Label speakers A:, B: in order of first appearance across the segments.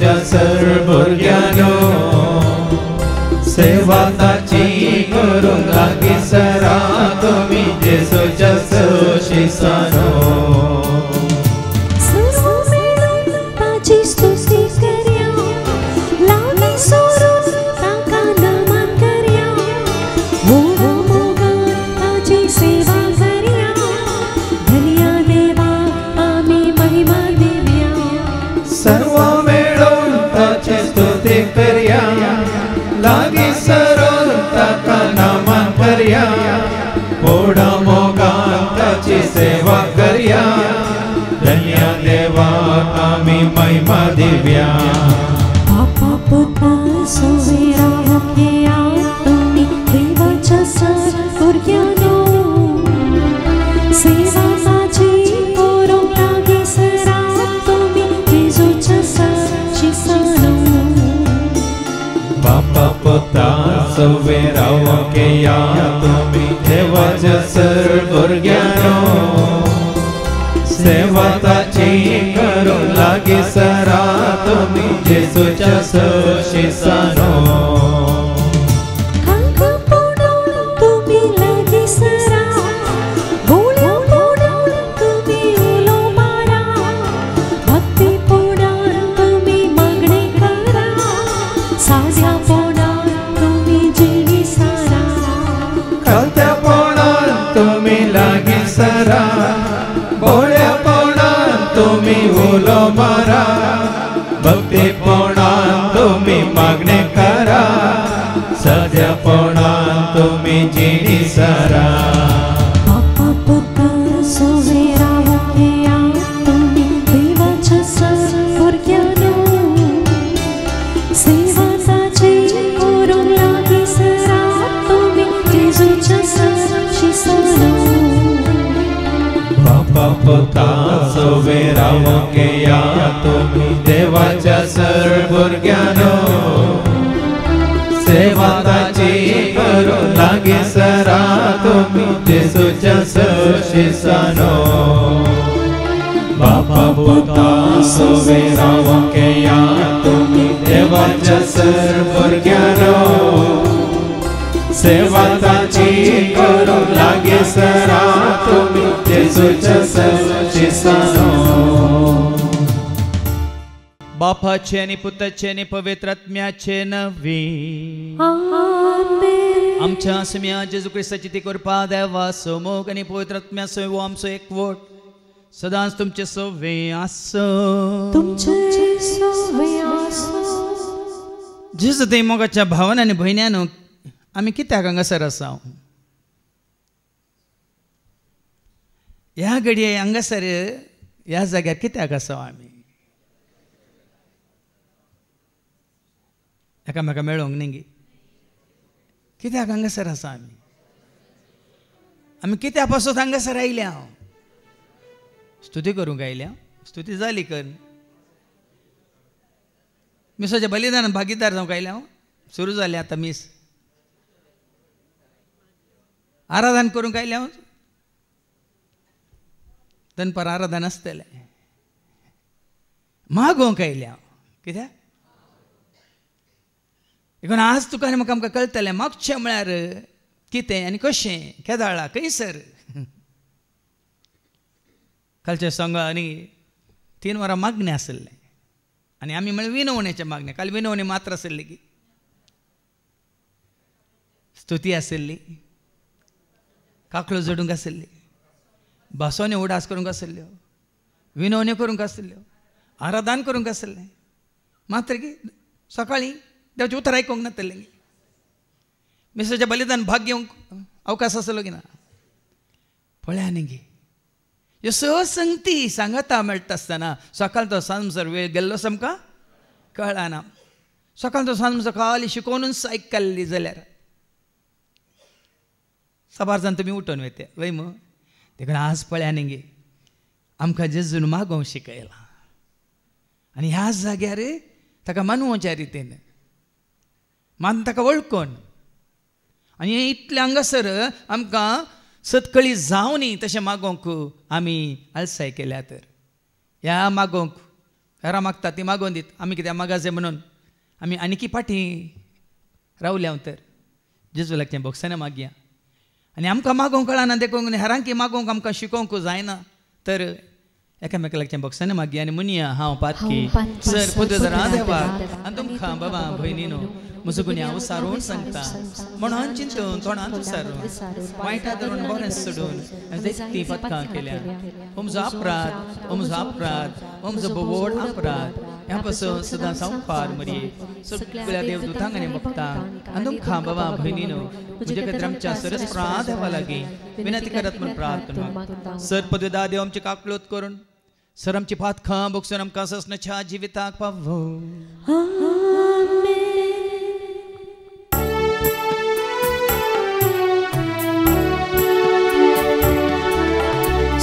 A: जेसूच्या sir भुरग्यानो सेवा ताची करूंक लागीसरा तुमी जेसूच्या शिसानो सर्व मेळून ताची स्तुती करया लागी सरून ताका नमन करया पोडा मोगान ताची सेवा करया धन्य देवा आमी महिमा दिव्या
B: बापा पुता सोवेरा वखया तुमी देवाच्या सर भुरग्यानो सेवा ताची करूंक लागीसरा तुमी जेसूच्या शिसानो
A: बापा पुता सोवेरा वखया तुमी देवाच्या सर भुरग्यानो सेवा ताची करूंक लागीसरा तुमी जेसूच्या शिसानो
B: तुमी लागीसरा गोळ्या पोडान तुमी उलो मारा भक्ती पोडान तुमी मागणे करा साध्या पोडान तुमी जिणी सारा
A: खालत्या पोडान तुमी लागीसरा बोळ्या पोडान तुमी उलो मारा भक्ती पोडान तुमी मागणे करा सद्या पोडान तुमी जिणी सारा
B: बापा पुता सोवेरा वखया तुमी देवाच्या सर भुरग्यानो सेवा ताची करूंक लागीसरा तुमी जेसूच्या शिसानो
A: बापा पुता सोवेरा वखया तुमी देवाच्या सर भुरग्यानो सेवा ताची करूंक लागीसरा तुमी जेसूच्या शिसानो बापा पुता सोवेरा वखया तुमी देवाच्या सर भुरग्यानो सेवा ताची करूंक लागीसरा तुमी जेसूच्या शिसानो
C: बापाचे आणि पुताचे आणि पवित्र आत्म्याचे नवी
B: आमेन
C: आमच्या आसम्या जेजू ख्रिस्ताची ती कृपा देवा समोग आणि पवित्र आत्म्या सोय आमचो एकवट सदांच तुमचे सोवे आसो
B: तुमचे सोवे आसो
C: जेजू ते मोगाच्या भावान आनी भयण्यानो आमी कित्याक हांगासर आसा ह्या घडये हांगासर ह्या जाग्यार कित्याक आसा आमी एकामेका मेळोंक न्ही कित्याक हांगासर आसा आमी कित्याक पासून हांगासर आयल्या स्तुती करूंक आयल्या स्तुती जाली कर मिसाच्या बलिदानात भागीदार जावंक आयल्या सुरू जालें आतां मीस आराधन करूंक आयल्या दनपार आराधन आसतलें मागोवंक आयल्या कित्याक देखून आज तुका आनी म्हाका आमकां कळटलें मागचें म्हळ्यार कितें आनी कशें केदाळा खंयसर कालच्या संघा आनी 3 वरां मागणें आसलें आनी आमी म्हळ्यार विनवणेचें मागणें काल विनवणी मात्र आसली की स्तुती आसली काकळो जोडूंक आसली भासोनी उडास करूंक आसल्यो विनवण्यो करूंक आसल्यो आराधन करूंक आसलें मात्र की सकाळीं देवाचें उतर आयकूंक नासलें मिसाचें बलिदान भाग घेवंक अवकाश आसलो की ना पळया न्ही गे ह्यो स संगती सांगता मेळटा आसतना सकाळचो सांजसर वेळ गेल्लो सामका कळना सकाळचो सांजसर खाली शिकोवनूच आयकल्ली जाल्यार सबार जावन तुमी उठोवन वयते वय मग देखून आज पळया न्ही गे आमकां जेजून मागोवंक शिकयलां आनी ह्याच जाग्यार ताका मानवच्या रितीन मान ताका वळखून आनी इतले हांगासर आमकां सतकळी जावनी तशें मागोवंक आमी आलसाय केल्या तर ह्या मागोवंक घरा मागता ती मागोवन दीत आमी कित्याक मागाजे म्हणून आमी आनीकी फाटी रावल्या तर जेजू लागचें बोक्साने मागया आनी आमकां मागोवंक कळना देखून हेरांकी मागोवंक आमकां शिकोवंक जायना तर एकामेका लागचें बोक्साने मागया आनी म्हणया हांव पातकी सर पदोदरा देवाक आनी तुमकां बाबा भयणीनो म्हजो गुन्यांव सारोवन सांगता म्हणून चिंतून तोंडांत विसारून वायटा धरून बरें सोडून ती पथकां केल्या हो म्हजो अपराध हो म्हजो बोवड अपराध ह्या पासून सदां सांवकार मरये सगळ्या देवदूतांक आनी भक्तांक आनी तुमकां बाबा भयणीनो म्हजे खातीर आमच्या सरस्प्रा देवा लागीं विनंती करत म्हूण प्रार्थना सर पदवेदा देव आमची काकळोत करून सर आमची पातखां बोगसून आमकां ससनाच्या जिविताक पावो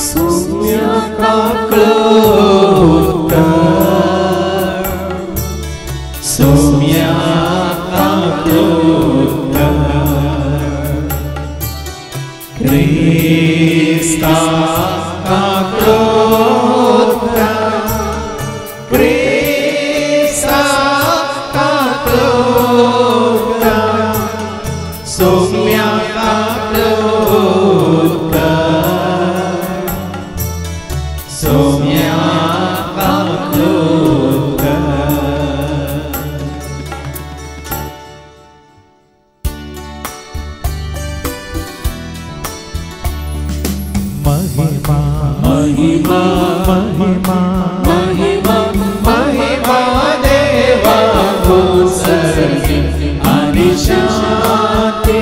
A: Sumya kaklota, sumya kaklota, Krista kaklota, Krista kaklota, sumya kaklota. Somya kaklota Mahima Mahima Mahima Mahima Mahima Deva Gosargi Ani Shanti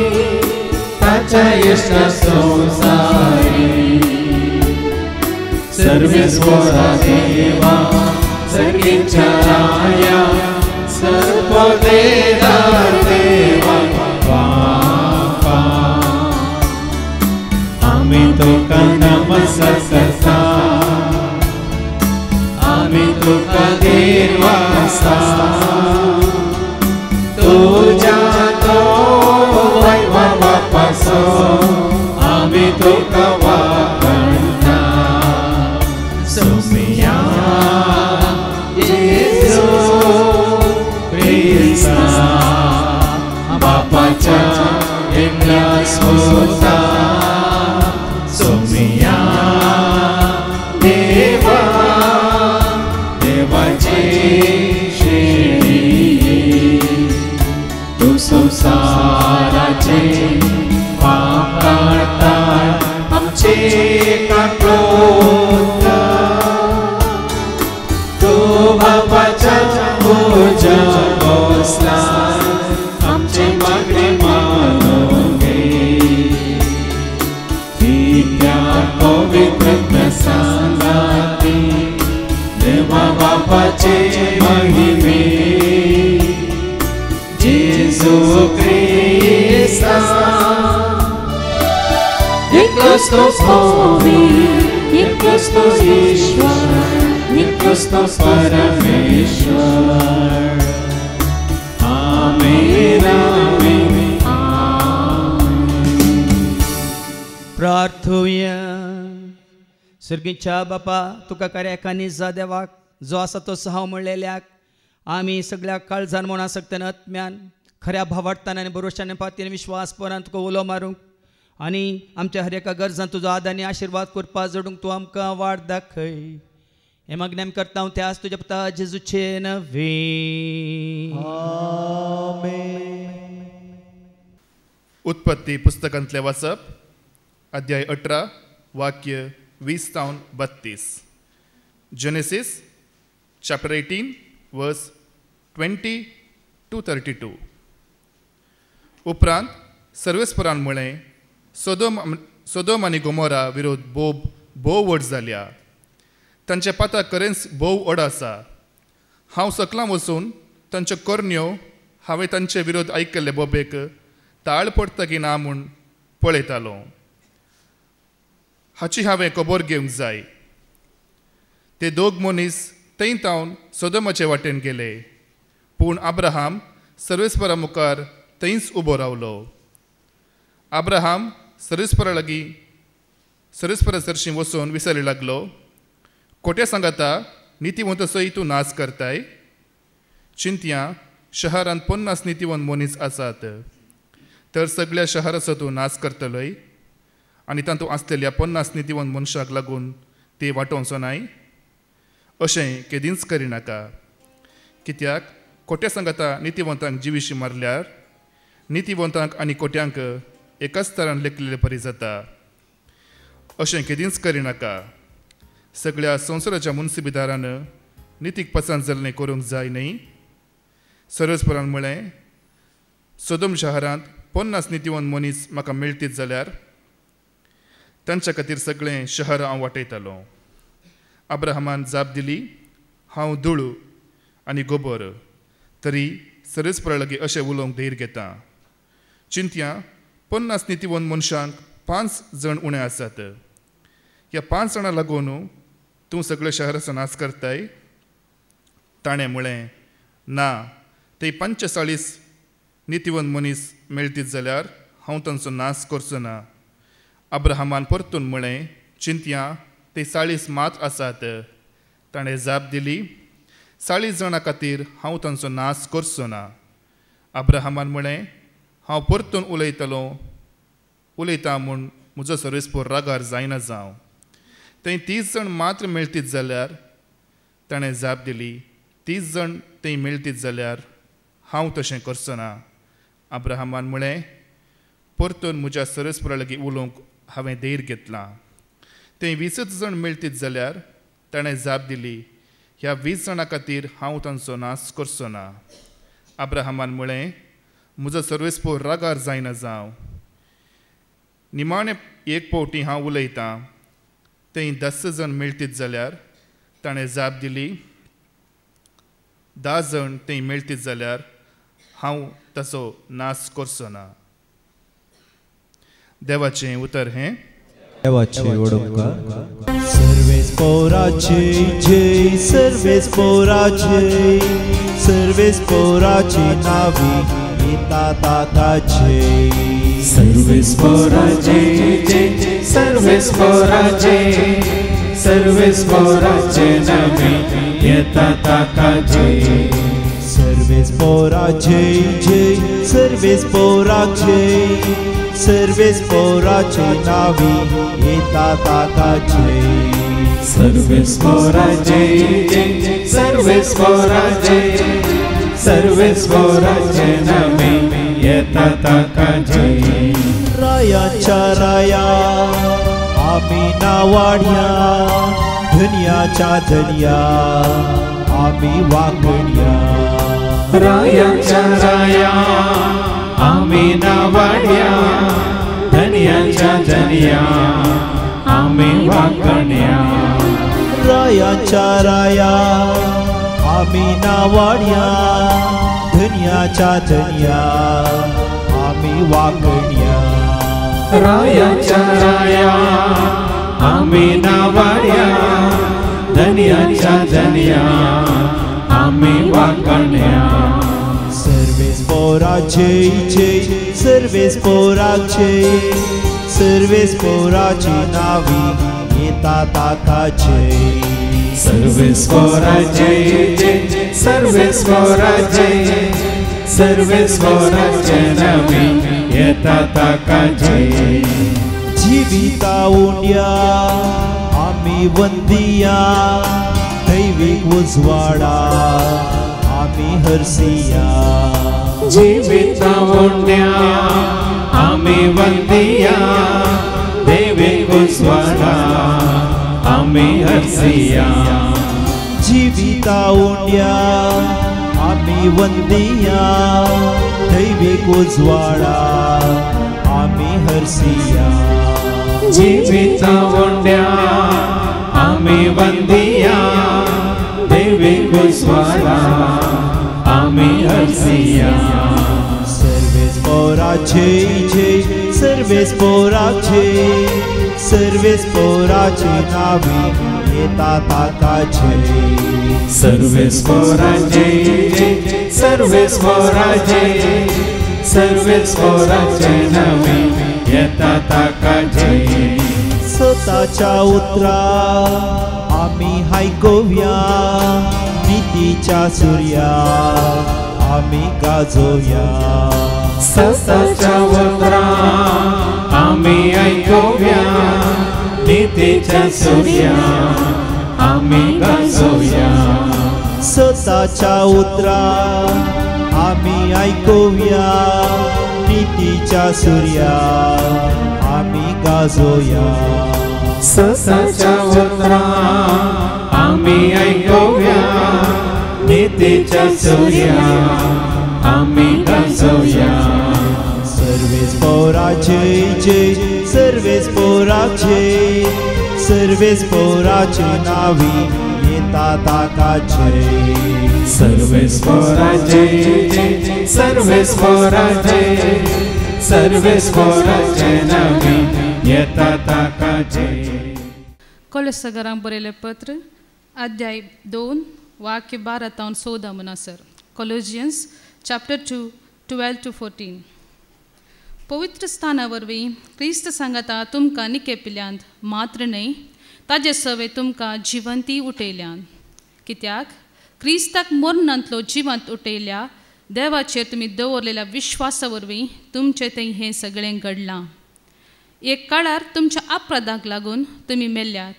A: Tacha Yeshna Sonsari सर्वेश्वरा देवा सर्वेच्या राया सर्ववेदार देवा बापा आम्ही तुका नमस्कारता आम्ही तुका देवासा तुझ्या तो वैभवापासो आम्ही तुका Somya Yesu Krista Bapacha Emlas Musa Somya Deva Devache Shri Tu samsarache Pakarta Amche Kaklota बापाच्या पूजा बसला आमची मागणी मानून घे त्या पवित्र प्रसंगाती देवा बापाचे महिमे जेजू ख्रिस्ता एकच तो स्वामी एकच तो ईश्वर एकच तो परमेश्वर आमेन आमेन
C: प्रार्थुया सर्गीच्या बापा तुका कार्याकांनी जा देवाक जो आसा तो सहाव म्हणलेल्याक आमी सगळ्याक काळजान म्हूण आसक्तान आत्म्यान खऱ्या भावार्थान आनी भरोशान पातयेन विश्वासपणान तुका उलो मारूंक आनी आमच्या हर एका गरजां तुजो आदानी आशिर्वाद करपा जोडूंक तूं आमकां वाट दाखय हे मागणें आमी करता त्यास तुज्या पुता जेजूचे नवे
D: उत्पत्ती पुस्तकांतले वाचप अध्याय 18 वाक्य 20-32 Genesis chapter 18 verse 20-32 उपरांत सर्वेस्परान म्हळें सोदोम आनी गोमोरा विरोध भोव व्हड जाल्या तांचे पाता खरेंच भोव व्हड आसा हांव सकलां वचून तांच्यो कर्ण्यो हांवें तांचे विरोध आयकल्ले बोबेक ताळ पडटा की ना म्हूण पळयतालो हाची हांवें खबर घेवंक जाय ते दोग मनीस थंय तावन सोदोमाचे वाटेन गेले पूण अब्राहाम सर्वेस्परा मुखार थंयच उबो रावलो अब्राहाम सर्वेस्परा लागीं सर्वेस्परा चर्ची वचून विचारले लागलो खोटे सांगाता नितीवंत सई तूं नाच करताय. चिंतया शहरांत 50 नितीवंत मनीस आसात, तर सगळ्या शहराचो तूं नाच करतलोय आनी तातूंत आसलेल्या 50 नितीवंत मनशाक लागून ते वांटोवचो नाय. अशें केदींच करिनाका. कित्याक खोट्या सांगता नितीवंतांक जिवीशी मारल्यार नितीवंतांक आनी खोट्यांक एकाच तरान लेखलेले परी जाता. अशें केदींच करिनाका. सगळ्या संवसाराच्या मुनसिबीदारान नितीक पसंत जाल्लें करूंक जाय न्ही. सरस्परान म्हळें, सोदोम शारांत 50 नितीवंत मनीस म्हाका मेळटीत जाल्यार तांच्या खातीर सगळें शहर हांव वाटयतालो. अब्राहमान जाप दिली, हांव धूळ आनी गोबर, तरी सरस्परा लागीं अशें उलोवंक धैर्य घेता. चिंतया 50 नितीवंत मनशांक 5 जाण उणे आसात. ह्या 5 जाणां लागून तूं सगळे शहराचो नाच करताय. ताणें म्हळें, ना, ते 45 नितीवंत मनीस मेळटीत जाल्यार हांव तांचो नाच करचो ना. अब्राहमान परतून म्हळें, चिंतया ते 40 मात आसात. ताणें जाप दिली, 40 जाणां खातीर हांव तांचो नाच करचो ना. अब्राहमान म्हळें, हांव परतून उलयतां म्हूण म्हजो सर्वेस्पोर रागार जायना जावं. थंय 30 जाण मात्र मेळटीत जाल्यार ताणें जाप दिली, 30 जाण थंय मेळटीत जाल्यार हांव तशें करचो ना. अब्राहमान म्हळें, परतून म्हज्या सर्वेस्पोरा लागीं उलोवंक हांवें धैर्य घेतलां. थंय 20 जाण मेळटीत जाल्यार ताणें जाप दिली, ह्या 20 जाणां खातीर हांव तांचो नाच करचो ना. अब्राहमान म्हळें, म्हजो सर्वेस्पोर रागार जायना जावं. निमाणें एक फावटी हांव उलयतां. थंय 10 जाण मेळटीत जाल्यार ताणें जाप दिली, 10 जाण थंय मेळटीत जाल्यार हांव ताचो नाच करचो ना. देवाचें उतर हें.
E: देवाचे ओडोमकार. सर्वेस्पोराचे जय, सर्वेस्पोराचे, सर्वेस्पोराची नावी येता ताका जय.
A: सर्वेस्पोराचे जय, सर्वेस्पोराचे, सर्वेस्पोराचे नावी येता ताका जय.
E: सर्वेस्पोराचे जय, सर्वेस्पोराचे, सर्वेस्पोराची नावी येता ताका जय.
A: सर्वेस्पोराचे जय, सर्वेस्पोराचे, सर्वेस्पोराचे नावी येता ताका जय.
E: रायाच्या राया आमी नावाड्या, धन्याच्या धन्या आमी वांगड्या.
A: रायाच्या राया आमी नावाड्या, धन्याच्या धन्या आमी वांगड्या.
E: रायाच्या राया आमी नावाड्या, धन्याच्या धन्या आमी वांगड्या.
A: रायाच्या राया आमी नावाड्या, धन्याच्या धन्या आमी वांगड्या.
E: सर्वेस्पोराचे जय, सर्वेस्पोराचे, सर्वेस्पोराची नावी येता ताका जय.
A: सर्वेस्पोराचे जय, सर्वेस्पोराचे, सर्वेस्पोराचे नावी येता ताका जय.
E: जिविता उंड्या आमी वंदिया, दैवीक उजवाडा आमी हरसिया.
A: जिविता उंड्या आमी वंदिया, दैवीक उजवाडा आमी हरसिया.
E: जिविता उंड्या आमी वंदिया, दैवीक उजवाडा आमी हरसिया.
A: जिविता उंड्या आमी वंदिया, दैवीक उजवाडा आमी हरसिया.
E: सर्वेस्पोराचे जय, सर्वेस्पोराचे, सर्वेस्पोराची नावी येता ताका जय.
A: सर्वेस्पोराचे जय, सर्वेस्पोराचे, सर्वेस्पोराचे नावी येता ताका जय.
E: स्वताच्या उतरा आम्ही ऐकूया नीतीच्या सूर्या आम्ही गाजोया
A: सत्याच्या उतरा आम्ही ऐकूया नीतीच्या सूर्या आम्ही गाजोया
E: सताच्या उतरा आम्ही ऐकूया नीतीच्या सूर्या आम्ही गाजोया
A: सत्याच्या उतरा आम्ही ऐकूया नीतीच्या सूर्या आम्ही गाजोया
E: सर्वेच पोराचे जय सर्वेच पोराचे नावी येता ताकाचे
A: सर्वेस पोराचे सर्वेस पोराचे नवी येता ताकाचे
F: कोलोसांक बरयलें पत्र अध्याय 2 वाक्य 12 तावन 14 म्हणसर कोलोजियन्स चॅप्टर 2 12 to 14 पवित्र स्थाना वरवीं क्रिस्त सांगता तुमकां निकेपिल्यांत मात्र न्हय ताजे सवे तुमकां जिवंती उठयल्यान कित्याक क्रिस्ताक मरणांतलो जिवंत उठयल्या देवाचेर तुमी दवरलेल्या विश्वासा वरवीं तुमचें थंय हें सगळें घडलां एक काळार तुमच्या अपराधांक लागून तुमी मेल्ल्यात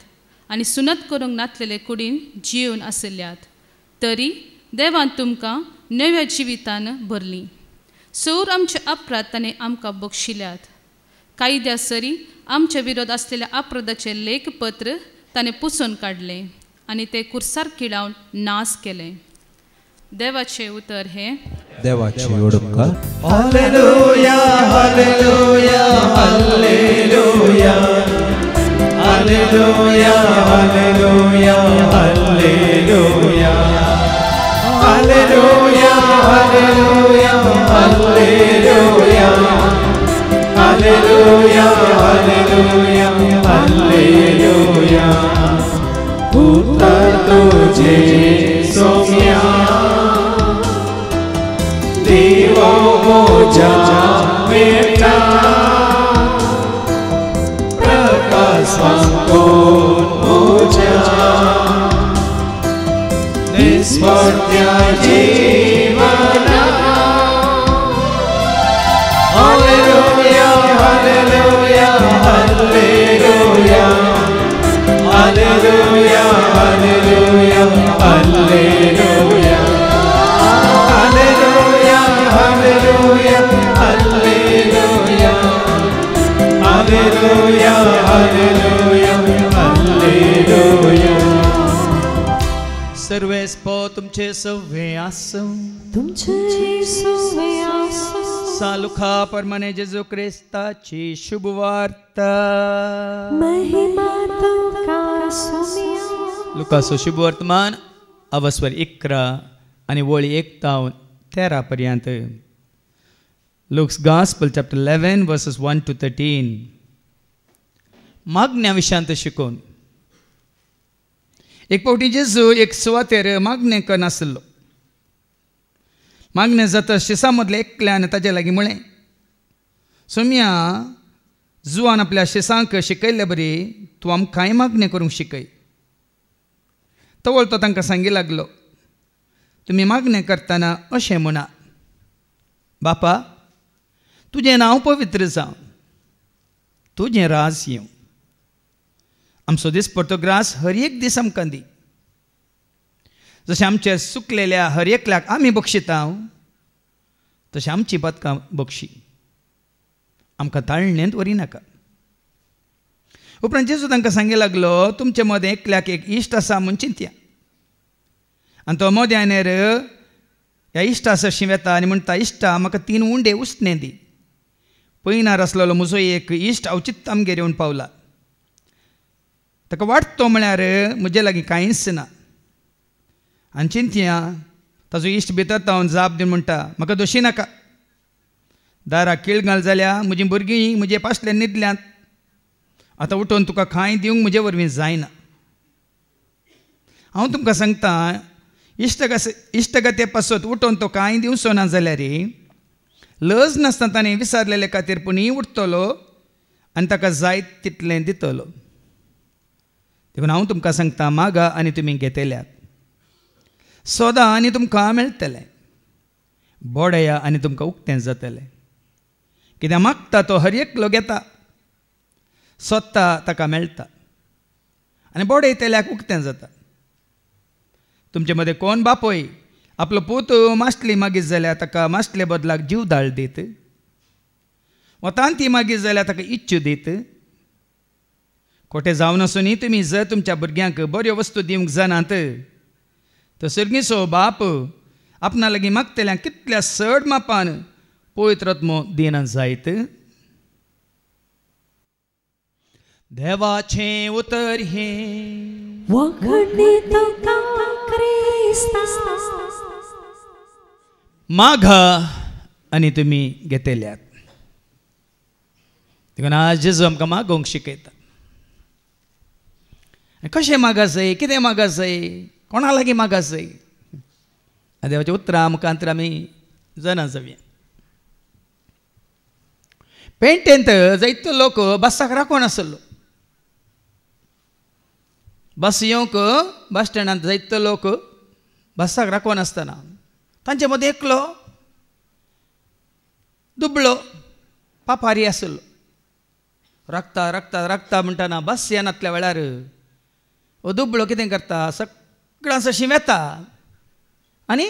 F: आनी सुनत करूंक नासलेले कुडीन जिवन आशिल्ल्यात तरी देवान तुमकां नव्या जिवितान भरलीं सौर आमचे अपराध ताणें आमकां बक्षिल्यात कायद्या सरी आमचे विरोध आसलेल्या अपराधाचें लेखपत्र ताणें पुसून काडलें आनी ते कुर्सार किडावन नाश केलें देवाचें उतर हें
E: देवाची ओडका
A: hallelujah hallelujah hallelujah hallelujah hallelujah hallelujah hallelujah hallelujah hallelujah hallelujah hallelujah hallelujah उतर तुझे सोम्या देवो मोजा बेटा प्रकाश वांकोन मोजा निस्वार्थ्या जीवना hallelujah hallelujah hallelujah hallelujah hallelujah hallelujah hallelujah hallelujah hallelujah hallelujah hallelujah hallelujah
C: सर्वेस पो तुमचे सव्वे आसो
B: तुमचे सवे आसो
C: सालुखा परमाने जेजू क्रिस्ताची शुभ वार्ता
B: महिमा तुमका सोम्या
C: लुकाचो शुभ वर्तमान अवस्वर 11 आनी वळी 1 तावन 13 पर्यंत looks gospel chapter 11 versus 1 to 13 मागण्या विशयांत शिकून एक फावटी जेजू एक सुवातेर मागणें करनासलो मागणें जाता शिसा मदले एकल्यान ताजे लागीं म्हळें सोम्या जुवान आपल्या शिसांक शिकयल्ले बरी तूं आमकां कांय मागणें करूंक शिकय तवळ तो तांकां सांगी लागलो तुमी मागणें करतना अशें म्हणा बापा तुजें नांव पवित्र जावं तुजें राज येवं आमचो दीस परतो ग्रास हर एक दीस आमकां दी जशें आमचेर सुकलेल्या हर एकल्याक आमी बक्षिता तशें आमची बदकां बक्षी आमकां ताळणेंत व्हरी नाका उपरांत जेजू तांकां सांगी लागलो तुमचे मदें एकल्याक एक इश्ट आसा म्हूण चिंतया आनी तो मोद्यानेर ह्या इश्टा सरशीं वेता आनी म्हणटा इश्टा म्हाका 3 उंडे उसणें दी पयनार आसलेलो म्हजो एक इश्ट अवचित्त आमगेर येवन पावला ताका वाटतो म्हळ्यार म्हजे लागीं कांयच ना आनी चिंतया ताजो इश्ट भितर तावन जाप दिवन म्हणटा म्हाका दोशी नाका दाराक कीळ घाल जाल्यार म्हजीं भुरगीं म्हजे पासले न्हिदल्यांत आतां उठोवन तुका कांय दिवंक म्हजे वरवीं जायना हांव तुमकां सांगता इश्टगते पासत उठोवन तो कांय दिवचो ना जाल्यार लज नासतना ताणें विसारलेले खातीर पुणी उठतलो आनी ताका जाय तितलें दितलो देखून हांव तुमकां सांगता, मागा आनी तुमी घेतल्यात, सोदा आनी तुमकां मेळटलें, बोडया आनी तुमकां उक्तें जातलें. कित्याक मागता तो हर एकलो घेता, सोदता ताका मेळटा, आनी बोडयतल्याक उक्तें जाता. तुमचे मदें कोण बापोय आपलो पूत माश्टली मागीत जाल्यार ताका माश्टले बदलाक जीव दाळ दीत, वा तांती मागीत जाल्यार ताका इच्छ दीत. खोटें जावन आसुनी तुमी जर तुमच्या भुरग्यांक बऱ्यो वस्तू दिवंक जाणात, तो सर्गीचो बाप आपणा लागीं मागतल्यांक कितल्या चड मापान पवित्र आत्मो दिना जायत. देवाचें उतर हें
B: वखणीतो का क्रिस्ता,
C: मागा आनी तुमी घेतल्यात. देखून आज जेजू आमकां मागोवंक शिकयता. कशें मागा जाय, कितें मागा जाय, कोणा लागीं मागा जाय, देवाचें उतरां मुखांतर आमी जाणा जावया. पेंटेंत जायतो लोक बसाक राखून आसलो. बस येवंक बस स्टँडांत जायतो लोक बसाक राखून आसतना तांचे मदीं एकलो दुबळो पापारी आसलो. राखता राखता राखता म्हणटना बस येनातल्या वेळार हो दुबळो कितें करता, सगळ्यांस अशी वेता आनी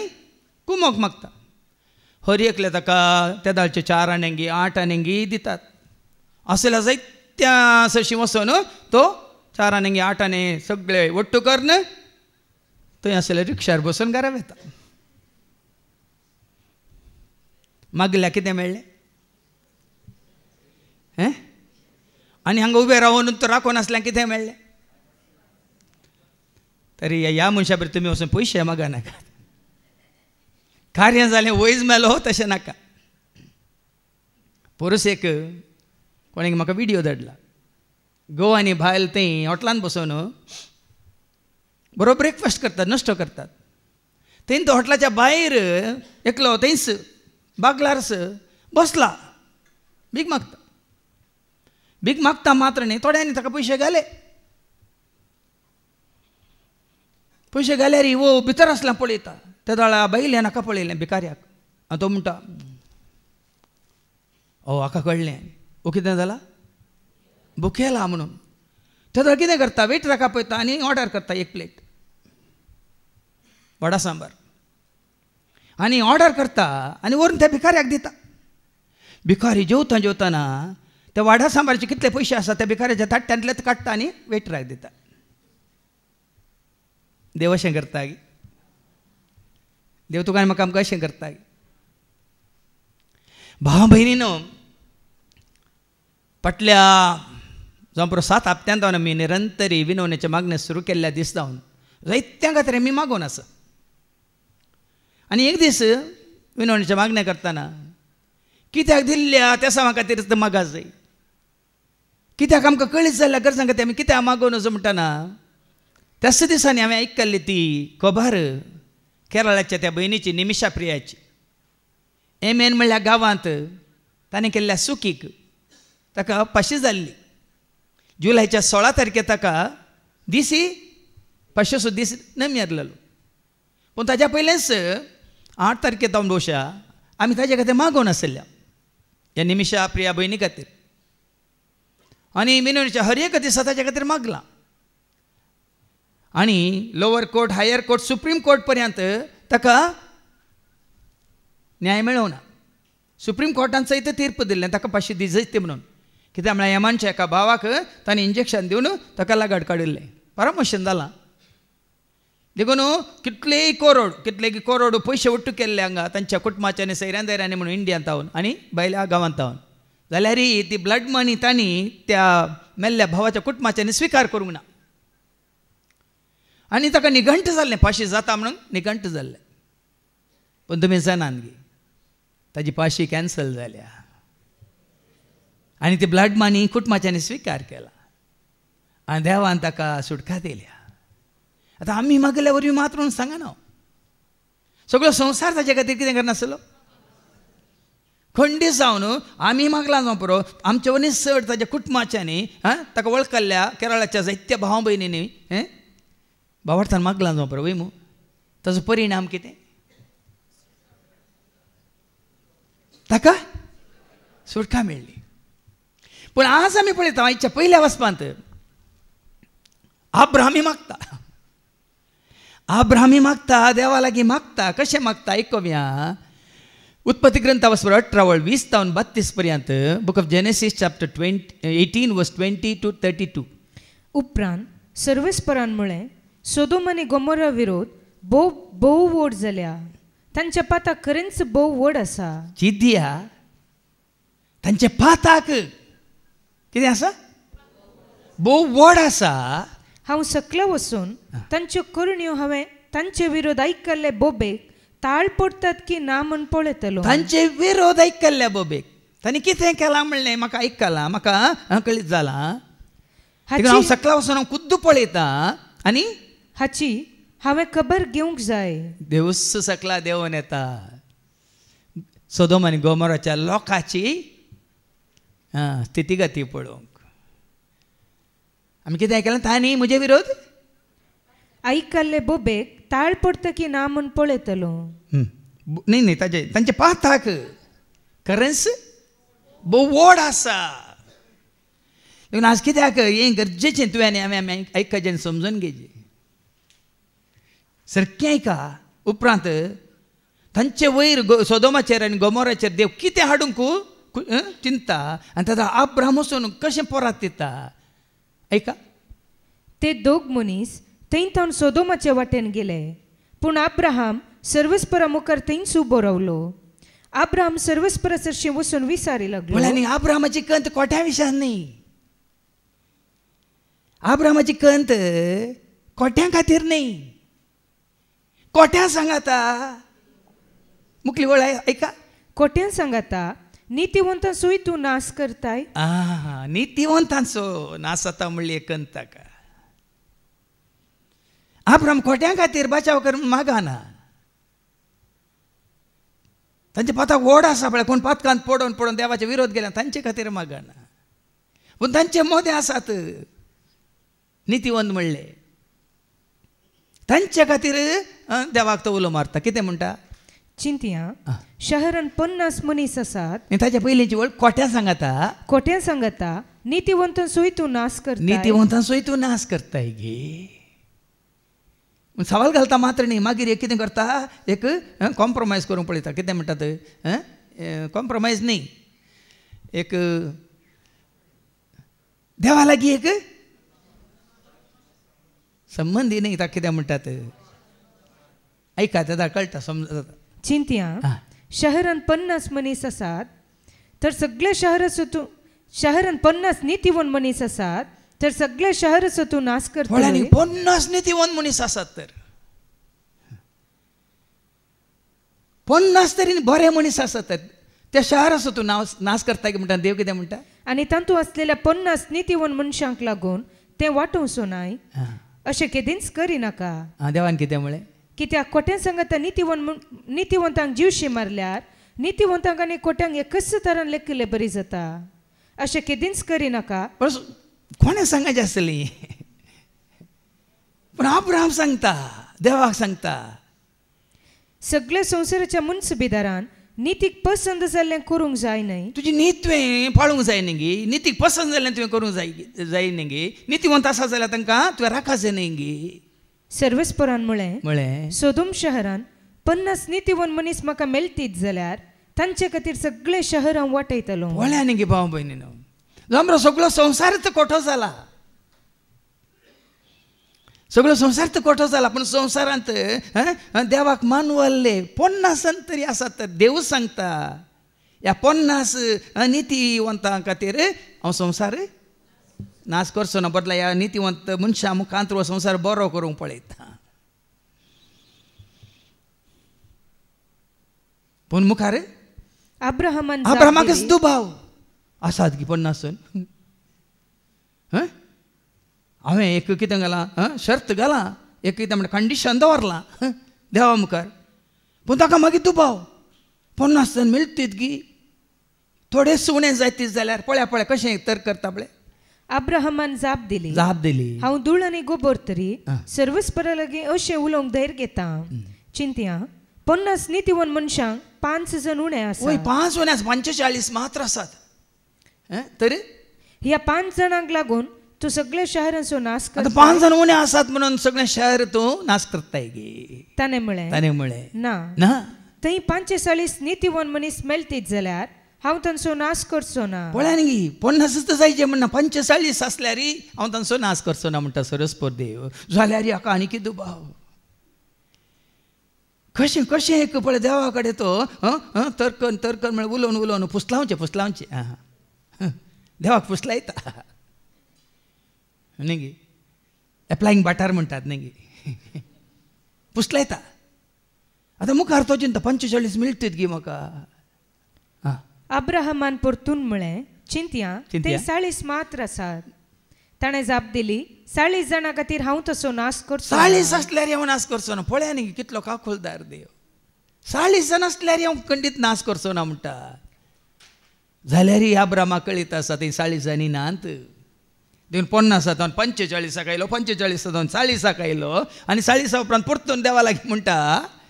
C: कुमोक मागता. हर एकले ताका त्या दाळचे 4 आण्यांगी 8 आण्यांगी दितात. असल्या जायत्या अशी वचून तो 4 आण्यांगी 8 आणे सगळे वट्टू करन थंय आसल्या रिक्षार बसून घरा वेता. मागल्या कितें मेळ्ळें हें, आनी हांगा उबें रावन तो राखून आसल्यांक कितें मेळ्ळें. तरी ह्या मनशा बरें तुमी वचून पयशे मागा नाका. कार्य जालें वयज मेलो तशें नाका. परस एक कोणें म्हाका विडियो धाडला. घोव आनी बायल थंय हॉटलान बसून बरो ब्रेकफास्ट करतात, नाश्तो करतात. थंय तो हॉटलाच्या भायर एकलो थंयच बागलारस बसला, भीक मागता. भीक मागता मात्र न्ही, थोड्यांनी ताका पयशे घाले. पयशे घाल्यार वो भितर आसल्यार पळयता, त्या दाळा बायलें नाका पळयलें भिकाऱ्याक. आनी तो म्हणटा हाका कळ्ळें वो कितें जाला, भुकेला म्हणून. त्या दाळ कितें करता, वेटराक आपयता आनी ऑर्डर करता 1 प्लेट वडा सांबार आनी ऑर्डर करता आनी व्हरून त्या भिकाऱ्याक दिता. भिकारी जेवता जेवताना त्या वाडा सांबारचे कितले पयशे आसा त्या भिकाऱ्याच्या ताट्यांतलेच काडटा आनी वेटराक दिता. देव अशें करता गे. देव तुका आनी म्हाका आमकां अशें करता गे. भाव भयणीनो, फाटल्या जावं पुरो 7 हप्त्यांत आमी निरंतरी विनवणेचे मागणें सुरू केल्ल्या दीस जावन जायत्या खातीर आमी मागोवन आसा. आनी एक दीस विनवणेचे मागणें करतना कित्याक दिल्ल्या त्या सामा खातीर मागा जाय, कित्याक आमकां कळीत जाल्ल्या गरजां खातीर आमी कित्याक मागोवन वचूं म्हणटना त्याच दिसांनी हांवें आयकल्ली ती खबर केरळाच्या त्या भयणीची, निमिशा प्रियाची. एमेन म्हणल्या गांवांत ताणें केल्ल्या चुकीक ताका फाशी जाल्ली. जुलयाच्या 16 तारखेक ताका दिसी फाशीचो दीस नमेरलेलो. पूण ताच्या पयलेंच 8 तारखेक जावन दोशा आमी ताजे खातीर मागोवन आसल्या ह्या निमिशा प्रिया भयणी खातीर. आनी मिनूच्या हर एक दिसा ताजे खातीर मागलां. आनी lower court, higher court, supreme court पर्यंत ताका न्याय मेळोना. सुप्रीम कोर्टान सयत तीर्प दिल्लें ताका फाशी दिजयती म्हणून. कित्याक म्हळ्यार हेमांच्या एका भावाक ताणें इंजेक्शन दिवन ताका लागाड काडिल्लें. परमोशन जालां. देखून कितलेय करोड पयशे वट्टू केल्ले हांगा तांच्या कुटुंबाच्या आनी सैऱ्यां दैऱ्यांनी म्हणून इंडियांत तावन आनी भायल्या गांवांत तावन, जाल्यारय ती ब्लड मनी तांणी त्या मेल्ल्या भावाच्या कुटुंबाच्यांनी स्विकार करूंक ना. आनी ताका निघंट जाल्लें, फाशी जाता म्हणून निघंट जाल्लें. पूण तुमी जाणात गे, ताजी फाशी कॅन्सल जाल्या आनी ती ब्लड मनी कुटुंबाच्यांनी स्विकार केला आनी देवान ताका सुटका दिल्या. आतां आमी मागल्या वरवीं मात म्हणून सांगना, सगळो संवसार ताचे खातीर कितें करनासलो, खंडीत जावन आमी मागला जावं पुरो आमचे वनी चड ताच्या कुटुंबाच्यांनी ताका वळखल्या केरळाच्या जायत्या भाव भयणींनी भावार्थान मागला जावं पुरो वय मू ताजो परिणाम कितें ताका सुटका मेळ्ळी पूण आज आमी पळयता आयच्या पयल्या वचपांत अब्राहमी मागता देवा लागीं मागता कशें मागता आयकोवया उत्पत्ती ग्रंथा वचपा 18 तावन 32 पर्यंत बुक ऑफ जेनेसीस चॅप्टर 18 वर्स 20 to 32.
G: उपरांत सर्वेस्परान म्हळें सोदोम आनी गोमोरा विरोध भोव व्हड जाल्या तांच्या पाताक खरेंच भोव व्हड आसा
C: चिद्या तांचे पाताक कितें आसा भोव व्हड आसा
G: हांव सकला वचून तांच्यो करण्यो हांवें तांचे विरोध आयकल्ले बोबेक ताळ पडटात की ना म्हण पळयतलो
C: तांचे विरोध आयकल्ल्या बोबेक तांणी कितें केलां म्हणलें म्हाका आयकलां म्हाका कळीत जालां हांव सकला वचून हांव खुद्द पळयता आनी
G: हाची हांवें खबर घेवंक जाय
C: देवूस सकला देंवन येता सोदोम आनी गोमोराच्या लोकाची स्थितीगती पळोवंक आमी कितें आयकलां तांणी म्हजे विरोध
G: आयकल्ले बोबेक ताळ पडटा की ना म्हण पळयतलो
C: न्ही तांचे पाताक खरेंच भोव व्हड आसा देखून आज कित्याक हें गरजेचें तुवें आनी आमी आयकचें समजून घेवचें सारकें आयका उपरांत तांचे वयर सोदोमाचेर आनी गोमोराचेर देव कितें हाडूंक चिंता आनी ताका अब्राहम वचून कशें पोरात दिता ऐका
G: ते दोग मनीस थंयतावन सोदोमाचे वाटेन गेले पूण अब्राहम सर्वेस्परा मुखार थंयच उबो रावलो अब्राहम सर्वेस्परा सरशी वचून विचारी लागलो
C: म्हळ्यार अब्राहमाची कंत कोट्या विशयान न्ही अब्राहमाची कंत कोट्यां खातीर न्ही कोट्यां सांगाता मुखली वळ ऐका
G: कोट्यां सांगाता नितीवंतांचोय तूं नाश करताय
C: नितीवंतांचो नाश जाता म्हणली कंत ताका अब्राहम कोट्यां खातीर बचाव करून मागना तांचे पाताक व्हड आसा पळय कोण पातकांत पडोवन पडोवन देवाचे विरोध केला तांचे खातीर मागना पूण तांचे मोदे आसात नितीवंत म्हणले तांचे खातीर देवाक तो उलो मारता कितें म्हणटा
G: चिंतया शहरान 50 मनीस आसात
C: ताच्या पयलींची वळ कोट्यां सांगता
G: कोट्यां सांगता नितीवंतांचोय तूं नाश करता
C: नितीवंतांचोय तूं नाश करताय गे सवाल घालता मात्र न्ही मागीर एक कितें करता एक कॉम्प्रोमायज करूंक पळयता कितें म्हणटात कॉम्प्रोमायज न्ही एक देवा लागीं एक संबंदी न्ही ताका कितें म्हणटात ऐका ताका कळटा समजा
G: चिंतया शहरान 50 मनीस आसात तर सगळ्या शहरान 50 नितीवंत मनीस आसात तर सगळ्या शहराचो तूं नाश करता
C: 50 नितीवंत मनीस आसात तर 50 तरी बरे मनीस आसात त्या शहराचो तूं नाश करता म्हणटा देव कितें म्हणटा
G: आनी तातूंत आसलेल्या 50 नितीवंत मनशांक लागून तें वाटोवचो नाय अशें केदींच करिनाका
C: देवान कितें म्हळें
G: कित्याक कोट्यां सांगता नितीवंतांक जीवशी मारल्यार नितीवंतांक आनी कोट्यांक एकच तरान लेखिल्लें बरी जाता अशें केदींच करिनाका
C: कोणें सांगचें आसली पूण अब्राहम सांगता देवाक सांगता
G: सगळ्या संवसाराच्या मुनसबीदारान नितीक पसंद जाल्लें करूंक जाय न्हय
C: तुजी नीत तुवें पाळूंक जाय न्ही गे नितीक पसंद जाल्लें तुवें करूंक जाय न्ही गे नितीवंत आसा जाल्यार तांकां तुवें राखा जाय न्ही गे
G: सर्वेस्परान म्हळें सोदोम शहरान 50 नितीवंत मनीस म्हाका मेळटीत जाल्यार तांचे खातीर सगळे शहर हांव वाटयतलो
C: वळ्या न्ही गे भाव भयणीनो जमरो सगळो संवसारच कोठो जाला सगळो संवसार कोठो जाला पूण संवसारांत देवाक मानवल्ले 50 तरी आसात तर देवूच सांगता ह्या 50 नितीवंतां खातीर हांव संवसार नाश करचो ना बदला ह्या नितीवंत मनशा मुखांत हो संवसार बरो करूंक पळयता पूण मुखार अब्राहमाकच दुबाव आसात की 50 हांवें एक कितें घालां शर्त घालां एक कितें म्हणटा कंडिशन दवरलां देवा मुखार पूण ताका मागीर दुबाव 50 मेळटीत गी थोडे सुणे जायतीच जाल्यार पळया पळया कशें तर करता पळय.
G: अब्राहमान जाप दिली हांव धूळ आनी गोबर तरी सर्वस्परा लागीं अशें उलोवंक धैर्य घेता. चिंतया 50 नितीवन मनशांक 5 जण उणे आसा.
C: 5 उणे 45 मात्र आसात. तरी
G: ह्या 5 जाणांक लागून तूं सगळ्या शहरांचो नाश कर.
C: 5 जण उणे आसात म्हणून सगळे शहर तूं नाश करताय गे.
G: ताणें म्हळें ना थंय 45 नितीवन मनीस मेळटीत जाल्यार हांव तांचो नाश करचो ना.
C: पळया न्ही 50 जायचे म्हणना 45 आसल्यार हांव तांचो नाश करचो ना म्हणटा सरस्पर देव. जाल्यार हाका आनी कितें दुबाव. कशें कशें एक पळय देवा कडेन तो तर्कन म्हळ्यार उलोवन पुसलावचें देवाक पुसलायता न्ही गे. एप्लायींग बाटार म्हणटात न्ही गे. पुसलायता. आतां मुखार तो चिंता 45 मेळटीत गे म्हाका.
G: अब्राहमान परतून म्हळें चिंतया ते 40 मात्र आसात. ताणें जाप दिली 40 जाणां खातीर हांव तसो नाश करचो.
C: 40 आसल्यार हांव नाश करचो ना. पळया न्ही कितलो काखुलदार देव. 40 जाण आसल्यार हांव खंडीत नाश करचो ना म्हणटा. जाल्यार अब्रामाक कळीत आसा थंय 40 जाणी नात. देखून 50 45 आयलो 45 40 आयलो आनी 40 उपरांत परतून देवा लागीं म्हणटा.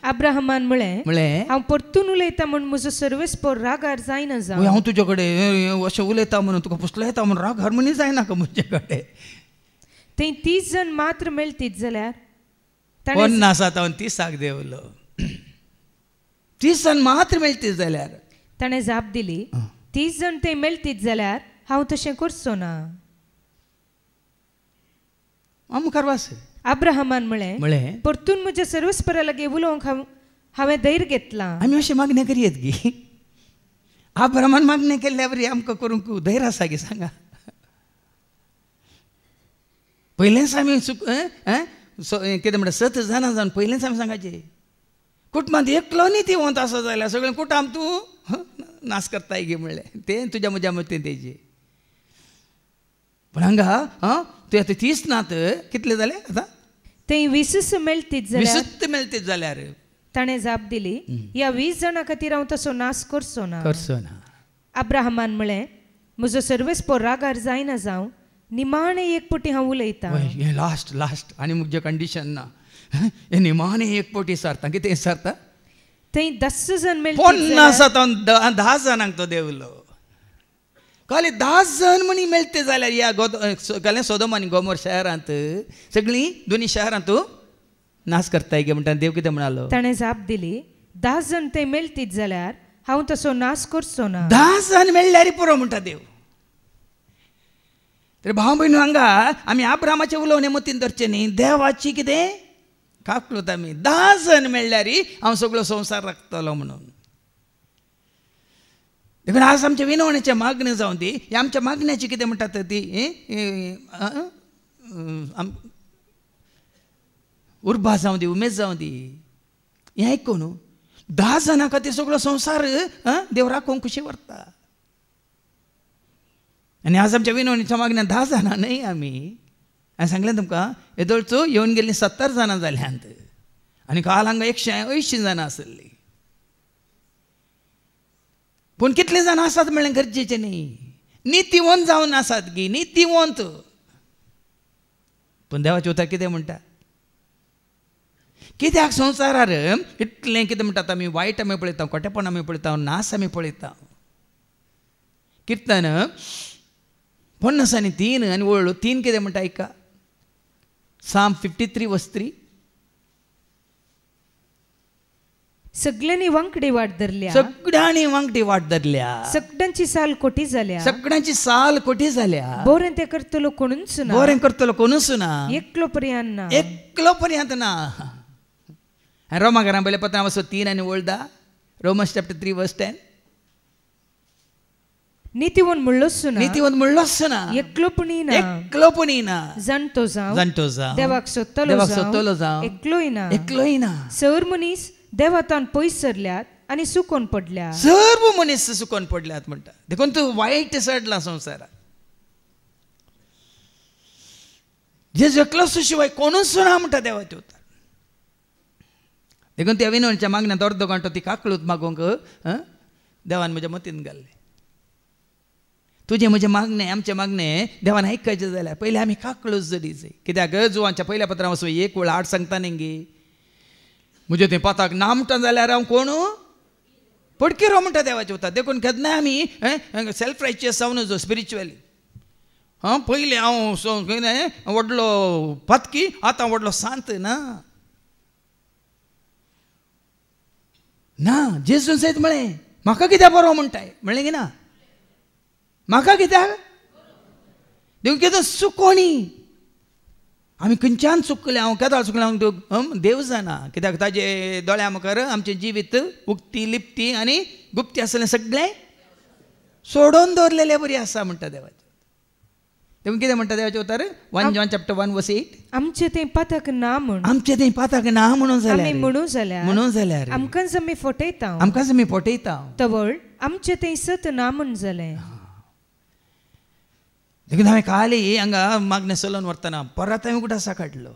G: अब्राहमान म्हळें हांव परतून उलयता म्हूण म्हजो सर्वेस्पर रागार जायना जावं.
C: हांव तुजे कडेन अशें उलयता म्हणून तुका पुसलो येता म्हणून राग हारमोनी जायना का म्हजे कडेन.
G: थंय 30 जण मात्र मेळटीत जाल्यार
C: 50 30 देवलो. 30 जण मात्र मेळटीत जाल्यार
G: ताणें जाप दिली 30 जण थंय मेळटीत जाल्यार हांव तशें करचो ना.
C: मुखार वास.
G: अब्राहमान म्हळें परतून म्हज्या सर्वस्परा लागीं उलोवंक हांवें धैर्य घेतला.
C: आमी अशें मागणें करयत गे. अब्राहमान मागणें केल्ल्या बरी आमकां करूंक धैर्य आसा गे सांगा. पयलेंच आमी कितें म्हणटा 7 जाणां जावन पयलेंच आमी सांगचें. कुटुंबांत एकलो नितीवंत आसा जाल्यार सगळें कुटुंब तूं नाश करताय गे म्हणलें. तें तुज्या म्हज्या मतीन तेजें. पण हांगा ते आतां 30 नात कितले जाले आतां
G: थंय 20 मेळटीत
C: जाल्यार
G: ताणें जाप दिली ह्या 20 जाणां खातीर हांव तसो नाश करचो ना. अब्राहमान म्हळें म्हजो सर्वेस्पर रागार जायना जावं निमाणें एक पटी हांव उलयतां.
C: हें लास्ट आनी म्हजें कंडिशन ना. हें निमाणें एक पटी सारता. कितें सारता
G: थंय 10 जण मेळटीत
C: 10 जाणांक तो देवलो. खाली 10 जण म्हणी मेळटे जाल्यार ह्या सोदोम आनी गोमोर शहरांत सगळीं दोनी शहरांत नाश करताय गे म्हणटा देव कितें म्हणालो.
G: ताणें जाप दिली 10 जण थंय मेळटीत जाल्यार हांव तसो नाश करचो ना.
C: 10 जण मेळल्यार पुरो म्हणटा देव. तर भाव भयण हांगा आमी अब्रामाचें उलोवणें मतीन धरचें न्ही. देवाची कितें काकूलत आमी 10 जण मेळल्यार हांव सगळो संवसार राखतलो म्हणून. देखून आज आमच्या विनवणेच्या मागण्यो जावन ती आमच्या मागण्याची कितें म्हणटात ती उर्बा जावं दी उमेद जावं दी हें आयको न्हू. 10 जाणां खातीर सगळो संवसार देव राखोवंक कशें व्हरता. आनी आज आमच्या विनवणेच्या मागण्या 10 जाणां न्हय आमी. हांवें सांगलें तुमकां येदोळचो येवन गेल्लीं 70 जाणां जाल्यांत आनी काल हांगा 180 जाणां आसलीं. पूण कितले जाण आसात म्हणलें गरजेचें न्ही. नितीवंत जावन आसात गी नितीवंत. पूण देवाचें उतर कितें म्हणटा कित्याक संवसारार इतलें कितें म्हणटात आमी वायट आमी पळयता खोटेपण आमी पळयता नाश आमी पळयता. किर्तन 50:3 आनी वळलो 3 कितें म्हणटा आयका. Psalm 53:3
G: सगळ्यांनी वांकडी वाट धरल्या.
C: सगळ्यांनी वांकडी वाट धरल्या.
G: सगळ्यांची साल कोटी जाल्या.
C: सगळ्यांची साल कोटी जाल्या.
G: बोरें ते करतलो कोणूच ना.
C: बोरें करतलो कोणूच ना.
G: एकलो पर्यंत ना.
C: एकलो पर्यंत ना. रोमाकारां पयलें पत्र 3 आनी 10 Romans chapter 3:10
G: नितीवंत म्हणलोच ना.
C: नितीवंत म्हणलोच ना.
G: एकलोपणी ना.
C: एकलोपणी ना.
G: जाणटो जावं
C: देवाक सोदतलो जावं एकलोय ना.
G: सर मनीस देवातान पयस सरल्यात आनी सुकोन पडल्यात.
C: सर्व मनीस सुकोन पडल्यात म्हणटा. देखून तूं वायट सडला संवसारात. जेजू एकलोच शिवाय कोणूच ना म्हणटा देवाचे उतर. देखून त्या विनवणेच्या मागण्यात अर्दो घंटो ती काकळूत मागोवंक देवान म्हज्या मतीन घाल्लें. तुझे म्हजे मागणे आमचे मागणे देवान आयकायचे जाल्यार पयलीं आमी काकळूच जडीचे कित्याक जुवांच्या पयल्या पत्रां वचून एक वेळ 8 सांगता न्ही गे म्हजे थंय पाताक ना म्हणटा जाल्यार हांव कोण पडकेरो म्हणटा देवाचे उतर देखून केन्नाय आमी सेल्फ रायचियस जावन जो स्पिरिच्युअली पयलीं हांव व्हडलो पतकी आतां व्हडलो सांत ना जेजून सयत म्हळें म्हाका कित्याक बरो म्हणटाय म्हणलें की ना म्हाका कित्याक देखून कितें चुकोवणी आमी खंयच्यान चुकले हांव केदां चुकलें हांव देव जाणा कित्याक ताजे दोळ्या मुखार आमचें जिवीत उक्ती लिपती आनी गुप्ती आसलें सगळें सोडून दवरलेलें बरी आसा म्हणटा देवाचें देखून कितें म्हणटा देवाचें उतर 1 John chapter 1 verse 8
G: आमचें तें पाताक ना म्हूण
C: आमचें तें पाताक ना म्हणून
G: जाल्यार आमकांच आमी
C: फटयता
G: तवळ आमचें तें सत ना म्हूण जालें
C: देखून हांवें काली हांगा मागणें चलोवन व्हरतना परत हांवें उगडासा काडलो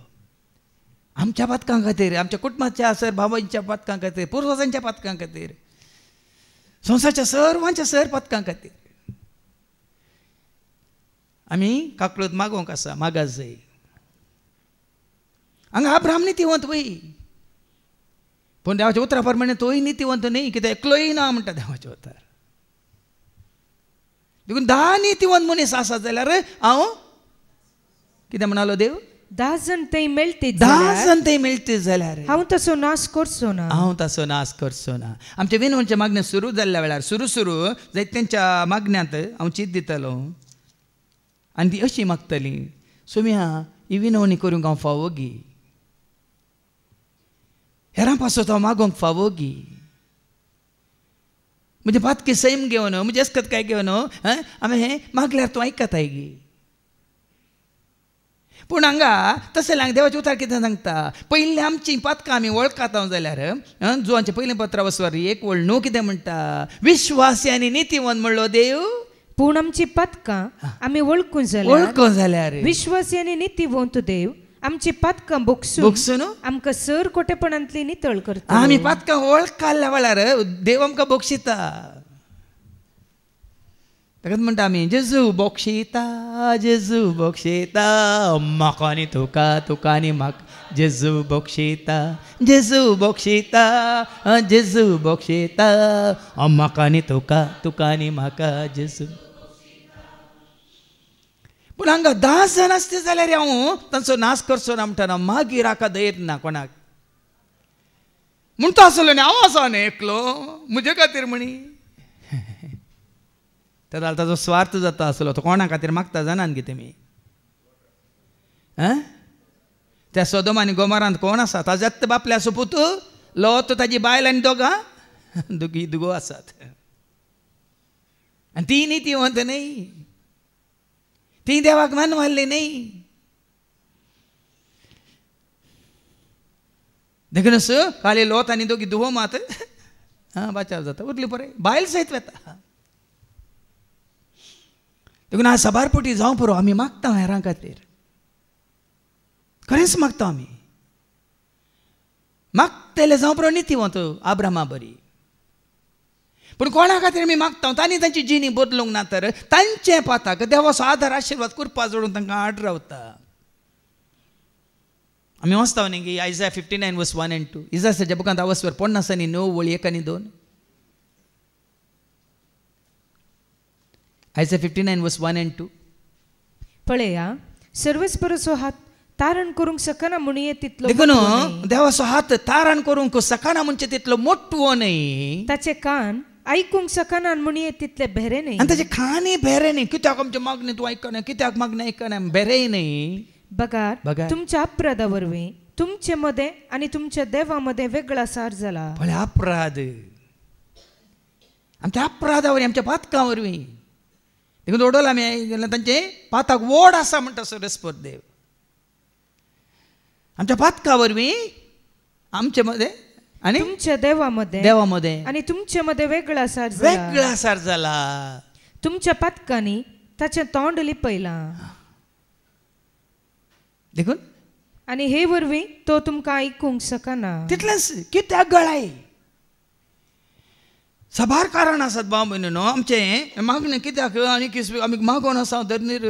C: आमच्या पातकां खातीर आमच्या कुटुंबाच्या सर बाबांच्या पातकां खातीर पुर्वजांच्या पातकां खातीर संवसाराच्या सर्वांच्या सर पातकां खातीर आमी काकळूत मागोवंक आसा मागास जाय हांगा अब्राहम नितिवंत वय पूण देवाच्या उतरा प्रमाणे तोय नितिवंत न्ही कित्याक एकलोय ना म्हणटा देवाचें उतर देखून 10 नितिवंत मनीस आसा जाल्यार हांव कितें म्हणालो देव
G: 10 जण थंय मेळटे
C: 10 जण थंय मेळटे जाल्यार
G: हांव तसो नाश करचो ना
C: आमचे विनवणचे मागणें सुरू जाल्ल्या वेळार सुरू जायत्यांच्या मागण्यांत हांव चीत दितलो आनी ती अशी मागतली सोम्या ही विनवणी करूंक हांव फावो गी हेरां पासत हांव मागोवंक फावो गी म्हणजे पातकी सैम घेवन म्हणजे अस्कत काय घेवन हांवें हें मागल्यार तूं आयकताय गी पूण हांगा तशें लाग देवाचें उतर कितें सांगता पयलीं आमची पातकां आमी वळखात जाल्यार जुवांचें पयलें पत्र वचवर 1 वळ 9 कितें म्हणटा विश्वासी आनी नितिवंत म्हणलो देव
G: पूण आमची पातकां आमी वळखूं जाल्यार विश्वासी आनी नितिवंत देव आमची पातकां बोगसून आमकां सर कोटेपणांतली नितळ करता
C: आमी पातकां वळखाल्या वेळार देव आमकां बोगशिता ताकाच म्हणटा आमी जेजू बोगशिता म्हाका आनी तुका आनी म्हाका जेजू बोगशिता म्हाका आनी तुका आनी म्हाका जेजू पूण हांगा 10 जण आसता जाल्यार हांव तांचो नाश करचो ना म्हणटा मागीर हाका धैर्य ना कोणाक म्हणटा आसलो न्ही हांव आसा न्ही एकलो म्हजे खातीर म्हणी ताजो स्वार्थ जाता आसलो तो कोणा खातीर मागता जाणान कितें तुमी त्या सोदोम आनी गोमोरांत कोण आसा ताज्यात बापल्या सुपूत लोत ताजी बायल आनी दोगो आसात आनी ती नितिवंत न्ही ती देवाक मानवाल्ली न्ही देखूनच काली लोत आनी दोगी दुवो मात बाचाव जाता उरली पळय बायल सयत वता देखून आज सबारपोटी जावं पुरो आमी मागता हेरां खातीर खरेंच मागता आमी मागतले जावं पुरो नितिवंत आब्रामा बरी पूण कोणा खातीर आमी मागता तांणी तांची जिणी बदलूंक ना तर तांचे पाताक देवाचो आदार आशिर्वाद कृपा जोडून तांकां आड रावता आमी वाचता न्ही की आयझाया 59 verse 1 and 2 इसायाच्या बुकांत आवसवर 50 आनी 9 वळी 1 आनी 2 आयझाया 59 verse 1 and 2
G: पळया सर्वस्परचो हात तारण करूंक सकना म्हणून तितलो
C: देखून देवाचो हात तारण करूंक सकना म्हणजे तितलो मोठवो न्ही
G: ताचे कान आयकूंक सकना म्हणून तितले बेरे न्ही
C: आनी ताचे कानी बेरे न्ही कित्याक आमचे मागणी तूं आयकना कित्याक मागणी आयकना बेरेय न्ही
G: बगार तुमच्या अपराधा वरवीं तुमचे मदें आनी तुमच्या देवा मदें वेगळा सार जाला
C: पळय अपराध आमच्या अपराधा वरवीं आमच्या पातकां वरवीं देखून ओडोला आमी तांचे पाताक वोड आसा म्हणटा सरस्वत देव आमच्या पातकां वरवीं आमचे मदें आनी
G: तुमच्या देवा मदें आनी तुमचे मदें वेगळा सार जाला तुमच्या पातकांनी ताचें तोंड लिपयलां
C: देखून
G: आनी हे वरवीं तो तुमकां आयकूंक सकना
C: तितलेंच कित्याक गळाय साबार कारण आसात भाव भयणीनो आमचें मागणें कित्याक आनी आमी मागोन आसा धरणीर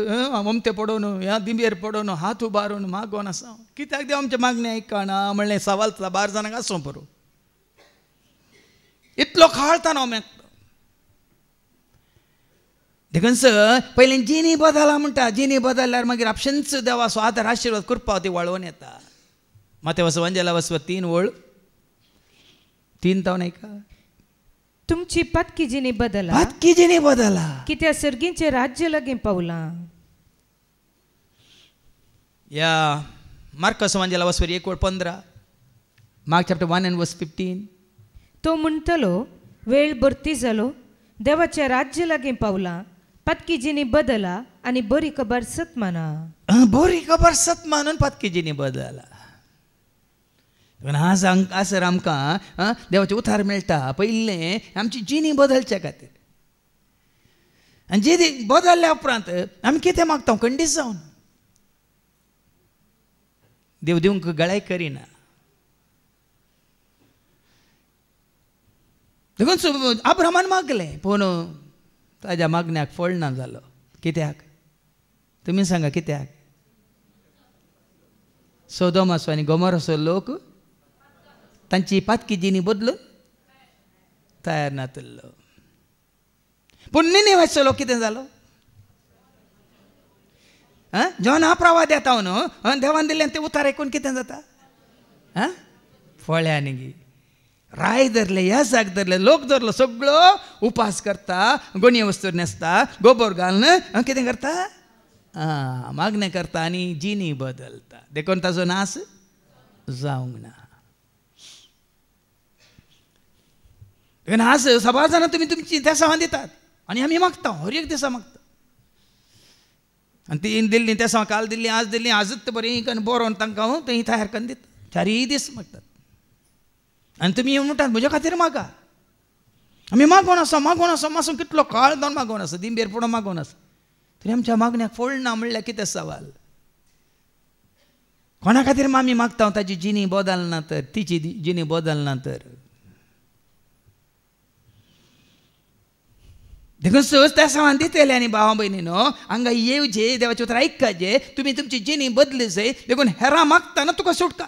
C: ममते पडोवन ह्या दिंबेर पडोवन हात उबारून मागोन आसा कित्याक देव आमचे मागणें आयकना म्हणलें सवाल साबार जाणांक आसूं पुरो इतलो खाळताना हांव मेकता देखून पयलीं जिनी बदला म्हणटा जिनी बदलल्यार मागीर आपशेंच देवा स्वादर आशिर्वाद करपा ती वळोवन येता माते वंजला वसव 3 वळ 3 तावन ऐका
G: तुमची पत्की जिनी बदला
C: पत्की जिनी बदला
G: कित्या सर्गींचे राज्य लगीं पावलां
C: या मार्कस वंजला वसव 1 वळ 15 मार्क चॅप्टर 1 and verse 15
G: तो म्हणटलो वेळ भरती जालो देवाचे राज्य लागीं पावलां पत्की जिनी बदला आनी बरी खबर सत माना
C: बरी खबर सत मानून पत्की जिनी बदला हासर आमकां देवाचें उतार मेळटा पयलें आमची जिनी बदलच्या खातीर आनी जिनी बदलल्या उपरांत आमी कितें मागता खंडीत जावन देव दिवंक गळाय करिना देखून अब्रामान मागलें पूण ताज्या मागण्याक फळ ना जालो कित्याक तुमी सांगा कित्याक सोदोम आसो आनी गोमोर असो लोक तांची पातकी जिनी बदलून तयार नातलो पूण निनेवेचो लोक कितें जालो जेवण हा प्रवाद येता न्हू देवान दिल्लें तें उतार आयकून कितें जाता फळ्यांनी गी राय धरले ह्या जाग धरले लोक धरलो सगळो उपास करता गोणये वस्तू न्हेसता गोबर घालून कितें करता मागणें करता आनी जिनी बदलता देखून ताजो नाश जावंक ना देखून आज सबार जाणां तुमी तुमची तेसां दितात आनी आमी मागता हर एक दिसा मागता आनी ती दिल्ली तेसां काल दिल्ली आजूच बरी करून बरोवन तांकां थंय तयार करून दिता 4 दीस मागतात आनी तुमी म्हणटात म्हज्या खातीर मागा आमी मागोन आसा मातसो कितलो काळ जावन मागोन आसा दिंबेर पडोवन मागोन आसा तरी आमच्या मागण्याक फळ ना म्हणल्यार कितें सवाल कोणा खातीर आमी मागता ताची जिनी बदलना तर तिची जिनी बदलना तर देखून सहज त्या सामान दितले आनी भावा भयणीनो हांगा येवचे देवाचे उतर आयकचे तुमी तुमची जिनी बदली जाय देखून हेरां मागतना तुका सुटका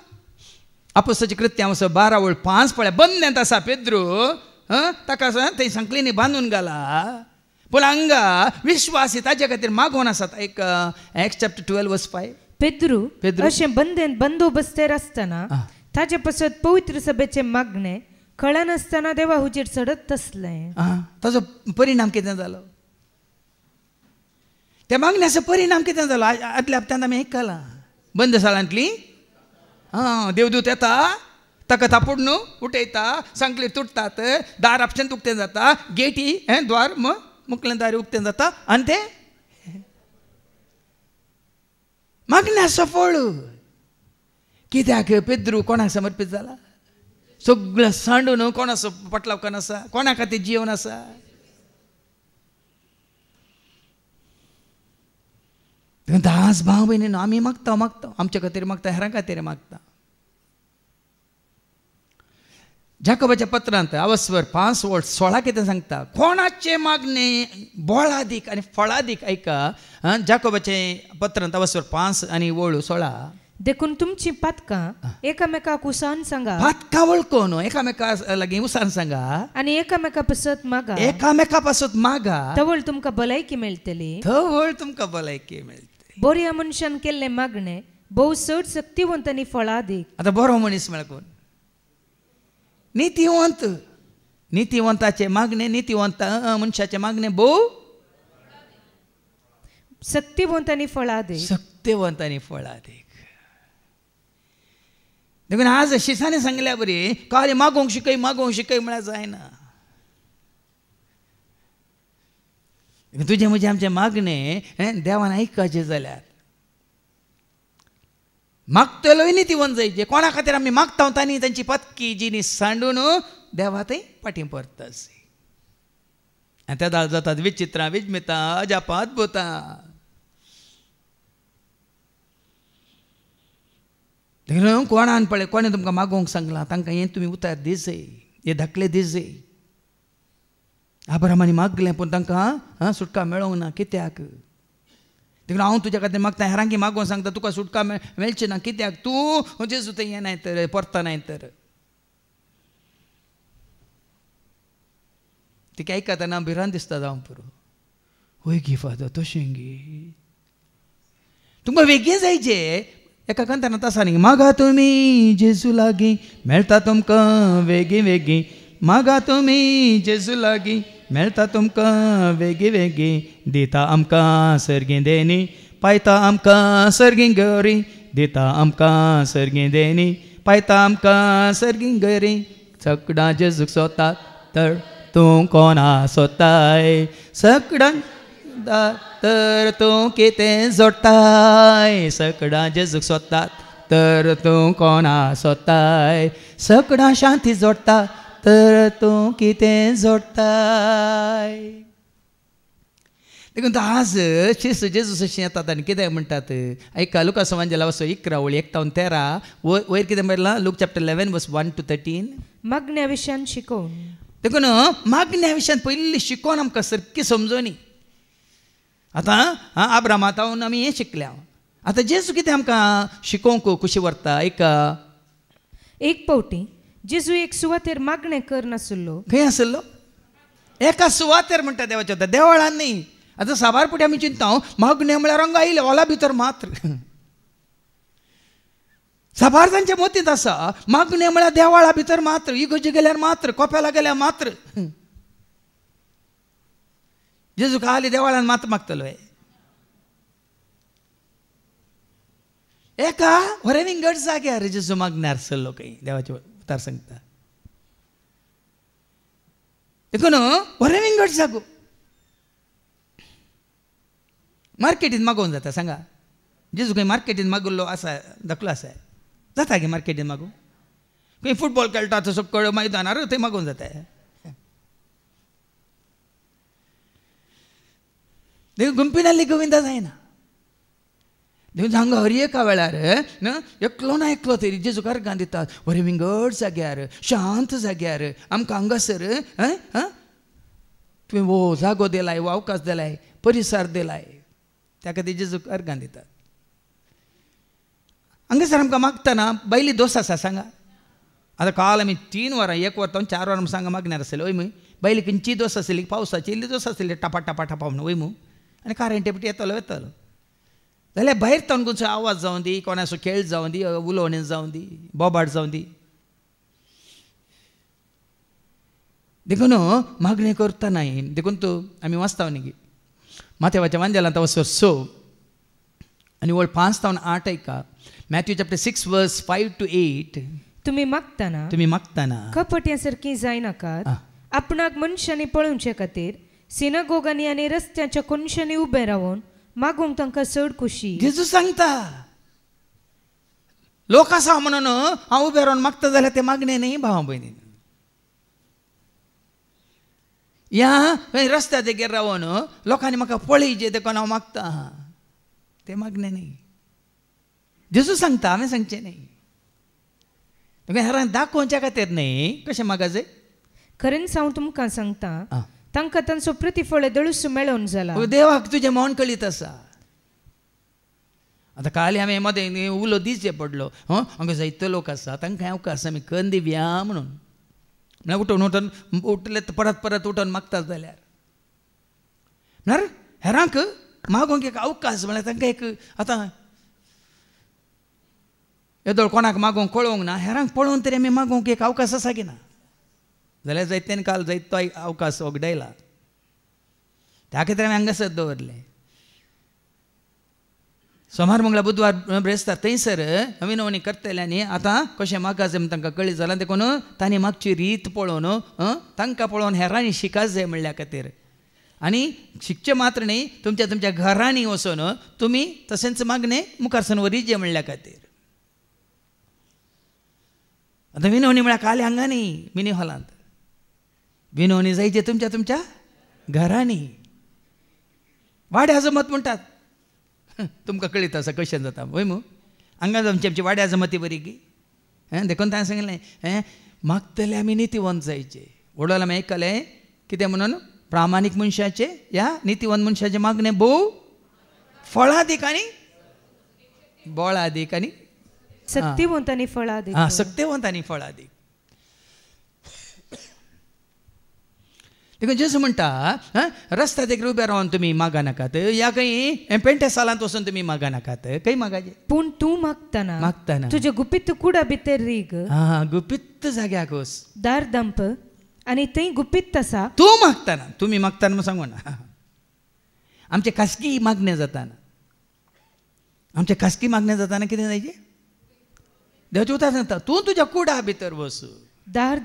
C: अपोस्तलाची कृत्यां 12:5 पळय बंदेंत आसा पेद्रू ताका थंय संकलीनी बांदून घाला पूण हांगा विश्वासी ताचे खातीर मागोन आसात एक एक्स चॅप्टर 12:5
G: पेद्रू अशें बंदेंत बंदोबस्तेर आसतना ताचे पासत पवित्र सभेचे मागणे कळनासतना देवा हुजेर चडत तसलें
C: ताजो परिणाम कितें जालो त्या मागण्याचो परिणाम कितें जालो आदल्या हप्त्यांत आमी आयकलां बंदशाळांतली देवदूत येता ताका तापोड न्हू उठयता सांकलीर तुटतात दार आपशें उक्तें जाता गेटी द्वार मुकलें दार उक्तें जाता आनी तें मागण्याचो फळ कित्याक पेद्रू कोणाक समर्पीत जाला सगळें सांडून कोणाचो पटलावकान आसा कोणा खातीर जीवन आसा दास भाव भयणीनो आमी मागता आमच्या खातीर मागता हेरां खातीर मागता जाकोबाच्या पत्रांत अवस्वर 5:16 कितें सांगता कोणाचे मागणे बोळादीक आनी फळादीक ऐका जाकोबाचे पत्रांत अवस्वर 5 आनी 16
G: देखून तुमची पातकां एकामेकाक उसान सांगा
C: पातकां वळखून एकामेका लागीं उसान सांगा
G: आनी एकामेका पासत मागा
C: एकामेका पासत मागा
G: तवळ तुमकां भलायकी मेळटली
C: थवळ तुमकां भलायकी मेळटली
G: बऱ्या मनशान केल्ले मागणे भोव चड शक्तिवंत आनी फळादीक
C: आतां बरो मनीस म्हळ्यार कोण नितीवंताचे मागणे नितीवंत मनशाचे मागणे भोव
G: शक्तिवंत आनी फळादीक
C: शक्तिवंत आनी फळादीक देखून आज शिसाने सांगल्या बरी काल मागोंक शिकय म्हळ्यार जायना तुजे म्हजे आमचे मागणे देवान आयकचे जाल्यार मागतलोय नितीवंत जायचे कोणा खातीर आमी मागता तांणी तांची पत्की जिनी सांडून देवा थंय फाटीं परता आनी त्या दाळ जातात विचित्रां विज्मितां अजापां अद्भुतां देखून कोणान पळय कोणें तुमकां मागोवंक सांगलां तांकां हें तुमी उतार दिसय हे धाकले दिसय आब्रामानी मागलें पूण तांकां सुटका मेळोंक ना. कित्याक? देखून हांव तुज्या खातीर मागता, हेरांकी मागोवन सांगता, तुका सुटका मेळची ना. कित्याक? तूं जेजू थंय येनाय तर, परता नाय तर. तिका आयकतना भिरांत दिसता जावं पुरो. होय गी फादर, तशें गी तुमकां वेगळें जायचें. एका कंतान तसा न्ही, मागा तुमी जेजू लागीं मेळटा तुमकां वेगळी वेगळी. मागा तुमी जेजू लागीं मेळटा तुमकां वेगळी वेगळी. दिता आमकां सर्गीं देणी, पायता आमकां सर्गीं गरी. दिता आमकां सर्गीं देणी, पायता आमकां सर्गीं गरी. सगळां जेजूक सोदतात तर तूं कोणा सोदताय? सगळां तर तूं कितें जोडटाय? सगळां जेजूक सोदतात तर तूं कोणा सोदताय? सगळां शांती जोडटा तर तूं कितें जोडटाय? देखून आज शिस्त जेजू अशें येतात आनी कितें म्हणटात? ऐका, लुकास एवांजेल 11:1-13 वयर कितें बरयलां? Look chapter 11 verse 1 to 13.
G: मागण्या विशयान शिकोवन.
C: देखून मागण्या विशयान पयलीं शिकोवन आमकां सारकी समजोनी. आतां आब्रामांतावन आमी हें शिकल्या. आतां जेजू कितें आमकां शिकोवंक कशी व्हरता? ऐका,
G: एक फावटी जेजू एक सुवातेर मागणें करनासलो.
C: खंय आसलो? एका सुवातेर म्हणटा देवाच्या. देवळान न्ही. आतां साबार पुटी आमी चिंता मागणें म्हळ्यार रंग आयले हॉला भितर मात्र. साबार तांच्या मतींत आसा मागणें म्हळ्यार देवळा भितर मात्र, इगोजी गेल्यार मात्र, कोपेला गेल्यार मात्र. जेजू खाली देवळान मात मागतलो. एका वरेविंगड जाग्यार जेजू मागण्यार आसलो खंय. देवाचे उतार सांगता. देखून वरेविंगड जागो मार्केटींत मागोवंक जाता. सांगा, जेजू खंय मार्केटींत मागुल्लो आसा, दाखलो आसा? जाता गे मार्केटींत मागूंक? खंय फुटबॉल खेळटा तसो कळ मैदानार थंय मागोवंक जाता. देखून गुंपिनाल्ली गोविंदा जायना. देखून हांगा हर एका वेळार एकलो ना एकलो तरी जेजू अर्गां दितात. बरे विंगड जाग्यार, शांत जाग्यार आमकां हांगासर तुवें वो जागो दिलाय, वो अवकाश दिलाय, परिसर दिलाय, त्या खातीर जेजू अर्गां दितात. हांगासर आमकां मागतना बैली दोस आसा? सांगा. आतां काल आमी 3 वरां 1 वर 4 वरां सांगा मागण्यार आसले. वय मूय बैली खंयची दोस आसली? पावसाची इल्ली दोस आसली, टापा टापा टापा म्हणून. वय मूय आनी कारेंटे पिटी येतलो जाल्यार भायर तावन खंयचो आवाज जावं दी, कोणाचो खेळ जावं दी, उलोवणें जावं दी, बोबाट जावं दी. देखून मागणी करता नाही. देखून तूं आमी वाचता न्ही माथेवाच्या वांजेलांत वचोर 6 आनी वळ 5-8 ऐका. Matthew chapter 6 verse 5 to 8.
G: तुम्ही मागतना कपट्या सारखी जायनाकात. आपणाक मनशांनी पळोवचे खातीर सिनागोगांनी आनी रस्त्याच्या कोनशांनी उबे रावून मागूंक तांकां चड खुशी.
C: जेजू सांगता लोक आसा म्हणून हांव उबे रावन मागता जाल्यार ते मागणे न्ही भावा भयणी. या रस्त्या देगेर रावन लोकांनी म्हाका पळयचे देखून हांव मागता, ते मागणे न्ही. जेजू सांगता, हांवें सांगचें न्ही. हेरांक दाखोवच्या खातीर न्ही. कशें मागाचे?
G: खरेंच हांव तुमकां सांगता, तांकां तांचो प्रतिफळ दळूस मेळोन जाला.
C: देवाक तुजें मन कळीत आसा. आतां काली हांवें मदें उलो दिवचें पडलो. हांगा जायते लोक आसा, तांकां अवकाश आमी करून दिवया म्हणून. म्हळ्यार उठून उठले परत उठोन मागतात जाल्यार. म्हळ्यार हेरांक मागोवंक एक अवकाश म्हळ्यार तांकां एक आतां येदोळ कोणाक मागोवंक कळोवंक ना, हेरांक पळोवन तरी आमी मागोवंक एक अवकाश आसा की ना? जाल्यार जायत्यान काल जायतो अवकाश वगडायला. त्या खातीर हांवें हांगासर दवरले. सोमार मंगळार बुधवार ब्रेस्तार थंयसर विनवणी करतले आनी आतां कशें मागपाचें म्हण तांकां कळ्ळी जालां. देखून तांणी मागची रीत पळोवन तांकां पळोवन हेरांनी शिकाच जाय म्हणल्या खातीर. आनी शिकचें मात्र न्ही, तुमच्या घरांनी वचून तुमी तशेंच मागणें मुखारसून व्हरीचे म्हणल्या खातीर. आतां विनवणी म्हळ्यार काले हांगा न्ही, मिनी हॉलांत. विनवणी जायचे तुमच्या घरांनी. वाड्या जमत म्हणटात, तुमकां कळीत आसा कशें जाता. वय मू हांगा आमची वाड्या जमती बरी गी. देखून ताणें सांगलें मागतले आमी नितीवंत जायचे. वडोल आमी आयकलें कितें म्हणून प्रामाणिक मनशाचे या नीतिवंत मनशाचे मागणे भोव फळादीक आनी बळादीक आनी
G: सक्तिवंत आनी फळादीक.
C: सक्तिवंत आनी फळादीक. देखून जेसू म्हणटा रस्त्यार एक उबे रावन तुमी मागा नाकात, या खंय पेंटे सालांत वचून तुमी मागा नाकात, खंय मागाचे.
G: पूण तूं मागतना तुजे गुपित कुडा भितर रीग,
C: गुपित जाग्याक वच,
G: दार दंप आनी थंय गुपित आसा.
C: तूं मागतना, तुमी मागतना म्हूण सांगू ना. आमचे खासगी मागणे जाताना, आमचे खासगी मागणे जाताना कितें जायचे? देवाचें उतर सांगता तूं तुज्या कुडा भितर वच,
G: दार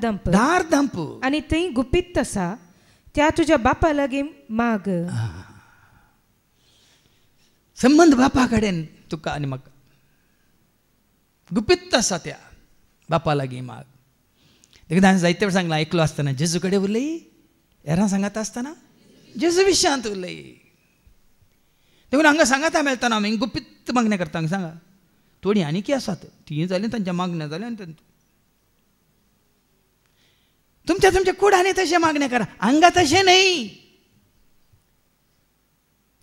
G: दंप आनी थंय गुपित आसा त्या तुज्या बापा लागीं माग.
C: संबंध बापा कडेन तुका आनी म्हाका गुपित आसा त्या बापा लागीं माग. देखून हांवें जायते वेळ सांगलां, एकलो आसतना जेजू कडेन उलय, हेरां सांगात आसतना जेजू विशयांत उलय. देखून हांगा सांगाता मेळटना आमी गुपित मागणें करता. हांगा सांगा थोडीं आनीक आसात, ती जालीं तांच्या मागण्या जाल्या आनी तुमच्या कुडांनी तशें मागणें करा. हांगा तशें न्हय,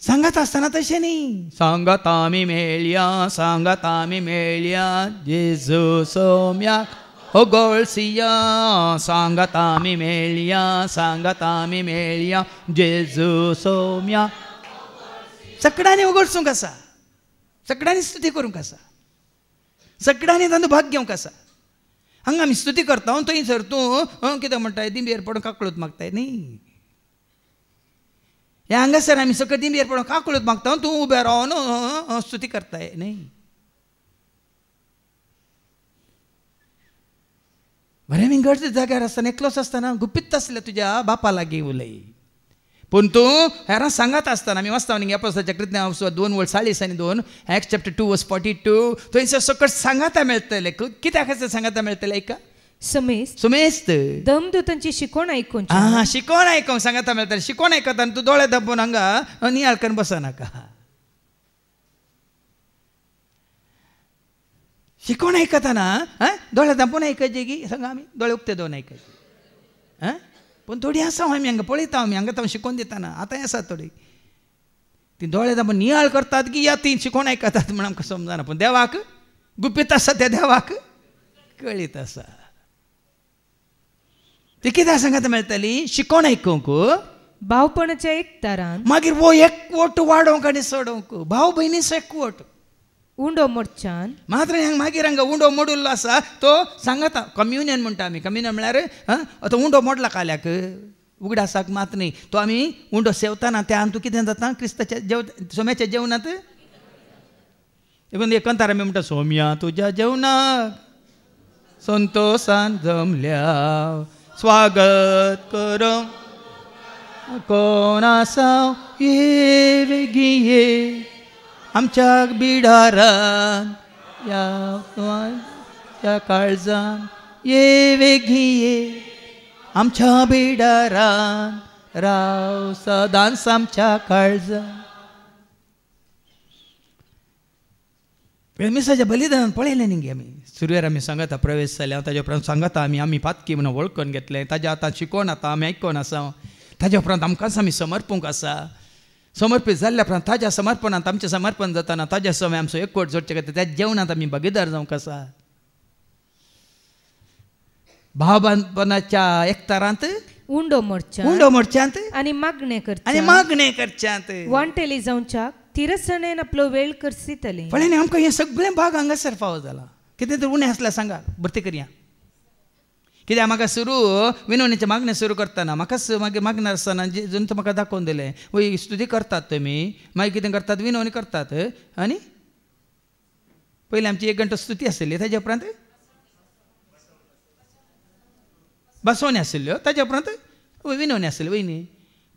C: सांगात आसतना तशें न्हय. सांगात आमी मेळया जेजू सोम्याक होगोळसिया, सांगात आमी मेळया जेजू सोम्याक. सगळ्यांनी उगडसूंक आसा, सगळ्यांनी स्तुती करूंक आसा, सगळ्यांनी तांचो भाग घेवंक आसा. हांगा आमी स्तुती करता, थंयसर तूं कितें म्हणटाय दिंबेर पडून काकळूत मागताय न्ही. हे हांगासर आमी सकयल दिंबेर पडून काकळूत मागता, तूं उबे रावन स्तुती करताय न्ही. बरें मी गरजे जाग्यार आसतना एकलोच आसतना गुपित आसल्या तुज्या बापा लागीं उलय. पूण तूं हेरां सांगात आसतना आमी वाचता न्ही अपोस्तलाच्या कृत्यां 2:40 आनी 2 Acts chapter 2:42 थंयसर सकट सांगाता मेळटले. कित्याक सांगाता मेळटले? एका सुमेस्त
G: दमदूतांची शिकवण आयकून
C: शिकवण आयकूंक सांगाता मेळटले. शिकवण आयकता आनी तूं दोळे दाबून हांगा नियाळ करून बसनाका. शिकवण आयकतना दोळे दाबून आयकचे की सांगा आमी दोळे उक्ते दोन आयकचे. पूण थोडी आसा आमी हांगा पळयता, आमी हांगा तांकां शिकवण दितना आतांय आसात थोडी. ती दोळे दाबून नियाळ करतात की या ती शिकवण आयकतात म्हण आमकां समजना. पूण देवाक गुपीत आसा, त्या देवाक कळीत आसा. ती कित्याक सांगात मेळटली? शिकवण आयकूंक,
G: भावपणाच्या एकतारान,
C: मागीर वो एकवट वाडोवंक आनी सोडोवंक. भाव भयणीचो एकवट
G: उंडो मोडच्यान
C: मात्र मागीर हांगा उंडो मोडुल्लो आसा तो सांगाता. कम्युनियन म्हणटा आमी. कम्युनियन म्हळ्यार तो उंडो मोडला काल्याक उगडासाक मात न्ही. तो आमी उंडो सेवताना त्या तूं कितें जाता क्रिस्ताच्या सोम्याच्या जेवणात. देखून एकंतार आमी म्हणटा सोम्या तुज्या जेवणाक संतोषान जमल्या स्वागत करम कोण आसा ये वेगिये आमच्या बिडारान या काळजान ये वेगिये आमच्या बिडारान राव सदांच आमच्या काळजान. मिसाच्या बलिदानान पळयलें न्ही आमी. सुरवेर आमी सांगाता प्रवेश जाले. हांव ताज्या उपरांत सांगाता आमी पातकी म्हणून वळखून घेतलें. ताज्या आतां शिकोवन आतां आमी आयकोन आसा. ताज्या उपरांत आमकांच आमी समर्पूंक आसा. समर्पीत जाल्ल्या उपरांत ताज्या समर्पणांत आमचें समर्पण जाताना ताज्या समय आमचो एकवट जोडचे खातीर त्या जेवणांत आमी भागीदार जावंक आसा. भावपणाच्या एकतारांत
G: उंडो मोडच्यांत आनी मागणें
C: करच्यांत
G: वांटेली जावच्याक तिरसणेन आपलो वेळ करसितली.
C: पळय आमकां हे सगळे भाग हांगासर फावो जाला. कितें तर उणें आसल्यार सांगा, भरती करया. कित्याक म्हाका विनवणेचें मागणें सुरू करतना म्हाकाच मागीर मागणार आसतना जेजून म्हाका दाखोवन दिलें. वय स्तुती करतात तुमी, मागीर कितें करतात विनवणी करतात. आनी पयलीं आमची 1 घंटो स्तुती आसली, ताज्या उपरांत बसोवणी आशिल्ल्यो, ताज्या उपरांत विनवणी आसली. वय न्ही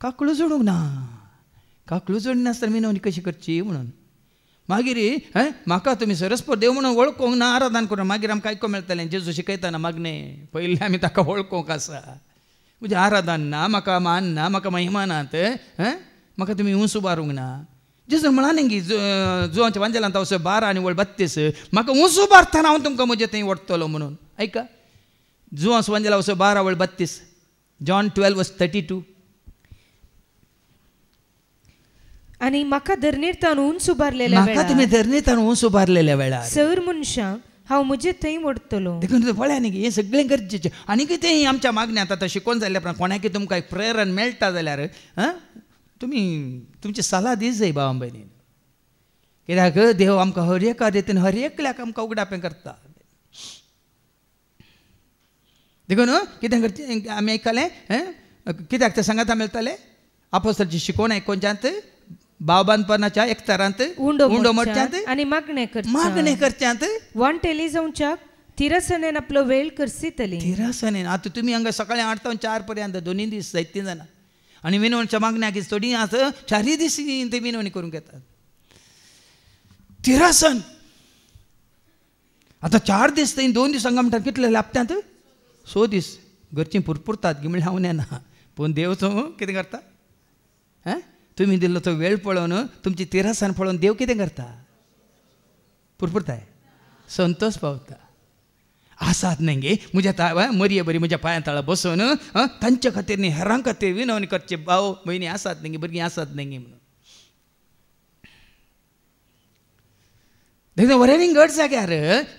C: काकळू जोडूंक ना. काकळू जोडनासतना विनवणी कशी करची म्हणून. मागीर म्हाका तुमी सरस्पर देव म्हणून वळखूंक ना, आराधन करून मागीर आमकां आयकूंक मेळटलें जेजू शिकयतना मागणें. पयलीं आमी ताका वळखूंक आसा. म्हणजे आराधन ना, म्हाका मान ना, म्हाका महिमा नात, म्हाका तुमी उंच उबारूंक ना. जेजू म्हणाले की जुवांच्या वांजेलांत वचो 12 आनी 32 म्हाका उंच उबारतना हांव तुमकां म्हजे थंय वडटलो म्हणून. ऐका, जुवांस वांजेला वचो 12 32 John 12:32.
G: आणि म्हाका धरणीर उंच उबारलेल्या
C: म्हाका तुम्ही धरणीतान ऊस उबारलेल्या वेळार
G: सर मनशांक हांव म्हजे थंय व्हरतलो.
C: देखून पळया न्ही हे सगळें गरजेचें. आनी कितें आमच्या मागण्यांत आतां शिकोवन जाल्ल्या प्रमाणे कोणाकी तुमकां प्रेरण मेळटा जाल्यार तुमी तुमची सलाह दी जाय भावां भयणीन. कित्याक देव आमकां हर एका रितीन हर एकल्याक आमकां उगडापें करता. देखून कितें करचें आमी आयकलें कित्याक तें सांगात मेळटलें आपोस्तलाची शिकोवण आयकोवच्यांत बावबानपणाच्या एक तरांत उंडो मोडच्यांत
G: आनी मागणें
C: करच्यांत
G: वांटेली जावच्याक तिरासनेन आपलो वेळ करसीतली.
C: तिरासनेन आतां तुमी हांगा सकाळीं 8 ते 4 पर्यंत 2 दीस जायत 3 जाणां आनी विनवणच्या मागण्याक थोडी आतां 4 दीस ते विनवणी करूंक येतात. तिरासन आतां 4 दीस थंय 2 दीस हांगा म्हणटात कितले लाभतात 6 दीस घरचीं पुरपुरतात गी म्हळ्यार हांव नेना. पूण देव तो कितें करता तुमी दिल्लो तो वेळ पळोवन तुमची तिरासन पळोवन देव कितें करता पुरपुरताय संतोष पावता. आसात न्ही गे म्हज्या मरये बरी म्हज्या पांया तळा बसून तांचे खातीर न्ही हेरां खातीर विनवणी करचे भाव भयणी आसात न्ही गे भुरगीं आसात न्ही गे म्हणून. देखून वरेरींग घट जाग्यार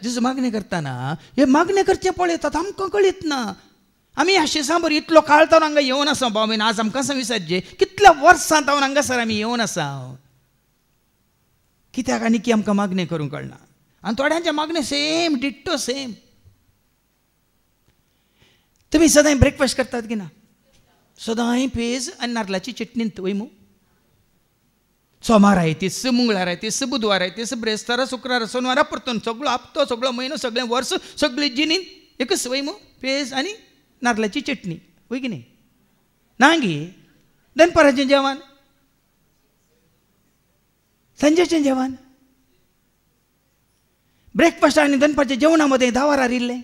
C: जेजू मागणी करतना हे मागणी करचें पळयतात आमकां कळीत ना. आमी आशिसां बरी इतलो काळ जावन हांगा येवन आसा भाव भयण आज आमकां विचारचे कितल्या वर्सां जावन हांगासर आमी येवन आसा कित्याक आनी की आमकां मागणी करूंक कळना. आनी थोड्यांचे मागणी सेम डिट्टो सेम. तुमी सदांय ब्रेकफास्ट करतात की ना सदांय पेज आनी नारळाची चटणी वयमू सोमार आयतीस मंगळार आयतीस बुधवार आयतीस ब्रेस्तारा शुक्रार सोनवारा परतून सगळो हप्तो सगळो म्हयनो सगळें वर्स सगळी जिनीन एकच वयमू पेज आनी नारळाची चटणी वय की न्ही ना गे. दनपाराचें जेवण संजेचें जेवण ब्रेकफास्ट आनी दनपारच्या जेवणा मदें 10 वरां इल्लें.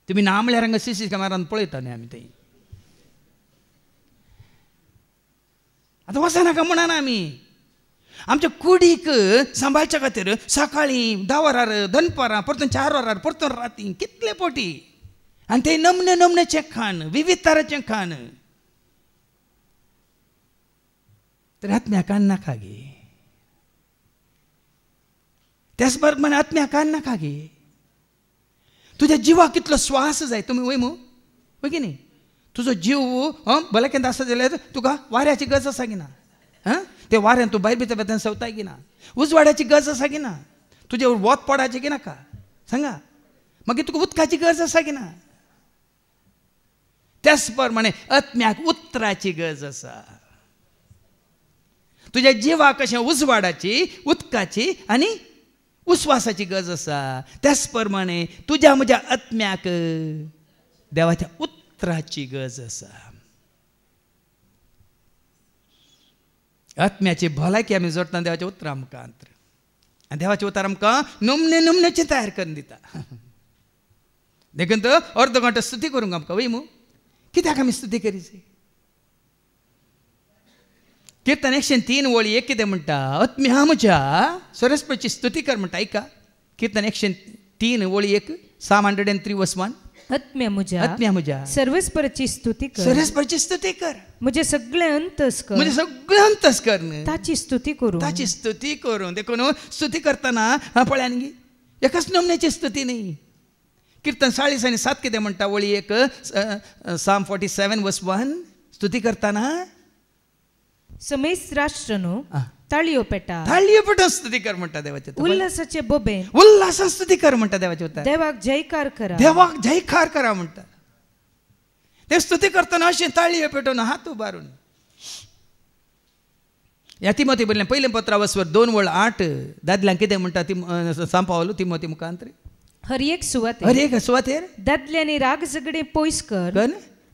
C: तुमी ना म्हळ्यार हांगा CC कॅमेरान पळयता न्ही आमी थंय. आतां वचनाका म्हणना आमी आमच्या कुडीक सांबाळच्या खातीर सकाळीं 10 वरार दनपारां परतून 4 वरार परतून राती कितले पोटी आनी ते नमने नमनेचें खाण विविध तराचें खाण. तर आत्म्याक कान नाका गे त्याच प्रमाणे आत्म्याक कान नाका गे. तुज्या जिवाक कितलो श्वास जाय तुमी वय मू वय की न्ही. तुजो जीव भले केन्ना आसा जाल्यार तुका वाऱ्याची गरज आसा की ना ते वाऱ्यान तूं भायर भितर बेतान सवताय की ना. उजवाड्याची गरज आसा की ना. तुजे वत पडाचें की नाका सांगा. मागीर तुका उदकाची गरज आसा की ना. त्याच प्रमाणे आत्म्याक उतराची गरज आसा. तुज्या जिवाक कशें उजवाडाची उदकाची आनी उस्वासाची गरज आसा त्याच प्रमाणे तुज्या म्हज्या आत्म्याक देवाच्या उतराची गरज आसा. आत्म्याची भलायकी आमी जोडटा देवाचें उतर आमकां अंतर आनी देवाचें उतर आमकां नमने नमनेचें तयार करून दिता. देखून तो अर्द घंटो स्तुती करूंक आमकां वय मू कित्याक आमी स्तुती करीची. कीर्तन 103 वळी 1 कितें म्हणटा आत्म्या म्हज्या सरस्वतीची स्तुती कर म्हणटा. ऐका कीर्तन 103 वळी 1 Psalm 103 verse 1
G: आत्म्या म्हज्या सर्वस्वराची स्तुती कर.
C: सरस्वतीची स्तुती कर
G: म्हजे सगळे अंतस्कर
C: म्हणजे सगळें अंतस्कर
G: ताची स्तुती करूं.
C: देखून स्तुती करतना पळया न्ही एकाच नमन्याची स्तुती न्ही. कीर्तन 40 आनी 7 कितें म्हणटा वळी 1 Psalm 47 verse 1 स्तुती करतना
G: समेस्त राष्ट्र न्हू ताळयो पेटा
C: स्तुती कर म्हणटा देवाचे.
G: उल्हासाचे बोबे
C: उल्हासा स्तुती कर म्हणटा देवाचे.
G: देवाक जयकार
C: करा म्हणटा. ते स्तुती करतना अशें ताळयो पेटोवन हात उबारून. ह्या तिमोथी बरयलें पयलें पत्रावसवर 2 वळ 8 दादल्यांक कितें म्हणटा ती सांपावलो तिमोथी मुखांतर
G: हर एक सुवातेर दादल्यांनी राग झगडे पयस कर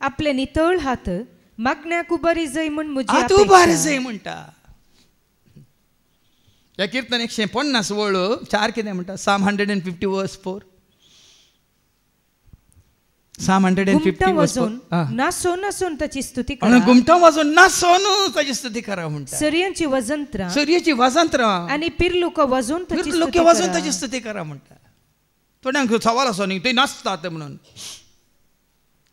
G: आपले नितळ हात मागण्याक उबारी जाय म्हण म्हजी
C: हात उबारी जाय म्हणटा. ह्या कीर्तन 150 वळ 4 कितें म्हणटा Psalm 150 verse 4 Psalm 150 verse 4
G: नासोन ताची स्तुती करा.
C: घुमटां वाजोवन नासोन ताची स्तुती करा म्हणटा.
G: सर्यांची वजंत्रां आनी पिरलुकां वाजोवन
C: ताची स्तुती करा म्हणटा. थोड्यांक सवाल आसा न्ही ते नाचतात म्हणून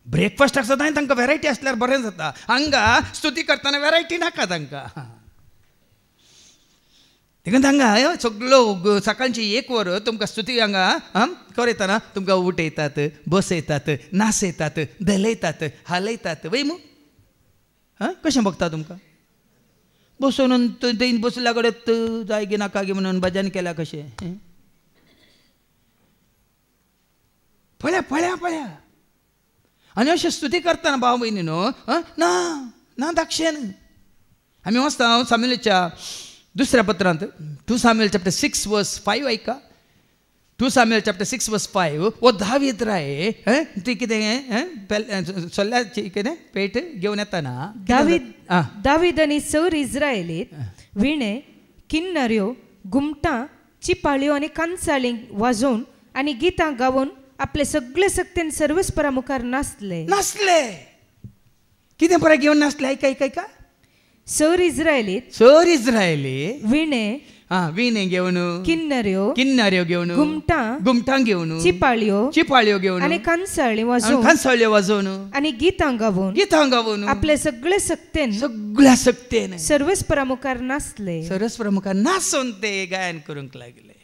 C: ब्रेकफास्टाक सदां तांकां वेरायटी आसल्यार बरें जाता. हांगा स्तुती करतना वेरायटी नाका तांकां. देखून हांगा सगळो सकाळची 1 वर तुमकां स्तुती हांगा करयतना तुमकां उठयतात, बसयतात, नाचयतात, धलयतात, हालयतात. वय मू कशें बघता तुमकां बसून थंय बसल्या कडेन जाय गे नाका गे म्हणून भजन केल्या कशें. पळया पळया पळया. आनी अशें स्तुती करतना भाव भयणी न्हू ना ना दाक्षेन. आमी वचता सामुएलाच्या दुसऱ्या पत्रांत 2 सामुएल चॅप्टर 6 वर्स 5 ऐका. 2 सामुएल चॅप्टर 6 वर्स 5 वो दावीद राय ती कितें सोल्ल्याची कितें पेट घेवन येताना
G: दावीद आनी सर इस्रायलीत विणे, किन्नऱ्यो, घुमटां, चिपाळ्यो आनी कांसाळीं वाजोवन आनी गितां गावून आपले सगळे सक्तीन सर्वस्परा मुखार नाचले.
C: कितें बरें घेवन नाचले. ऐका ऐका ऐका.
G: सर इस्रायलीत विणे
C: विणे घेवन,
G: किन्नऱ्यो
C: घेवन,
G: घुमटां
C: घेवन,
G: चिपाळ्यो
C: घेवन
G: आनी कांसाळीं वाजोवन आनी गितां गावून आपले सगळे सक्तीन सर्वस्परा मुखार नाचले.
C: सर्वस्परा मुखार नाचून ते गायन करूंक लागले.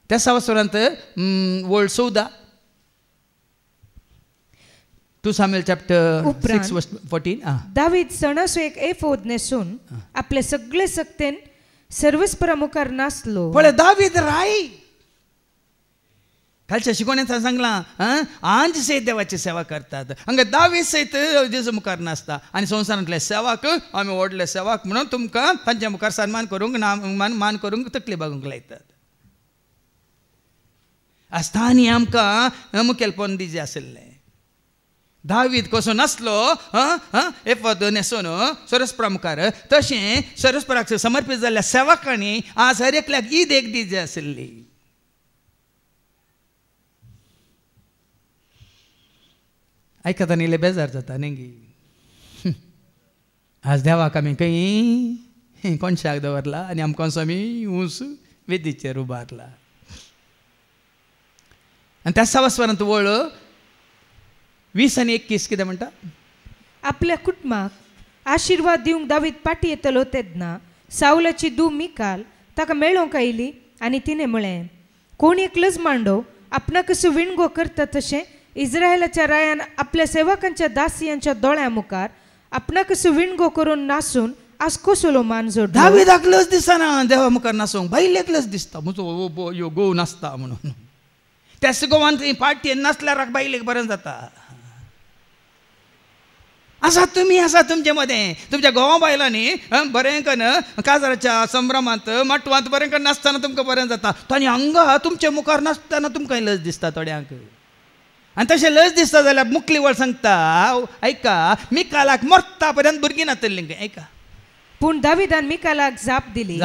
C: त्या संवसारांत वर्ल्ड 14 2 सामुएल चॅप्टर 6 वर्स 14
G: दावीद सणासो एक एफोद न्हेसून आपले सगळे सक्तीन सर्वस्परा मुखार नाचलो.
C: पळय दावीद राय कालच्या शिकवण्यात सांगलां आंज सयत देवाची सेवा करतात. हांगा दावीद सयत जेजू मुखार नाचता. आनी संवसारांतले सेवाक आमी व्हडले सेवाक म्हणून तुमकां तांच्या मुखार सन्मान करूंक मान करूंक तकली बागूंक लायतात. आसतानी आमकां मुखेलपण दिजें आसलें. दावीद कसो नाचलो एफोद न्हेसून सर्वस्परा मुखार, तशें सर्वस्पराक समर्पीत जाल्ल्या सेवकांनी आज हर एकल्याक ईद एक दिजें आसली. आयकता न्ही बेजार जाता न्ही. आज देवाक आमी खंय कोणशाक दवरला आनी आमकां आमी ऊस वेदीचेर उबारला. आनी त्या संवसारांत वळ 20 आनी 21 कितें म्हणटा.
G: आपल्या कुटुंबाक आशिर्वाद दिवंक दावीद पाटी येतलो तेन्ना सावलाची धूव मिकाल ताका मेळोंक आयली आनी तिणें म्हळें, कोण एकलोच मांडो आपणाक कसो विणगो करता तशें इस्रायलाच्या रायान आपल्या सेवकांच्या दासियांच्या दोळ्या मुखार आपणाक कसो विणगो करून नाचून आज कसलो मान जोडलो.
C: दावीदाक लज दिसना देवा मुखार नाचोंक, बायलेक लज दिसता म्हजो यो घोव नाचता म्हणून. त्याच गोवान पार्टीन नाचल्यार बायलेक बरें जाता. आसा तुमचे मदें तुमच्या गोवा बायलांनी बरें कन्न काजाराच्या संभ्रमांत माटवांत बरें कन्न नाचतना तुमकां बरें जाता. आनी हांगा तुमच्या मुखार नाचतना तुमकां लज दिसता थोड्यांक. आनी तशें लज दिसता जाल्यार मुखली वळ सांगता ऐका, मिकालाक मरता पर्यंत भुरगीं नातल्लीं. ऐका.
G: पूण दावीदान मिकालाक जाप दिली,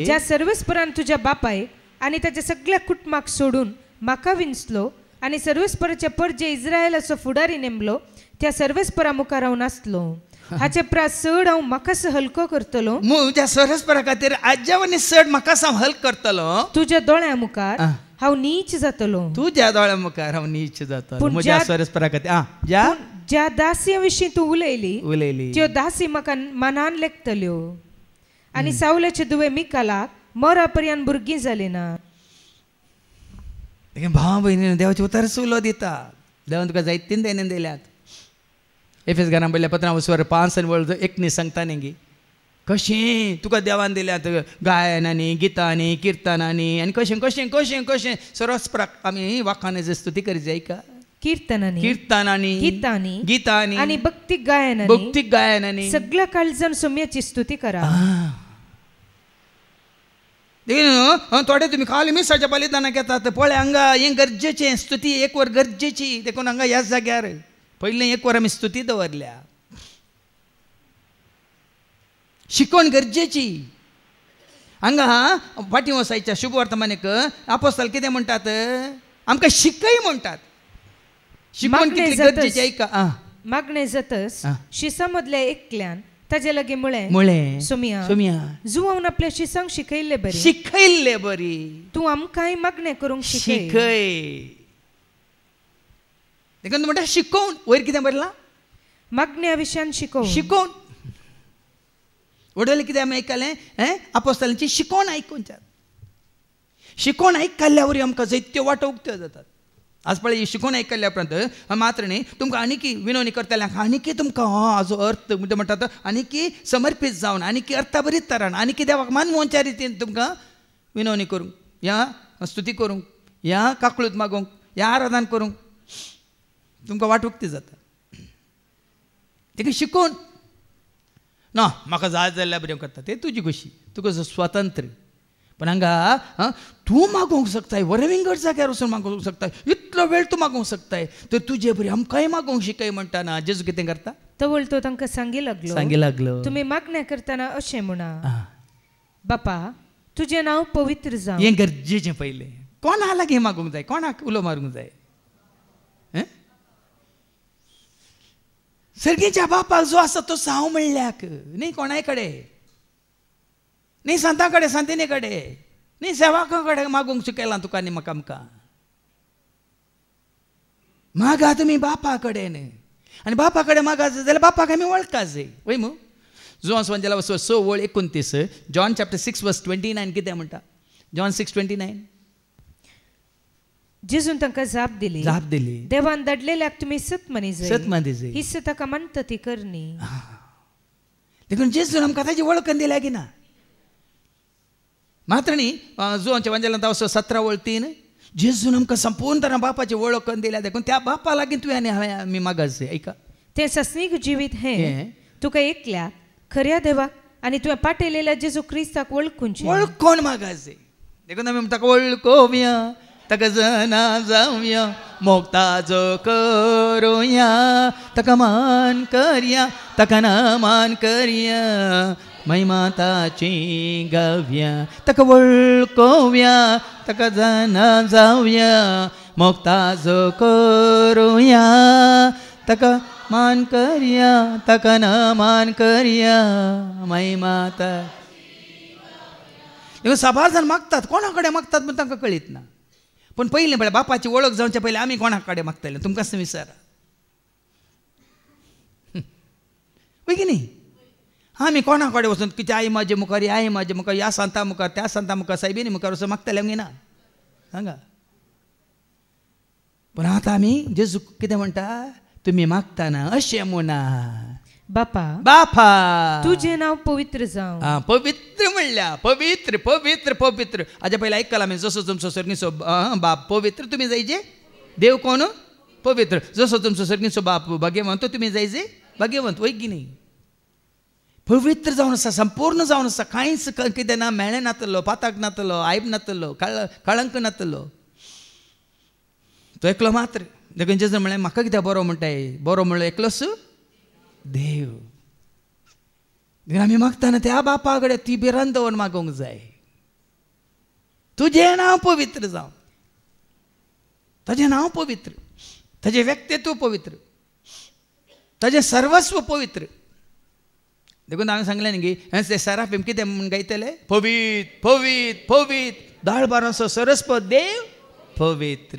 G: ज्या सर्वस्परान तुज्या बापायक आनी ताच्या सगळ्या कुटुंबाक सोडून म्हाका विंचलो आनी सर्वस्पराचे परजे इस्रायलाचो फुडारी नेमलो, त्या सर्वस्परा मुखार हांव नाचलो. हाचे प्रास चड हांव म्हाका हलको करतलो.
C: त्या सर्वस्परा खातीर आज्यावनी चड म्हाका हल्क करतलो.
G: तुज्या दोळ्या मुखार हांव नीच जातलो.
C: तुज्या दोळ्या मुखार हांव नीच जातलो. म्हज्या सर्वस्परा खातीर
G: ज्या दासिया विशीं तूं उलयली त्यो दासी म्हाका मनान लेखतल्यो. आनी सावलाचे दुवे मिकालाक मरा पर्यंत भुरगीं जालीं ना.
C: भाव भयणी देवाचे उतर उलो दिता. देवान तुका जायतीन देणेन दिल्यात. एफेस घरान पयल्या पत्रां 5 आनी 19 सांगता न्ही कशें तुका देवान दिल्यात गायनांनी, गितांनी, किर्तनांनी आनी कशें कशें कशें कशें सर्वस्पराक आमी वाखान स्तुती करीत जाय. कीर्तनांनी, गितांनी
G: आनी भक्तीक गायनांनी सगळ्या काळजान सोम्याची स्तुती करा.
C: थोडे तुम्ही खाली मिसाच्या बलिदानाक येतात. पळय हांगा हें गरजेचें स्तुती 1 वर गरजेची. देखून हांगा ह्याच जाग्यार पयलें 1 वर आमी स्तुती दवरल्या. शिकवण गरजेची. हांगा फाटीं वसायच्या शुभ वर्तमानीक आपोस्तल कितें म्हणटात, आमकां शिकय म्हणटात. शिकवण कितली गरजेची. ऐका.
G: मागणें जातस शिसा मदल्या एकल्यान ताजे लगे मुळे सोमिया जुवान आपल्या शिसांक शिकयल्ले बरी. तूं आमकांय मागणें करूंक शिकय.
C: देखून म्हणटा शिकोवन वयर कितें बरयलां
G: मागण्या विशयान शिकोवन
C: शिकोवन वडले कितें आमी आयकलें आपोस्तलांची शिकोवन आयकुनच्यात शिकोवन आयकल्ल्या आमकां जायत्यो वाटो उक्त्यो जातात आज पळय शिकोवन आयकल्ल्या उपरांत मात्र न्ही तुमकां आनीकी विनवणी करतल्यांक आनीकी तुमकां हाजो अर्थ म्हणटात आनीकी समर्पीत जावन आनीकी अर्थभरीत तरान आनीकी देवाक मानवच्या रितीन तुमकां विनवणी करूंक या स्तुती करूंक या काकळूत मागोवंक या आराधन करूंक तुमकां वाट उक्ती जाता तेका शिकोवन ना म्हाका जाय जाल्यार बरें करता तें तुजी कशी तुका स्वतंत्र पण हांगा तूं मागोवंक शकताय वरविंगड जाग्यार वचून मागोवंक शकताय इतलो वेळ तूं मागोवंक शकताय तर तुजे बरी आमकांय मागोवंक शिकय म्हणटाना जेजू कितें करता
G: तवळ तो तांकां सांगी
C: लागलो
G: तुमी मागण्या करतना अशें म्हणा बापा तुजें नांव पवित्र जावं
C: हें गरजेचें पयलें कोणा लागीं मागोवंक जाय कोणाक उलो मारूंक जाय सर्गेच्या बापाक जो आसा तो साव म्हणल्याक न्ही कोणाय कडेन न्ही संता कडेन संतिनी कडेन न्ही सेवाका कडेन मागोवंक शिकयलां तुका आनी म्हाका आमकां मागा तुमी बापा कडेन आनी बापा कडेन मागा जाल्यार बापाक आमी वळखा जाय वय मू जोन्स वंजला 6:29 जॉन चॅप्टर 6:29 कितें म्हणटा जॉन 6:29
G: जेजून तांकां जाप दिली देवान धाडलेल्याक तुमी सत मानी जाय हिस्स ताका मानता ती करनी
C: देखून जेजून आमकां ताची वळखन दिल्या की ना मात्र न्ही जोनच्या वंजलांत 17:3 जेजून आमकां संपूर्ण तरां बापाची वळखन दिल्या देखून त्या बापा लागीं तुवें आनी हांवें आमी मागात जाय ऐका
G: तें सस्नीक जिवीत हें तुका एकल्याक खऱ्या देवाक आनी तुवें पाठयलेल्या जेजू क्रिस्ताक
C: वळखून मागात जाय देखून आमी ताका वळखोवया ताका जना जावया मोगताजो करुया ताका मान करया ताका नामान करया महिमा ताची गावया ताका वळखोवया ताका जना जावया मोगताजो करुया ताका मान करया ताका नामान करया महिमा ताची सबार जाण मागतात कोणा कडेन मागतात म्हूण तांकां कळीत ना पण पयलें म्हळ्यार बापाची वळख जावचे पयलीं आमी कोणा कडेन मागतले तुमकां विचारा वय की न्ही आमी कोणा कडेन वचून कितें आई म्हाजे मुखार ह्या सांता मुखार त्या सांता मुखार सायबीनी मुखार वचून मागतले आमी ना सांगा पण आतां आमी जेजू कितें म्हणटा तुमी मागतना अशें म्हणा बापा
G: तुजें नांव पवित्र जावं
C: पवित्र म्हणल्या पवित्र पवित्र पवित्र हाज्या पयलीं आयकलां हांवें जसो तुमचो सर्गीचो बाप पवित्र तुमी जायजे देव कोण पवित्र जसो तुमचो सर्गीचो बाप भाग्यवंत तो तुमी जायजे भाग्यवंत वय की न्ही पवित्र जावन आसा संपूर्ण जावन आसा कांयच कितें ना मेळ्ळें नातलो पाताक नातलो आयब नातलो कळंक नातलो तो एकलो मात्र देखून जेजू म्हळें म्हाका कितें बरो म्हणटाय बरो म्हणलो एकलोच देव आमी मागतना त्या बापा कडेन ती भिरांत दवरून मागोवंक जाय तुजें नांव पवित्र जावं ताजें नांव पवित्र ताजें व्यक्तित्व पवित्र ताजें सर्वस्व पवित्र देखून हांवें सांगलें न्ही ते सराफीम कितें म्हूण गायतले पवित्र पवित्र पवित्र दाळ बारांचो सरस्वत देव पवित्र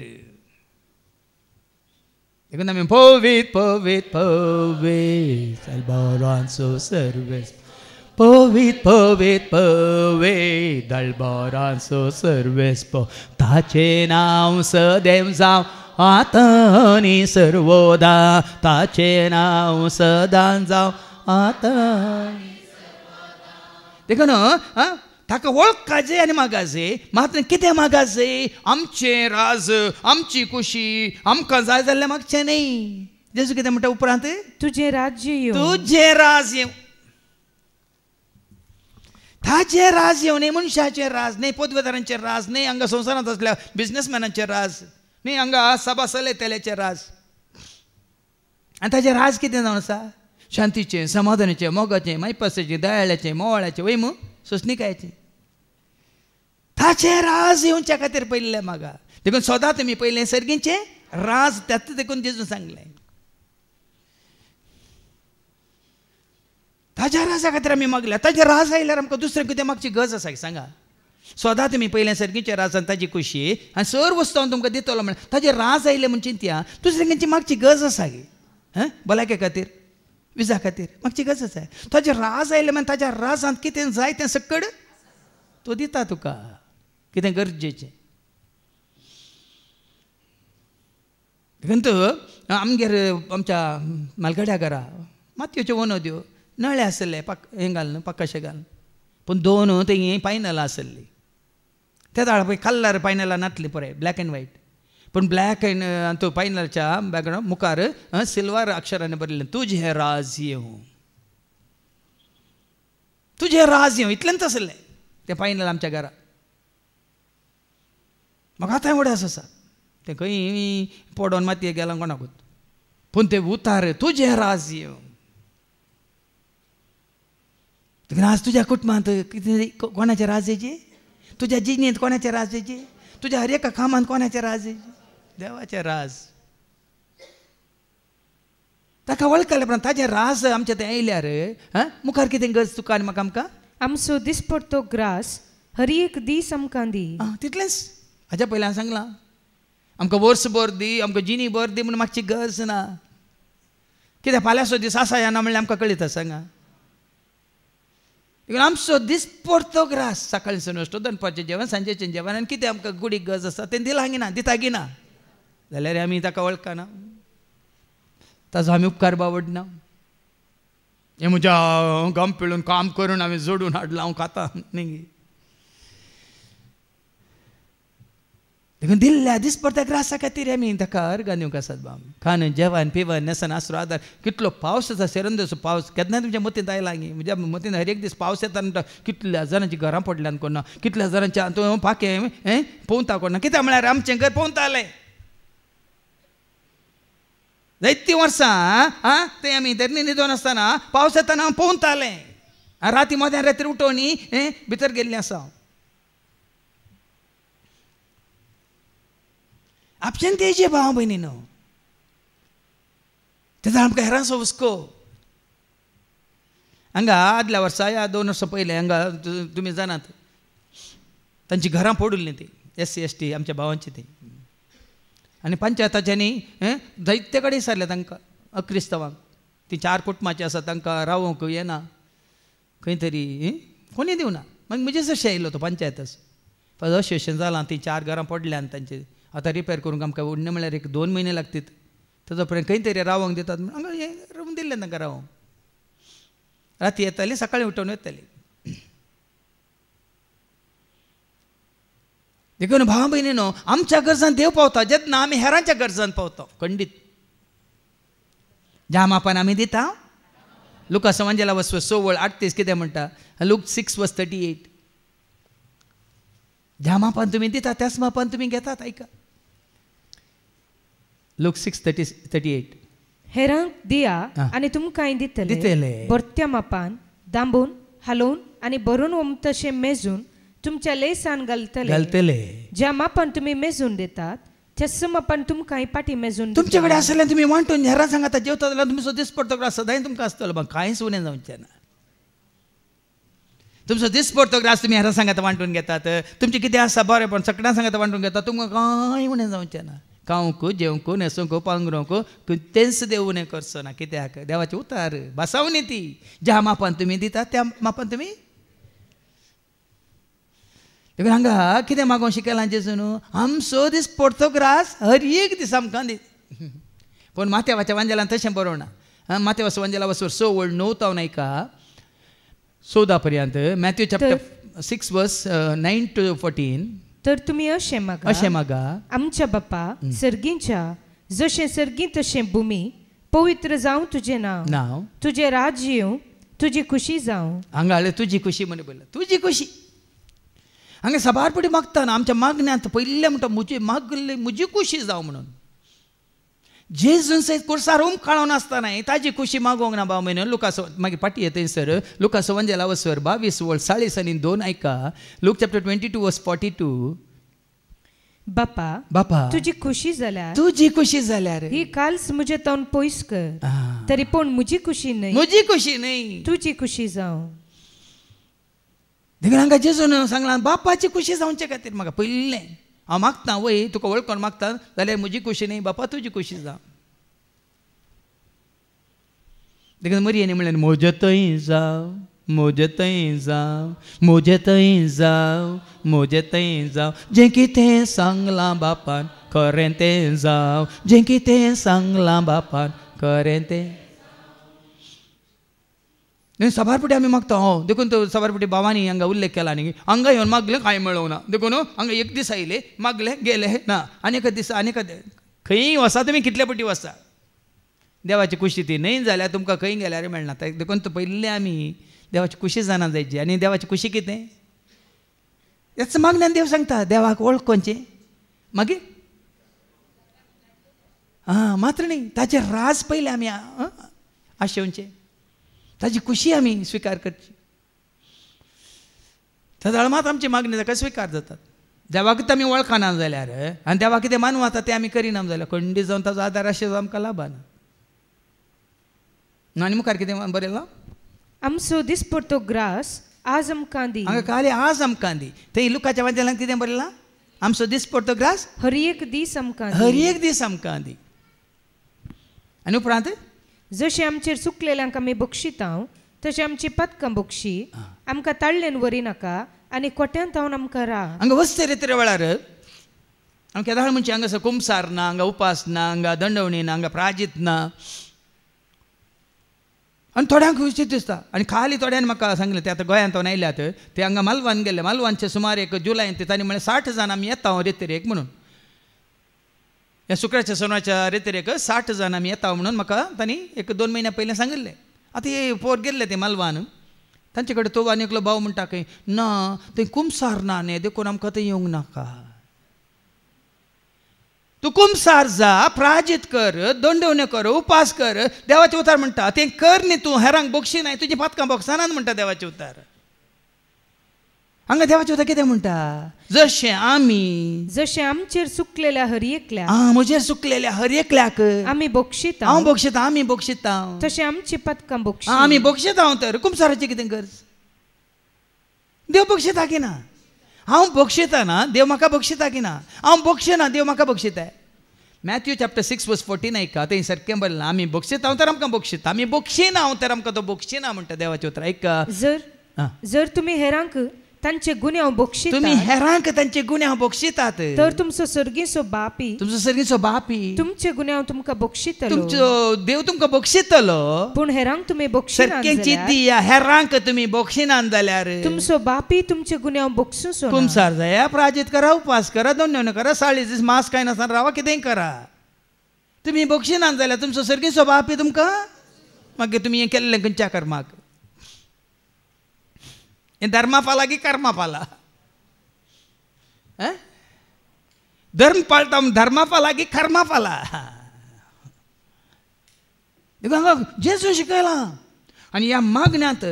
C: देखून आमी पवित्र पवित्र पवित्र दाळबारांचो सर्वेस पवित्र पवित्र पवित्र दाळबारांचो सर्वेस ताचें नांव सदैव जावं आतां सर्वदा ताचें नांव सदां जावं आतां देखून ताका वळखाजे आनी मागाजे मात्र कितें मागाजे आमचें राज आमची खुशी आमकां जाय जाल्लें मागचें न्ही जेजू कितें म्हणटा उपरांत
G: तुजें राज्य येवं
C: तुजें राज येवं ताजें राज येवं न्ही मनशाचें राज न्ही पदवेदारांचें राज न्ही हांगा संवसारांत आसल्या बिझनेसमॅनांचें राज न्ही हांगा सभा चलयतल्याचें राज आनी ताजें राज कितें जावन आसा शांतीचें समाधानाचें मोगाचें मायपासाचें दयाळ्याचें मोवाळ्याचें वय मू सोसणिकायचें ताचें राज येवच्या खातीर पयलें मागा देखून सदां तुमी पयलें सर्गीचें राज त्यात देखून जेजू सांगलें ताज्या राजा खातीर आमी मागल्या ताजें राज आयल्यार आमकां दुसरें कितें मागची गरज आसा सांगा सदां तुमी पयल्या सर्गीच्या राजान ताजी खुशी आनी सर वस्तू हांव तुमकां दितलो म्हण ताजें राज आयलें म्हण चिंतया दुसऱ्यांची मागची गरज आसा गे भलायके खातीर विजा खातीर मागची गरज आसा ताजें राज आयलें म्हण ताज्या राजांत कितें जाय तें सकड तो दिता तुका कितें गरजेचें देखून आमगेर आमच्या मालगड्या घरा मातयेच्यो वनोद्यो नळे आसले हें घालून पक्काशें घालून पूण 2 थंय पायनलां आसलीं त्या दाळ पळय कलर पायनलां नासलीं पळय ब्लॅक एंड व्हायट पूण ब्लॅक एंड तो पायनलाच्या बॅकग्रावंड मुखार सिल्वर अक्षरांनी बरयलें तुजें राज येवं तुजें राज येवं इतलेंच आसलें तें पायनल आमच्या घरा म्हाका आतां उडास आसा तें खंय पडोवन मातयेक गेलां कोणाकूच पूण तें उतार तुजें राज येवं आज तुज्या कुटुंबांत कितें कोणाचें राजेची तुज्या जिणेंत कोणाचें राजेची तुज्या हर एका कामांत कोणाचें राजेची देवाचें राज ताका वळखलें पण ताजें राज आमचें तें आयल्यार मुखार कितें गरज तुका आनी म्हाका आमकां
G: आमचो दिसपडतो ग्रास हर एक दीस आमकां दी
C: तितलेंच हाच्या पयलीं हांवें सांगलां आमकां वर्स भर दी आमकां जिणी भर दी म्हणून मागची गरज ना कित्याक फाल्यांचो दीस आसा या ना म्हणल्यार आमकां कळयता सांगा आमचो दिसपडतो ग्रास सकाळीं नाश्तो दनपारचें जेवण सांजेचें जेवण आनी कितें आमकां कुडीक गरज आसा तें दिलां गिना दिता गिना जाल्यार आमी ताका वळखना ताजो आमी उपकार बावडना हें म्हज्या गम पिळून काम करून हांवें जोडून हाडलां हांव खाता न्ही देखून दिल्ल्या दिसपडत्या ग्रासा खातीर आमी ताका अर्घ दिवंक आसात बाम खान जेवण पिवण नेसन आसरो आदार कितलो पावस आसा सेरंदसो पावस केन्ना तुमच्या मतींत आयला गे म्हज्या मतींत हर एक दीस पावस येता म्हणटा कितल्या जाणांची घरां पडल्यान कोणा कितल्या जाणांच्या तूं पाकें पोवता कोणा कित्याक म्हळ्यार आमचें घर पोवतालें जायतीं वर्सां तें आमी धरणी न्हिदोन आसतना पावस येताना हांव पोवतालें राती मध्यान रात्री उठोवनी भितर गेल्लीं आसा आपशें तेजे भाव भयणीनो तेजो आमकां हेरांचो हुस्को हांगा आदल्या वर्सा या 2 वर्सां पयलीं हांगा तुमी जाणात तांची घरां पडुल्लीं ती SC ST आमच्या भावांची ती आनी पंचायताच्यांनी जायते कडेन विचारलें तांकां अक्रिस्तवांक ती 4 कुटुंबाची आसा तांकां रावूंक येना खंय तरी कोणी दिवना मागीर म्हजेच अशें येयलो तो पंचायत अशें जालां ती 4 घरां पडल्यान तांचे आतां रिपेर करूंक आमकां उरणे म्हळ्यार 1-2 म्हयने लागतात ताजो पर्यंत खंय तरी रावंक दितात हांगा हें रूम दिल्लें तांकां रावंक राती येतालीं सकाळीं उठोवन येतालीं देखून भाव भयणीनो आमच्या गरजांत देव पावता जेन्ना आमी हेरांच्या गरजांत पावता खंडीत ज्या मापान आमी दिता लुका संवंजला वचप 16:38 कितें म्हणटा लूक 6:38 ज्या मापान तुमी दिता त्याच मापान तुमी घेतात ऐका लूक 6:38
G: हेरांक दिया आनी तुमकां दितले भरत्या मापान दांबून हालोवन आनी भरून तशें मेजून तुमच्या लेसान घालतले ज्या मापान तुमी मेजून दितात त्याच मापान तुमकां पाटी मेजून
C: तुमचे कडेन आसलें तुमी वांटून हेरां सांगाता जेवता जाल्यार तुमचो दिसपडतो ग्रास सदांय तुमकां आसतलो कांयच उणें जावचें ना तुमचो दिसपडतो ग्रास तुमी हेरां सांगाता वांटून घेतात तुमचें कितें आसा बरें पण सगळ्यां सांगाता वांटून घेतात तुमकां कांय उणें जावचें ना खावंक जेवंक न्हेसूंक पांगरूंक तेंच देव उणें करचो ना कित्याक देवाचें उतार भासावणी ती ज्या मापान तुमी दितात त्या मापान तुमी देखून हांगा कितें मागोवंक शिकयलां जेजून आमचो दिसपडतो ग्रास हर एक दीस आमकां दी पूण माथेवाच्या वांजेलान तशें बरोवना माथेवाच्या वांजेला वचोर 6:9 ऐका 14 पर्यंत मॅथ्यू चॅप्टर 6:9-14
G: तर तुमी अशें मागा आमच्या बापा सर्गींच्या जशें सर्गी तशें भुमी पवित्र जावं तुजें नांव तुजें राज्य येवं तुजी खुशी जावं
C: हांगा हाडलें तुजी खुशी म्हणून बोल्ला तुजी खुशी हांगा सबारपडी मागतना आमच्या मागण्यांत पयलें म्हणटा म्हजी खुशी जावं म्हणून जेजून सयत कुर्सार काळोवन आसतना ताजी खुशी मागोवंक ना भाव म्हयनो लुकास मागीर पाटी येता सर लुका संवंजला वचर 22:40 ऐका लूक चॅप्टर 22:42
G: बापा तुजी खुशी जाल्यार ही काल्स म्हजे तोंड पयस कर तरी पूण म्हजी खुशी न्हय
C: तुजी खुशी
G: जावं
C: देखून हांगा जेजून सांगलां बापाची खुशी जावचे खातीर म्हाका पयलें हांव मागता वय तुका वळखून मागता जाल्यार म्हजी खुशी न्ही बापा तुजी खुशी जावं. देखून मरियेन म्हणलें म्हजे थंय जाव म्हजे थंय जाव म्हजे थंय जाव म्हजे थंय जाव जें कितें सांगलां बापान खरें तें जाव जें कितें सांगलां बापान खरें तें. सभारपुटी आमी मागता हो देखून तो सभारपुटी भावानी हांगा उल्लेख केला न्ही हांगा येवन मागलें कांय मेळोंक ना देखून हांगा एक दीस आयले मागले गेले ना आनीक दीस आनीक खंय वसा तुमी कितले पटी वसा देवाची खुशी ती न्ही जाल्यार तुमकां खंय गेल्यार मेळना देखून तो पयलीं आमी देवाची खुशी जाणा जायची आनी देवाची खुशी कितें हेच मागण्यान देव सांगता देवाक वळखोवचें मागीर मात्र न्ही ताचें राज पयलें आमी आशेवचें ताची खुशी आमी स्विकार करची सदाळ मात आमची मागणी ताका स्विकार जातात. देवाक आमी वळखना जाल्यार आनी देवाक कितें मानूं आता तें आमी करिना जाल्यार खंडीत जावन ताचो आदार आशिल्लो आमकां लाभना. आनी मुखार कितें बरयलां
G: आमचो दिसपडतो ग्रास आज आमकां दी.
C: हांगा खाली आज आमकां दी थंय लुकाच्या वाद्यालान कितें बरयलां आमचो दिसपडतो ग्रास
G: हर एक दीस आमकां
C: हर एक दीस आमकां दी. आनी उपरांत
G: जशें आमचेर चुकलेल्यांक आमी बक्षितांव तशें आमची पदकां बक्षी आमकां ताळ्ळेन व्हरी नाका आनी कोट्यांत हांव आमकां राव.
C: हांगा वस्ते रेत्रे वेळार हांव केदाळ म्हणचे हांगासर कुंभसार ना हांगा उपास ना हांगा दंडवणी ना हांगा प्राजीत ना आनी थोड्यांक खुशी दिसता आनी खाली थोड्यान म्हाका सांगलें ते आतां गोंयांत हांव आयल्यात ते हांगा मालवान गेले मालवानचे सुमार एक जुलयान तांणी म्हळें 60 जाण आमी येता हांव रेत्रेक म्हणून ह्या शुक्राच्या सोनाच्या रेत्रेक 60 जाण आमी येता म्हणून म्हाका तांणी एक 2 म्हयन्या पयलें सांगिल्लें. आतां हे पोर गेल्ले ते मालवान तांचे कडेन तो आनी एकलो भाव म्हणटा खंय ना थंय कुंभसार ना न्ही देखून आमकां थंय येवंक नाका. तूं कुंभसार जा प्राजीत कर दंडवण्यो कर उपास कर देवाचे उतार म्हणटा तें कर न्ही तूं हेरांक बक्षी नाय तुजी पदकां बक्षानान म्हणटा देवाचे उतार. हांगा देवाचे उतार कितें म्हणटा जशें आमचेर चुकलेल्या हर एकल्याक म्हजेर चुकलेल्या हर एकल्याक
G: आमी बक्षिता
C: हांव बक्षिता आमी बक्षिता
G: तशें आमची पदकां बक्षी
C: आमी बक्षिता हांव तर कुंभसाराची कितें गरज देव बक्षिता की ना हांव बक्षिता ना देव म्हाका बक्षिता की ना हांव बक्षिना देव म्हाका बक्षिताय. मॅथ्यू चॅप्टर 6 वर्स 14 ऐका थंय सारकें बरयलां आमी बक्षिता हांव तर आमकां बक्षिता आमी बक्षिना हांव तर आमकां तो बक्षिना म्हणटा देवाचे उतर ऐका.
G: जर तुमी हेरांक तांचे गुन्हे हांव बक्षिता
C: तुमी हेरांक तांचे गुन्हे हांव बक्षितात
G: तर तुमचो सर्गीचो बापी तुमचे गुन्हे हांव तुमकां बक्षितलो
C: तुमचो देव तुमकां बक्षितलो.
G: पूण हेरांक तुमी बक्षिना
C: सारकें चिंत दिया हेरांक तुमी बक्षिनान जाल्यार
G: तुमचो बापी तुमचे गुन्हे हांव बक्षूसो.
C: कुंभसार जाया प्राजीत करा उपास करा दंडवण्यो करा 40 दीस मास काय नासतना रावा कितेंय करा तुमी बक्षिनान जाल्यार तुमचो सर्गीचो बापी तुमकां मागीर तुमी हें केल्लें खंयच्या कर्माक हें धर्मा पाला की कर्मा पाला धर्म पाळटा धर्मा पाला की कर्मा पाला हांगा जेजू शिकयलां. आनी ह्या मागण्यांत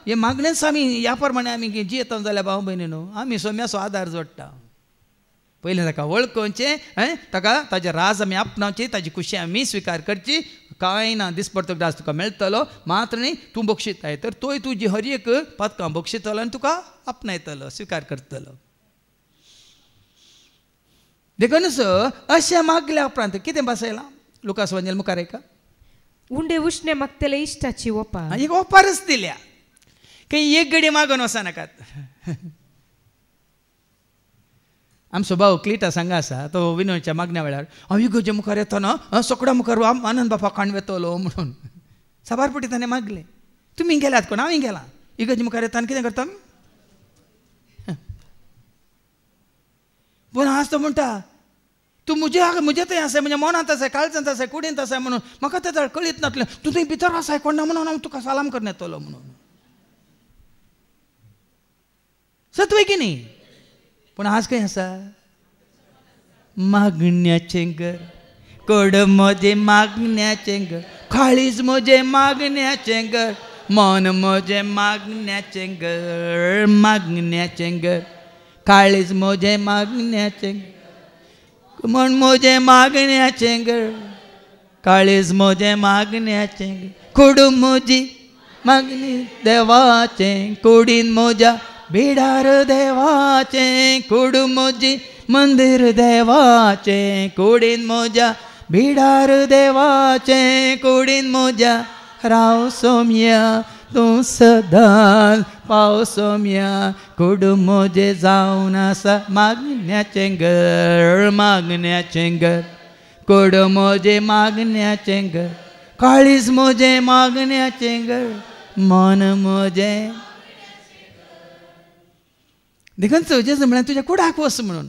C: हे मागण्यांत आमी ह्या प्रमाणे आमी जियेता जाल्यार भाव भयणीनो आमी सोम्याचो आदार जोडटा. पयलें ताका वळखोवचें ताका ताजें राज आमी आपणावचें ताजी खुशी आमी स्विकार करची. कांय ना दिसपडतो ग्रास तुका मेळटलो मात्र न्ही तूं बक्षिताय तर तोय तुजी हर एक पदकां बक्षितलो आनी तुका आपणायतलो स्विकार करतलो. देखूनच अशें मागल्या उपरांत कितें बसयलां लुकास वांजेल मुखार एका
G: उंडे उश्णे मागतले इश्टाची ओपार
C: एक ओपारच दिल्या खंय एक घडी मागून वचनाकात. आमचो भाव क्लिटा सांगा आसा तो विनोदच्या मागण्या वेळार हांव इगोजे मुखार येतना सोकडा मुखार आनंद बापा खाण वेतलो म्हणून सभारपुटी ताणें मागलें. तुमी गेल्यात कोण हांव गेलां इगोजे मुखार येताना कितें करता पूण आज तो म्हणटा तूं म्हजे थंय आसाय म्हणजे मनांत आसाय काळजांत आसाय कुडींत आसाय म्हणून म्हाका तें कळीत नासलें तूं थंय भितर आसाय कोण ना म्हणून हांव तुका सालाम करून येतलो म्हणून सत्वय की न्ही. पूण आज खंय आसा मागण्याचें घर कोड म्हजे मागण्याचें घर काळीज म्हजे मागण्याचें घर मन म्हजे मागण्याचें घर मागण्याचें घर काळीज म्हजे मागण्याचें मन म्हजे मागण्याचें घर काळीज म्हजे मागण्याचें घर कोड म्हजी मागणी देवाचें कोडीन म्हज्या बिडार देवाचे कुड मोजी मंदिर देवाचे कुडीन मोजा बिडार देवाचे कुडीन मोजा राव सोम्या तूं सदांच पाव सोम्या कुड मोजे जावन आसा मागण्याचें घर कुड मोजे मागण्याचें घर काळीज मोजे मागण्याचें घर मन मोजे देखून जेजू म्हळें तुज्या कुडाक वच म्हणून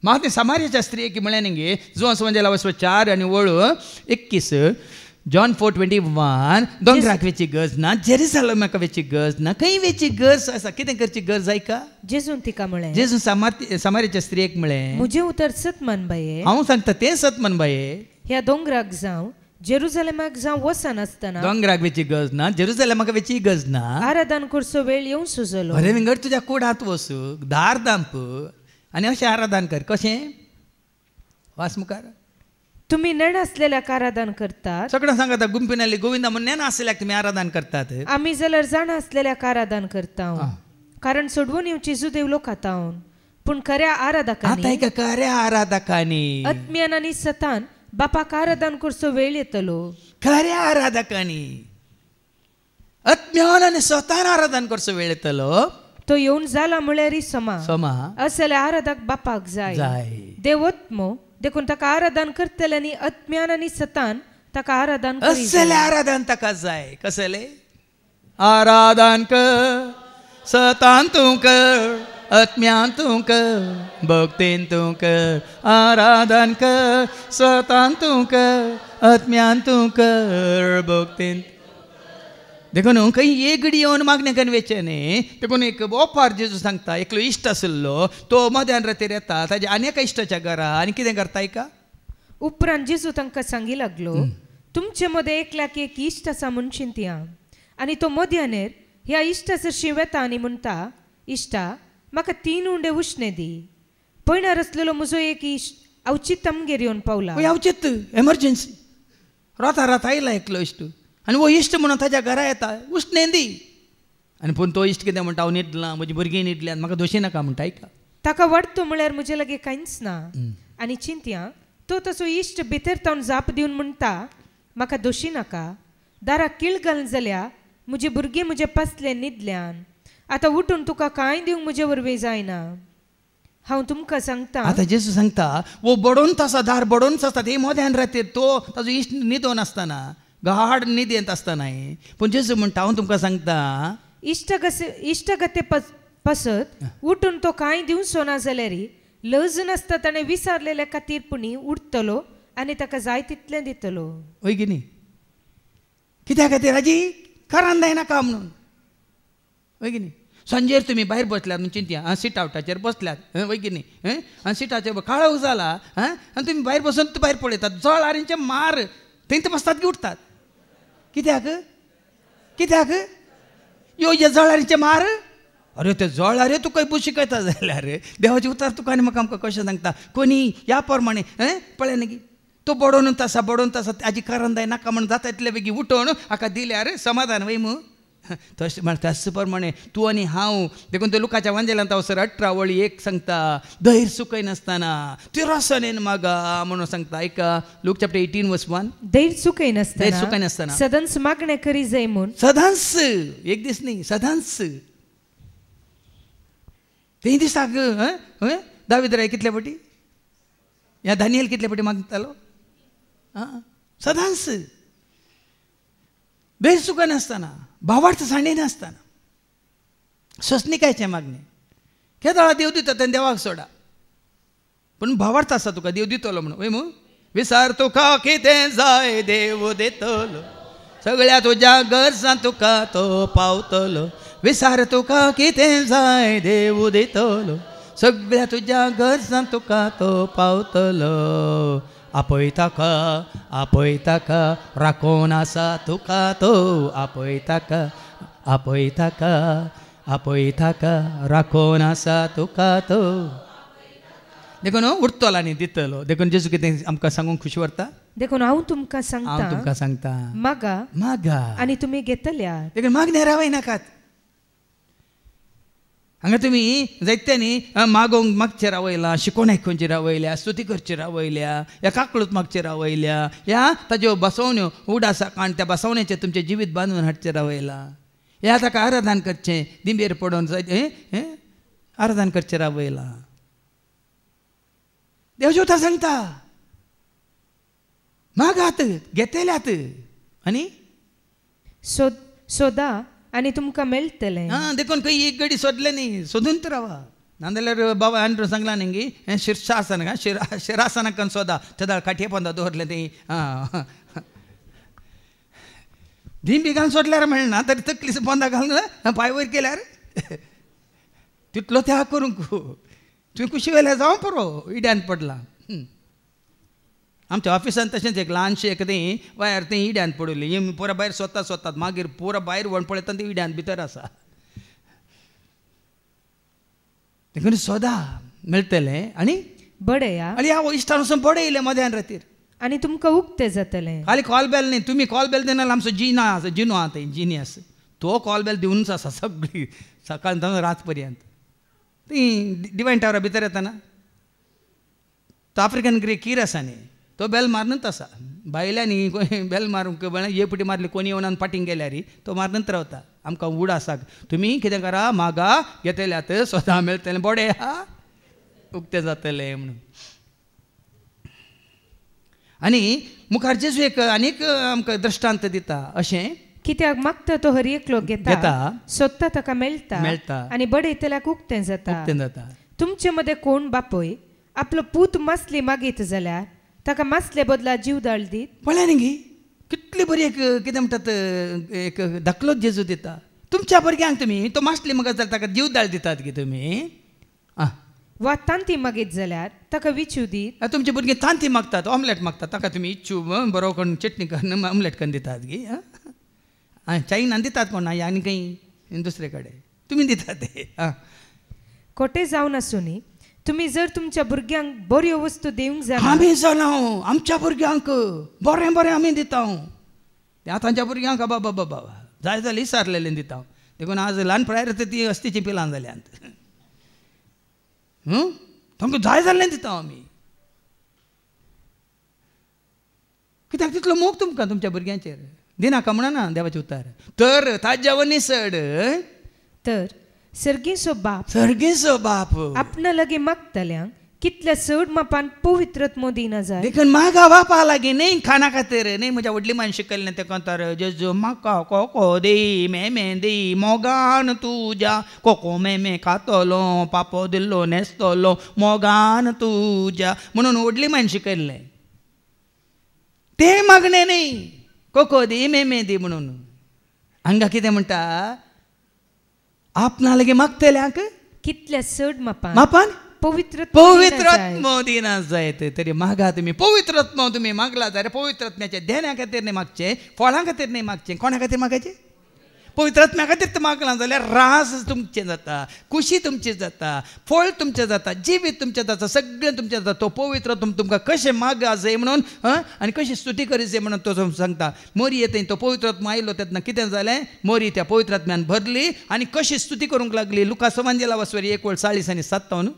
C: म्हाका तें समार्याच्या स्त्रियेक म्हळें न्ही जो संवंजेला वचपा 4 आनी वळू 21 जॉन 4:21 दोंगराक वेची गरज ना जेरुसलेमाक वेची गरज ना खंय वेची गरज आसा कितें करची गरज जाय का
G: जेजून तिका म्हळें
C: जेजू समार्याच्या स्त्रियेक म्हळें
G: म्हजें उतर सत मान बाये
C: हांव सांगता तें सत म्हण बाये
G: ह्या दोंगराक जावं जेरुसलेमाक जावं वचनासतना
C: दोंगराक वेची गरज ना जेरुसलेमाक वेची गरज ना
G: आराधन करचो वेळ येवन सुजलो
C: अरे विंगड तुज्या कुडांत वचू दार दांप आनी अशें आराधन कर कशें वास मुखार
G: तुम्ही नेण असलेल्याक आराधन करतात
C: सगळं सांगता गुंपिनाली गोविंदा म्हणून नेण असलेल्याक तुम्ही आराधन करतात
G: आमी जाल्यार जाण असलेल्याक आराधन करता कारण सोडवून येवची जुदेव लोक आतावन पूण खऱ्या
C: आता
G: आराधकांनी
C: एका खऱ्या आराधकांनी
G: आत्म्यान आनी सतान बापाक आराधन करचो वेळ येतलो
C: खऱ्या आराधकांनी आत्म्यान आनी स्वतान आराधन करचो वेळ येतलो
G: तो येवन जाला म्हळ्यार समा
C: समा
G: असल्या आराधक बापाक जाय
C: जाय
G: देव आत्मो देखून ताका आराधन करतल्यानी आत्म्यान आनी सतान ताका आराधन करी
C: असले आराधन ताका जाय कसले आराधन कर सतान तूं कर आत्म्यान तूं कर भक्तीन तूं कर आराधन कर सतान तूं कर आत्म्यान तूं कर भक्तीन देखून खंय एक घडी येवन मागणे करून वेचे न्ही देखून एक ओपार जेजू सांगता एकलो इश्ट आशिल्लो तो मध्यान रातीर येता ताज्या आनी एका इश्टाच्या घरा आनी कितें करता का
G: उपरांत जेजू तांकां सांगी लागलो तुमचे मदें एकल्याक एक इश्ट आसा म्हूण चिंतया आनी तो मध्यानेर ह्या इश्टा सरशी वेता आनी म्हणटा इश्टा म्हाका 3 उंडे उश्णे दी पयणार आसलेलो म्हजो एक इश्ट अवचित आमगेर येवन पावला
C: अवचित एमर्जन्सी राता आयला एकलो इश्ट आनी वो इश्ट म्हणून ताज्या घरा येता उश्णे दी आनी पूण तो इश्ट कितें म्हणटा हांव न्हिदलां म्हजी भुरगीं न्हिदली आनी म्हाका दोशी नाका म्हणटा आयका
G: ताका वाडतो म्हळ्यार म्हजे लागीं कांयच ना आनी चिंतया तो तसो इश्ट भितर तावन जाप दिवन म्हणटा म्हाका दोशी नाका दाराक कीळ घालन जाल्यार म्हजी भुरगीं म्हजे पासले न्हिदल्यान आतां उठून तुका कांय दिवंक म्हजे वरवीं जायना हांव तुमकां सांगता
C: आतां जेजू सांगता वो बडोवंत आसा दार बडोवंच आसता ते मोद्यान रातीर तो ताजो इश्ट न्हिदोन आसतना गाड न्हिदेंत आसतनाय पूण जेजू म्हणटा हांव तुमकां सांगता
G: इश्ट गते पसत उठून तो कांय दिवचो ना जाल्यार लज नासता ताणें विसारलेल्या खातीर पुणी उठतलो आनी ताका जाय तितलें दितलो
C: वय की न्ही कित्या खातीर हाजी कारण जायनाका म्हणून वय की न्ही सांजेर तुमी भायर बसल्यात म्हणून चिंतया सीट आवटाचेर बसल्यात वय की न्ही आनी सिटाचेर काळोख जाला आनी तुमी भायर बसून भायर पळयतात जळ आरेंचे मार थंय बसतात की उठतात कित्याक यो हे जळारीचे मार अरे ते जळारे तुका शिकयता जाल्यार देवाचे उतार तुका आनी म्हाका आमकां कशें सांगता कोणी ह्या प्रमाणे पळय न्ही तो बडोवंत आसा हाजी कारण जाय नाका म्हणून जाता तितले बेगी उठोवन हाका दिल्यार समाधान वय मू तशें म्हणटा तशे प्रमाणे तूं आनी हांव देखून ते लुकाच्या वांजेलांत हांव 18 वळी 1 सांगता धैर्य सुकय नासतना तिरसनेन मागा म्हणून सांगता ऐका लूक चॅप्टर 18:1
G: धैर्य सुकय नासतना सदांच मागणे करी जाय म्हूण
C: सदांच एक दीस न्ही सदांच ते दिसाक दावीद राय कितले फावटी ह्या दानियल कितले फावटी मागतालो सदांच धैर्य सुकय नासतना भावार्थ सांडे नासतना सोसनिकायचे मागणे केदळा देव दिता तेन्ना देवाक सोडा पूण भावार्थ आसा तुका देव दितलो म्हणून वय मू विसार तुका कितें जाय देव दितलो सगळ्या तुज्या गरजां तुका तो पावतलो विसार तुका कितें जाय देव दितलो सगळ्या तुज्या गरजां तुका तो पावतलो आपयताका राखोन आसा तुका तो आपयताका राखोन आसा तुका तो देखून उठतलो आनी दितलो देखून जेजू कितें आमकां सांगूंक खुशी व्हरता
G: देखून हांव तुमकां सांगता मागा
C: मागा
G: आनी तुमी घेतल्यात
C: देखून मागणे रावय नाकात हांगा तुमी जायत्यांनी मागोवंक मागचे रावयला, शिकोवन आयकोवचे रावयल्या, स्तुती करचे रावयल्या, ह्या काकळूत मागचे रावयल्या, ह्या ताज्यो बसवण्यो उडासाक आनी त्या बसवण्याचे तुमचे जिवीत बांदून हाडचे रावयला, ह्या ताका आराधन करचें दिंबेर पडोवन आराधन करचे रावयला. देव जेवता सांगता मागात घेतल्यात आनी
G: सोदा आनी तुमकां मेळटलें.
C: हां देखून खंय एक गडी सोदले न्ही, सोदून तर रावा. नाजाल्यार बाबा आनी सांगला न्ही शीर्षासन शिरासनाक सोदा तेदा काठये पोंदा दवरले ती धिंबी घालून सोडल्यार मेळना तरी तकली पोंदा घालून पांय वयर केल्यार तितलो त्या करूंक तुवें कुशी वेल्यार जावं पुरो इड्यान पडला. आमच्या ऑफिसान तशेंच एक ल्हानशें एक तें वायर तें इड्यान पडली, ही पुरा भायर सोदतात मागीर पुरा भायर व्हड पळयता ती इड्यान भितर आसा. देखून सोदा मेळटलें आनी
G: बडया
C: आनी हांव इश्टान वचून बडे येयले मध्यान रातीर
G: आनी तुमकां उक्तें जातलें.
C: खाली कॉल बेल न्ही, तुमी कॉल बेल दिना आमचो जिनो आसा, जिनो आहा थंय जिनियस तो कॉल बेल दिवनूच आसा सगळी सकाळ सावन रात पर्यंत. ती डिवायन टावरा भितर येताना तो आफ्रिकन ग्रे कीर आसा न्ही तो बेल मारनूच आसा. बायल्यांनी बेल मारूंक ये पुटी मारली कोणी येवन फाटींग गेल्यार तो मारनूच रावता. आमकां उड आसा तुमी कितें करा मागा घेतल्यात स्वता मेळटलें बडे आहा उक्तें जातलें म्हणून. आनी मुखार जेजू एक आनीक आमकां दृश्टांत दिता अशें
G: कित्याक मागता तो हर एकलो घेता, सोदता ताका मेळटा आनी बडयतल्याक उक्तें जाता. तुमचे मदें कोण बापय आपलो पूत मासली मागीत जाल्यार ताका मासले बदला जीवदाळ दीत.
C: पळय न्ही कितली बरी एक कितें म्हणटात एक धाकलोच जेजू दिता तुमच्या भुरग्यांक. तुमी तो मासली मागत जाल्यार ताका जीवदाळ दितात की तुमी,
G: वा तांती मागीत जाल्यार ताका विचू दीत.
C: तुमचे भुरगे तांती मागतात ऑमलेट मागतात ताका तुमी इच्छू बरो करून चटणी करून ऑमलेट करून दितात की चाईनान दितात कोण आनी खंय दुसरे कडेन तुमी दितात ते.
G: खोटें जावन आसूं न्ही तुमी जर तुमच्या भुरग्यांक बऱ्यो वस्तू दिवंक जाय.
C: आमी जालां आमच्या भुरग्यांक बरें बरें आमी दिता. आतांच्या भुरग्यांक बाबा बाबा जाय जाल्यार विसारलेलें दिता. देखून आज ल्हानपणार ती अस्तीची पिलां जाल्यांत तांकां जाय जाल्लें दिता आमी. कित्याक तितलो मोग तुमकां तुमच्या भुरग्यांचेर दिनाका म्हणना देवाचें उतार. तर ताज्या वनीसड
G: तर सर्गेचो बाप आपणा लागीं मागतल्यांक कितल्या चड मापान पवित्रत्व दिना जाय.
C: देखून मागा बापा लागीं न्ही खाना खातीर न्ही म्हज्या व्हडली मान शिकयलें तें कोंतार जेजू म्हाका कोको दी मेमे दी मोगान तुज्या कोको मेमे खातलो पापो दिल्लो न्हेसतलो मोगान तुज्या म्हणून व्हडली मान शिकयल्लें. तें मागणें न्ही कोको दी मेमे दी म्हणून. हांगा कितें म्हणटा आपणा लागीं मागतल्यांक
G: कितल्या चड
C: मापान
G: पवित्रत्व
C: दिना जायत. तरी मागा तुमी पवित्रत्व तुमी मागला जाल्यार पवित्रत्म्याचे देण्या खातीर न्ही मागचें फळां खातीर न्ही मागचें कोणा खातीर मागचें पवित्रत्म्या खातीर तें मागलां जाल्यार रास तुमचें जाता, खुशी तुमची जाता, फळ तुमचें जाता, जिवीत तुमचें जाता, सगळें तुमचें जाता. तो पवित्रत्व तुमकां कशें मागा जाय म्हणून आनी कशी स्तुती करी जाय म्हणून तो सांगता. मोरी येता तो पवित्रत्व आयलो तेन्ना कितें जालें मोरी त्या पवित्रत्म्यान भरली आनी कशी स्तुती करूंक लागली. लुका सवांजेला वसवरी 1:40 आनी 57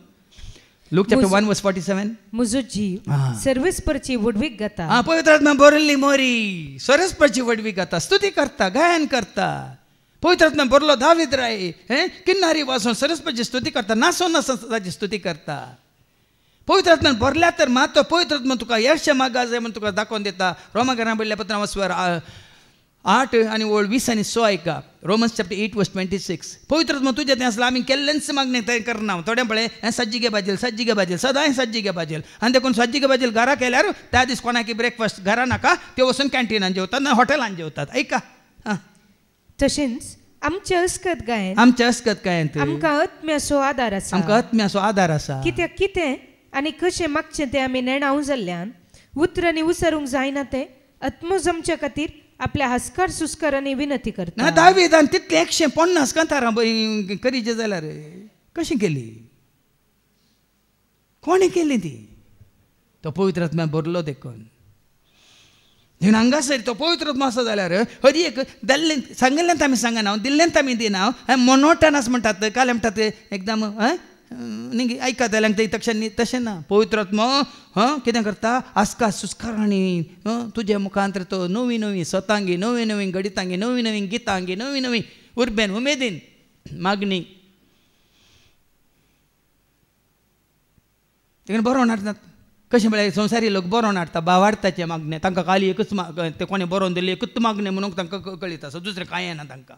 C: Luke chapter 1:47
G: म्हजो जीव सर्वेस्परची वडवीक घाता.
C: पवित्रात्म्यान भरली मोरी सर्वेस्परची वडवीक घाता, स्तुती करता, गायन करता. पवित्रात्म्यान भरलो दावीद राय किन्नारी वाजोवन सर्वेस्परची स्तुती करता, नाचोन नाचोन ताची स्तुती करता. पवित्रात्म्यान भरल्या तर मात तो पवित्रात्मा तुका यश मागा जाय म्हणून तुका दाखोवन दिता. रोमाकारां बरयल्ल्या पत्रां वसवर 8 आनी 20 आनी 6 ऐका. रोमन्स चॅप्टर 8:26 पवित्रत्व तुझ्या तें आसल्यार आमी केल्लेंच मागणें तें करना. थोडें पळय सज्जिगे बाजेल सदांय सज्जिगे बाजेल आनी देखून सज्जिगे बाजेल घरा केल्यार त्या दीस कोणाकी ब्रेकफास्ट घरा नाका त्यो वचून कॅन्टिनान जेवतात ना हॉटेलान जेवतात. ऐका
G: तशेंच आमच्या अस्कत गायन आमकां आत्म्याचो आदार आसा. कित्याक कितें आनी कशें मागचें तें आमी नेणाव जाल्ल्यान उतरांनी विसरूंक जायना तें आत्मोज आमच्या खातीर आपल्या हस्कार सुस्कारांनी विनंती करता.
C: दावीदान तितले 150 कांतारां करीचे जाल्यार कशी केली, कोणी केली ती? तो पवित्रात्म्यान भरलो देखून. देखून हांगासर तो पवित्र मासो जाल्यार हरी एक दल्ले सांगलेंत आमी सांगना दिल्लेंत आमी दिना मोनोटनस म्हणटात काल म्हणटात एकदम न्ही आयका जाल्यार ते तशें ना पवित्रात्मा कितें करता आस्का सुस्कारांनी तुजे मुखांतर तो नवी नवी स्वतांगी नवी नवी गणितांगी नवी नवी गितांगी नवी नवी उर्बेन उमेदीन मागणी देखून बरो नाटतात कशें म्हळ्यार संवसारी लोक बरो नाटता भावार्थाचे मागणे तांकां खाली एकच ते कोणें बरोवन दिली एकूच मागणे म्हणून तांकां कळीत आसा दुसरें कांय येना तांकां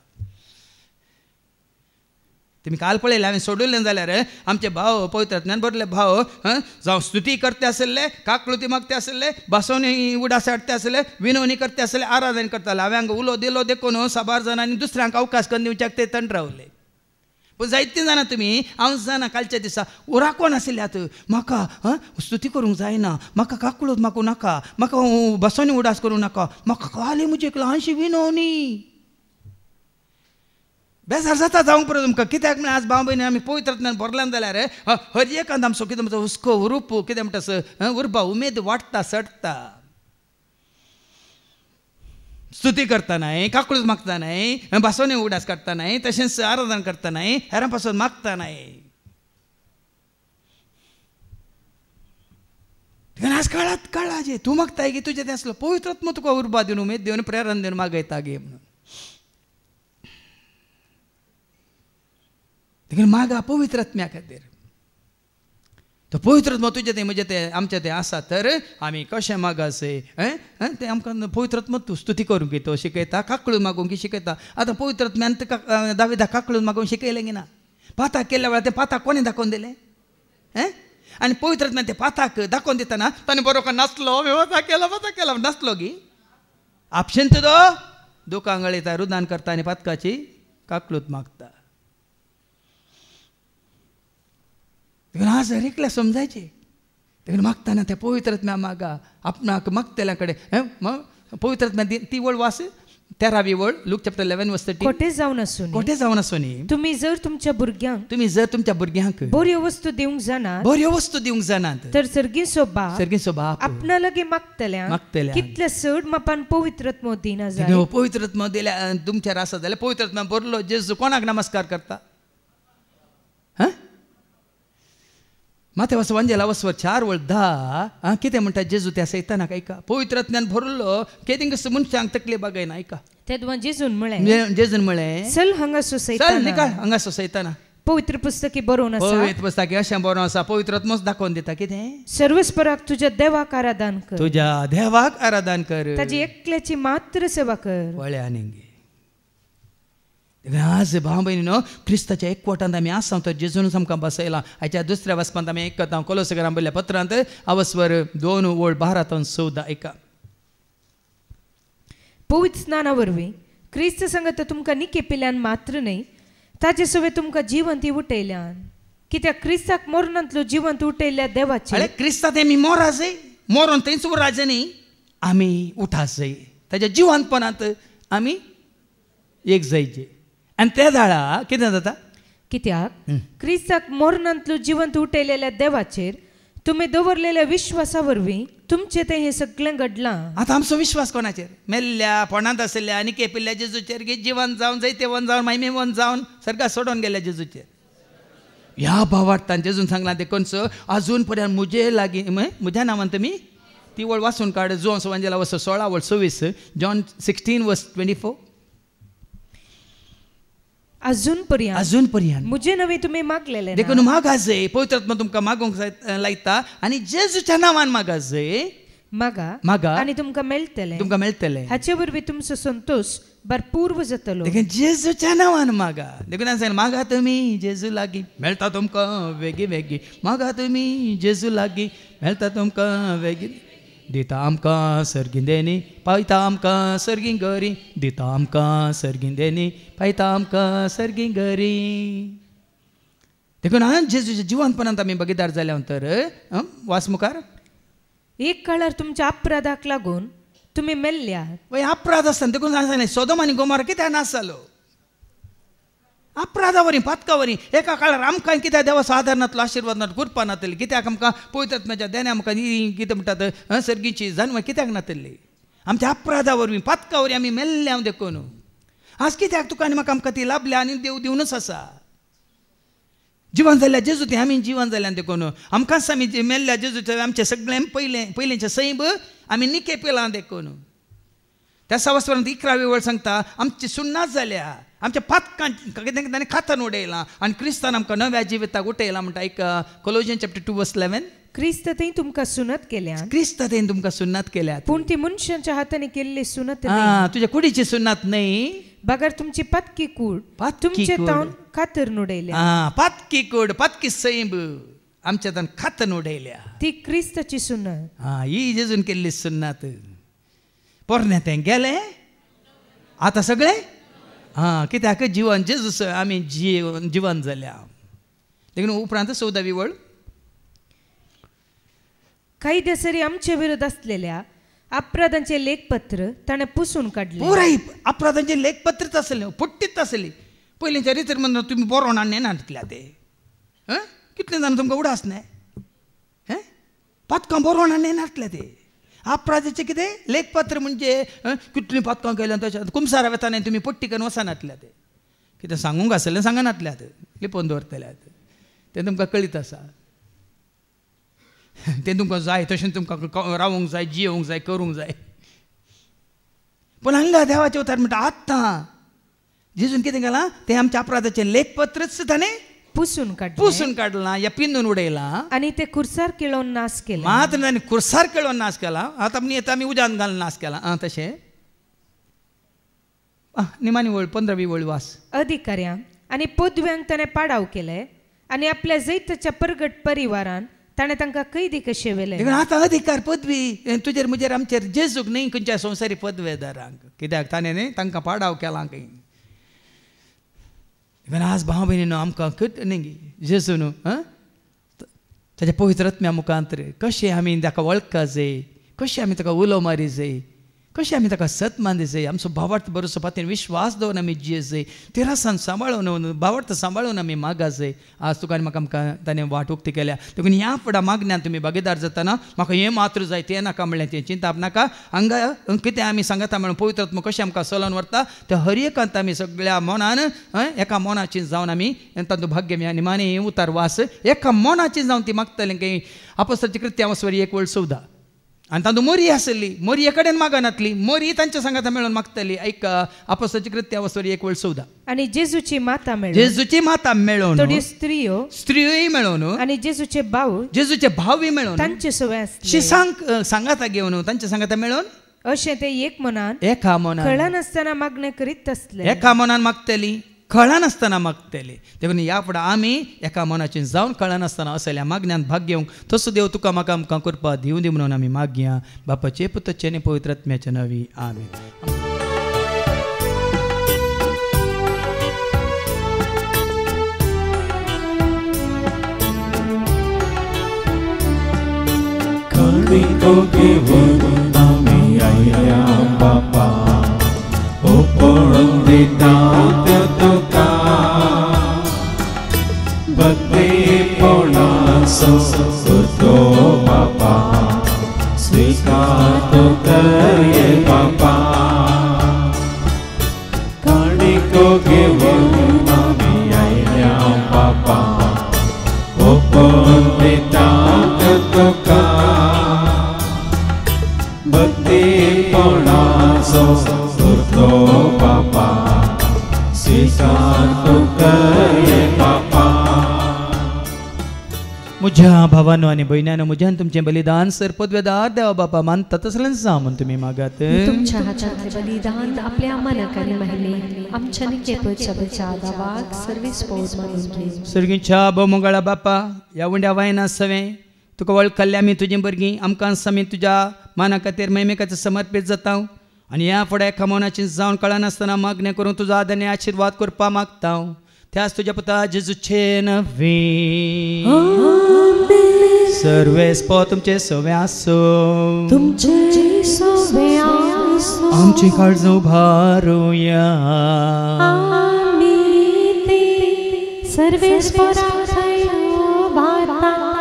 C: तुमी काल पळयलें हांवें सोडूलें जाल्यार आमचे भाव पवित्रात्म्यान बरले भाव जावं स्तुती करते आसले काकळुती मागते आसले बासोनी उडास हाडटे आसले विनवणी करते आसले आराधन करताले हांवें हांगा उलो दिलो देखून 6 जाणांनी दुसऱ्यांक अवकाश करून दिवच्याक ते तण रावले पूण जायतीं जाणां तुमी हांव जाणा कालच्या दिसा उराकोन आशिल्ल्यात म्हाका स्तुती करूंक जायना म्हाका काकळूत मागूं नाका म्हाका बसोनी उडास करूं नाका म्हाका खाली म्हजी एक ल्हानशी विनवणी बेजार जाता जावंक पडटा तुमकां कित्याक म्हळ्यार आज भाव भयणी आमी पवित्रात्म्यान भरल्यान जाल्यार हर एकांत आमचो कितें म्हणटा हुस्को उरूप कितें म्हणटा उर्बा उमेद वाडटा सडटा स्तुती करतानाय काकळूच मागतानाय बासोनी उडास काडटानाय तशेंच आराधन करतानाय हेरां पासून मागतानाय आज कळ्ळा जे तूं मागताय की तुजें तें आसलो पवित्रात्मा तुका उर्बा दिवन उमेद दिवन प्रेरण दिवन मागयता गे म्हणून देखून मागा पवित्रात्म्या खातीर तो पवित्रात्मा तुजें तें म्हजें तें आमचें तें आसा तर आमी कशें मागासय तें आमकां पवित्रात्मा तूं स्तुती करूंक तो शिकयता काकळून मागूंक शिकयता आतां पवित्रात्म्यान दाविदा काकळून मागूंक शिकयलें गी ना पाताक केल्या वेळार तें पाताक कोणें दाखोवन दिलें आनी पवित्रात्म्यान तें पाताक दाखोवन दितना ताणें बरोबर नाचलो पाताक केला नाचलो गी आपशेंत तो दुखां गळयता रुदान करता आनी पातकाची काकळूत मागता देखून आज हरेकल्या समजायचे देखून मागताना त्या पवित्रात्म्या मागा आपणाक मागतेल्या कडेन पवित्रात्म्या ती वळ वास 13वी वळ लूक चॅप्टर 11 वर्स 13
G: खोटे जावन आसूं न्ही तुमी जर तुमच्या भुरग्यांक बऱ्यो वस्तू दिवंक जाणात तर सर्गीचो बाप आपणा लागीं मागतल्यांक कितले चड मापान पवित्रात्मो दिना जाय
C: पवित्रात्मा दिल्या तुमच्यार आसा जाल्यार पवित्रात्म्या बरलो जेजू कोणाक नमस्कार करता माथेवास वांजेला वसवर 4 वळ 10 कितें म्हणटा जेजू त्या सैतानाक ऐका पवित्रात्म्यान भरलो केदिंग मनशांक तकली बगयना ऐका
G: तेदवा जेजून म्हळें चल हांगासो सैताना पवित्र पुस्तकी बरोवन आसा
C: पवित्र पुस्तकी अशें बरोवन आसा पवित्रात्मोच दाखोवन दिता कितें
G: सर्वस्पराक तुज्या देवाक आराधन कर ताजी एकल्याची मात्र सेवा कर
C: वळ्या आनी आज भाव भयणीनो क्रिस्ताच्या एकवटांत आमी आसा तर जेजूनच आमकां बसयला हाच्या दुसऱ्या वचपांत आमी आयकता कोलोसेकारांक बरयल्ल्या पत्रांत अवस्वर 2 वळ 12-14 ऐका
G: पवित्र स्नाना वरवीं क्रिस्त संगत तुमकां नी केपिल्ल्यान मात्र न्हय ताचे सवे तुमकां जिवंत उठयल्यान कित्याक क्रिस्ताक मरणांतलो जिवंत उठयल्ल्या देवाचे
C: क्रिस्तांत आमी मोरा जाय मरून थंयच उरचे न्ही आमी उठा जाय ताच्या जिवंतपणांत आमी एक जायचे आनी त्या दाळा कितें जाता
G: कित्याक क्रिस्ताक मरणांतलो जिवंत उठयलेल्या देवाचेर तुमी दवरलेल्या विश्वासा वरवीं तुमचें तें हें सगळें घडलां
C: आतां आमचो विश्वास कोणाचेर मेल्ल्या पोणांत आशिल्ल्या आनी केपिल्ल्या जेजूचेर जिवन जावन जैतेवन जावन मायमेवन जावन सर्गा सोडून गेल्या जेजूचेर ह्या भावार्थान जेजून सांगलां देखूनच अजून पर्यंत म्हजे लागीं म्हज्या नांवान तुमी ती वळ वाचून काड जोन्स वांजेला वचो 16 वळ 26 जॉन 16 वर्स 24
G: अजून पर्यंत मुझे नवे तुम्ही मागलेले
C: देखून मागा जाय पवित्रात्मा तुमकां मागूंक लायता आनी जेजूच्या नांवान मागा जाय मागा
G: आनी तुमकां मेळटलें हाचे वरवीं तुमचो संतोष भरपूर जातलो
C: देखून जेजूच्या नांवान मागा देखून सांग मागा तुमी जेजू लागीं मेळटा तुमकां वेगी मागा तुमी जेजू लागीं मेळटा तुमकां वेगी दिता आमकां सर्गिंदेनी पायता आमकां सर्गीं गरी दिता आमकां सर्गिंदेनी पायता आमकां सर्गीं गरी देखून जेजूच्या जिवंतपणांत आमी भागीदार जाल्या नंतर वास मुखार
G: एक काळार तुमच्या अपराधाक लागून तुमी मेल्ल्यात
C: अपराध आसतना देखून सांगलें सोदोम आनी गोमोरा कित्याक नाश जालो अपराधा वरी पातका वरी एका काळार आमकां कित्याक देवाचो आदार नातलो आशिर्वाद नातलो कृपा नातली कित्याक आमकां पवित्रात्म्याच्या देणे आमकां कितें म्हणटात सर्गीची जन्म कित्याक नातली आमच्या अपराधा वरवीं पातका वरवीं आमी मेल्ले हांव देखून आज कित्याक तुका आनी म्हाका आमकां ती लाभल्या आनी देव दिवनच आसा जिवन जाल्यार जेजू तें आमी जिवन जाल्यार देखून आमकांच आमी मेल्ल्या जेजूचें आमचें सगळें पयलेंचें सैब आमी निके पेलां देखून त्या सावस्वरांत 11वी वळ सांगता आमची सुन्नात जाल्या आमच्या पातकां कितें ताणें खातान उडयलां आनी क्रिस्तान आमकां नव्या जिविताक उठयलां म्हणटा एक कोलोजियन चॅप्टर 2:11
G: क्रिस्त थंय तुमकां सुनत केल्या
C: क्रिस्त थंय तुमकां सुन्नात केल्या
G: पूण ती मनशांच्या हातांनी केल्ली सुनत
C: तुज्या कुडीची सुन्नात न्हय
G: बगर तुमची पातकी कूड
C: पातकी
G: तुमचे
C: कूड.
G: तावन खातर उडयल्या
C: पातकी कूड पातकी सैब आमच्या तान खातन उडयल्या
G: ती क्रिस्ताची सुनत
C: ही जेजून केल्ली सुन्नात पोरणे तें गेलें आतां सगळें कित्याक जिवन जेजू आमी जिवन जाल्या देखून उपरांत 14वी वळ
G: काही दिसरी आमचे विरोध असलेल्या अपराधांचे लेखपत्र ताणें पुसून काडले
C: पुराय अपराधांचे लेखपत्रच आसले पुट्टीच आसली पयलींच्या रितीर म्हणून तुमी बरोवन हाडले नाटल्या ते कितले जाण तुमकां उडास न्हय पातकां बरोवन हाडले नाटले ते अपराधाचे कितें लेखपत्र म्हणजे कितलीं पातकां केल्या तशें कुमसारा वेतान तुमी पट्टी करून वचनातल्या ते कितें सांगूंक आसलें सांगनातल्यात लिपोवन दवरतल्यात तें तुमकां कळीत आसा तें तुमकां जाय तशें तुमकां रावूंक जाय जियोंक जाय करूंक जाय पूण हांगा देवाचे उतार म्हणटा आत्तां जेजून कितें केलां तें आमच्या अपराधाचें लेखपत्रच ताणें पुसून काडलां या पिंदून उडयलां
G: आनी ते कुर्सार किळोवन नाश केला
C: मात्र ताणें कुर्सार केळोवन नाश केला आतां आमी उज्यान घालून नाश केला तशें निमाणी वळ 15वी वळ वास
G: अधिकाऱ्यांक आनी पदव्यांक ताणें पाडाव केले आनी आपल्या जैताच्या परगट परिवारान ताणें तांकां कैदी कशें वेले
C: आतां अधिकार पदवी तुजेर म्हजेर आमचेर जेजूक न्ही खंयच्या संवसारी पदवेदारांक कित्याक ताणें न्ही तांकां पाडाव केला खंय आज भाव भयणीनो आमकां न्ही जेजू न्हू ताच्या पवित्र आत्म्या मुखांतर कशें आमी ताका वळखा जाय कशें आमी ताका उलो मारी जाय कशें आमी ताका सत्मान दी जाय आमचो भावार्थ बरोसो पातेर विश्वास दवरून आमी जिये जाय ते रासान सांबाळून भावार्थ सांबाळून आमी मागा जाय आज तुका आनी म्हाका आमकां ताणें वाट उक्ती केल्या देखून ह्या फुडा मागण्यान तुमी भागीदार जाताना म्हाका हें मात्र जाय तें नाका म्हणलें तें चिंता नाका हांगा कितें आमी सांगता म्हणून पवित्र आत्मा कशें आमकां चलोवन व्हरता त्या हर एकांत आमी सगळ्या मनान एका मोनाची जावन आमी तातूंत भाग्य मेळ्ळा निमाणे उतार वास एका मोनाची जावन ती मागतलें की अपोस्तलाची कृत्यां वचवरी 1:14 आनी तातूंत मोरी आसली मोरये कडेन मागनातली मोरी तांच्या सांगाता मेळून मागतली एक अपोस्तलाची कृत्यां वचवरी 1:14
G: आनी जेजूची माता मेळून थोडी
C: स्त्रियोय मेळून
G: आनी जेजूचे
C: भावय मेळून
G: तांचे सवय
C: सांगाता घेवन तांच्या सांगाता मेळून
G: अशें ते
C: एका मोनान
G: कळनासतना मागणें करीत आसले
C: एका मोनान मागतली कळनासतना मागतले देखून ह्या फुडें आमी एका मनाची जावन कळनासतना असल्या मागण्यान भाग घेवंक तसो देव तुका म्हाका आमकां करपा दिवं दी म्हणून आमी मागया बापाचे पुताचे आनी पवित्र आत्म्याचे नांवी आमीन
A: बापा पळून दिता तुका भक्तीपणाचो तो बापा स्वीकार तो करे बापा काणिको घेवन आमी आयल्या बापा पळून दिता तुका भक्तीपणाचो तो बापा स्वीकार तो करे बापा
C: म्हज्या भावानो आनी भयण्यानो म्हज्यान तुमचें बलिदान सर पदवेदार देवा बापा मानता तसलें जा म्हूण तुमी मागात
B: तुमच्या हातांतलें बलिदान आपल्या मनाक आनी महिमे आमच्या निकेपच्या बचावाक सर्वीस पौज मागून घे
C: सर्गीच्या भोवमंगळा बापा ह्या उंड्या वायना सवें तुका वळखल्ल्या आमी तुजी भुरगीं आमकां आमी तुज्या माना खातीर महिमे खातीर समर्पीत जाता आनी ह्या फुडें एका मनाची जावन कळनासतना मागणें करून तुजो आदर आशिर्वाद करपा मागता त्याच तुज्या पुता जेजूचे नवी सर्वेस्पो तुमचे सवे आसो आमची काळज उबारुया
B: सर्वेस्पो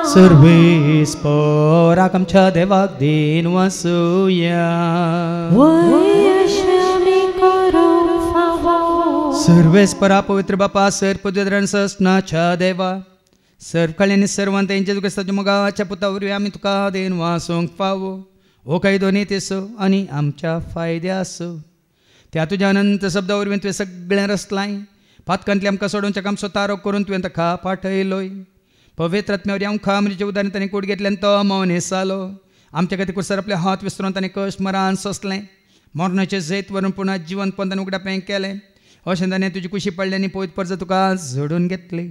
C: सर्वेस्पराक आमच्या देवाक दिन वासुया. सर्वेस्परा पवित्र बापा सर पवित्र ससनाच्या देवा सर्व कळ्यांनी सर्वांत तेंचे क्रिस्ताच्या मुगाच्या पुता वरवीं आमी तुका देन वासूंक फावो. हो काही दोन्ही तेसो आनी आमच्या फायद्या आसो. त्या तुज्या अनंत शब्दा वरवीं तुवें सगळें रचलाय. पातकांतली आमकां सोडोवच्या काम तारो करून तुवें ताका पाठयलोय. पवित्र आत्म्यावरी आमकां अमृतच्या उदारण ताणें कूड घेतल्यान तो मौन हेसालो. आमच्या खातीर कुसर आपले हात विसरून ताणें कश्ट मरान सोंसलें. मरणाचें जैत व्हरून पुन्हा जिवन पंथान उगडापें केलें. अशें ताणें तुजी कुशी पडल्यानी पवित्र परजा तुका झोडून घेतली.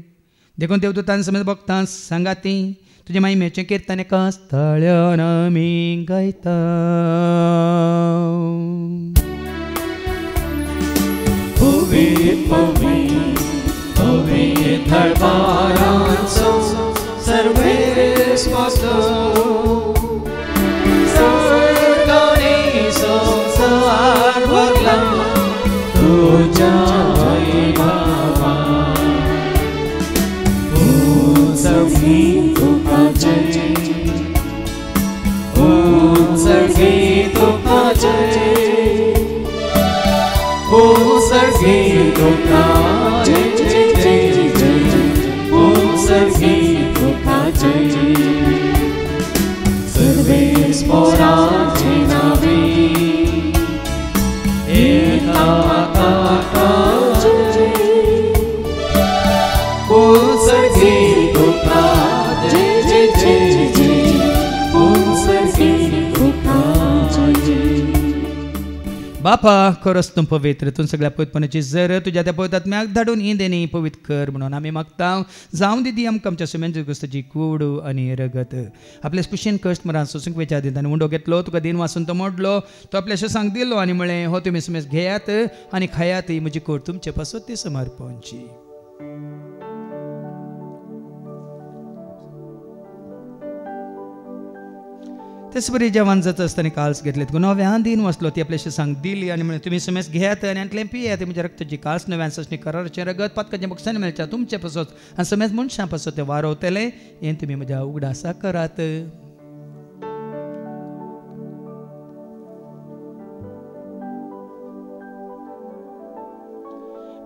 C: देखून देवदूतान समेत भक्तां सांगाती तुजे महिमेचें किर्तन एका स्थळ्यान आमी गायता.
A: दरबारांचो सर्वेस्परो सर्गांनी संसार भरला तुज्या वैभवा. सर्गी तुका जय, सर्गी तुका जय, सर्गी तुका जय जय जय जय, सर्गी तुका जय. सर्वेस्पराचे नावे एका ताका जय, सर्गी तुका जय जय जय जय, सर्गी तुका जय.
C: बापा खरोच तूं पवित्र, तूं सगळ्या पवित्रपणाची जर तुज्या त्या पवित्र आत्म्याक धाडून ही देणी पवित्र कर म्हणून आमी मागता. जावं दिदी आमकां आमच्या सुम्यांच्या क्रिस्ताची कूड आनी रगत आपल्या कुशीन कश्ट मरान सोसूंक वेच्या दितान उंडो घेतलो. तुका दिन वासून तो मोडलो, तो आपल्या सांग दिलो आनी म्हळें हो तुमी सुमेस घेयात आनी खायात, ही म्हजी कूड तुमचे पासत ती समर्पणची. तेच बरी जेवण जाता आसतना काल्स घेतले नव्यान दिन वाचलो ती आपल्याशी सांग दिली आनी म्हळें तुमी समेस घेयात आनी आंतलें पियात, म्हज्या रक्ताची काल्स नव्यान सचणी कराराचें रगत पातकाच्या बक्षांनी मेळच्या तुमचे पासत आनी समेस मनशां पासत तें वारवतलें. हें तुमी म्हज्या उगडासा करात.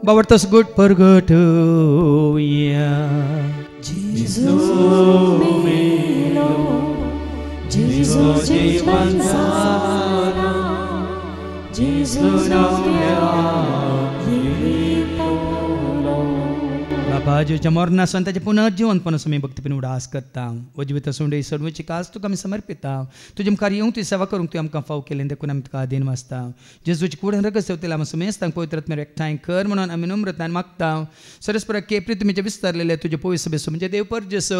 C: बावडतोस गुड परगट
A: Jesus जीवन सारा, Jesus
C: बाबा जेच्या मरणासून ताचे पुनर्जीवन आमी भक्तीपण उडास करता. वजवीत सोंडे सडवची कास तुका आमी समर्पिता. तुजे मुखार येवंक तुजी सेवा करूंक तुवें आमकां फाव केलें देखून आमी तुका आदीन वाचता. जेजूची कूड रगत सेवतेला आमी समेस्तांक पवित्र आत्म्यार एकठांय कर म्हणून आमी नम्रतान मागता. सरस्पर केप्री तुमी जे विस्तारलेले तुजे पवित्र सभेसो म्हणजे देव परजेस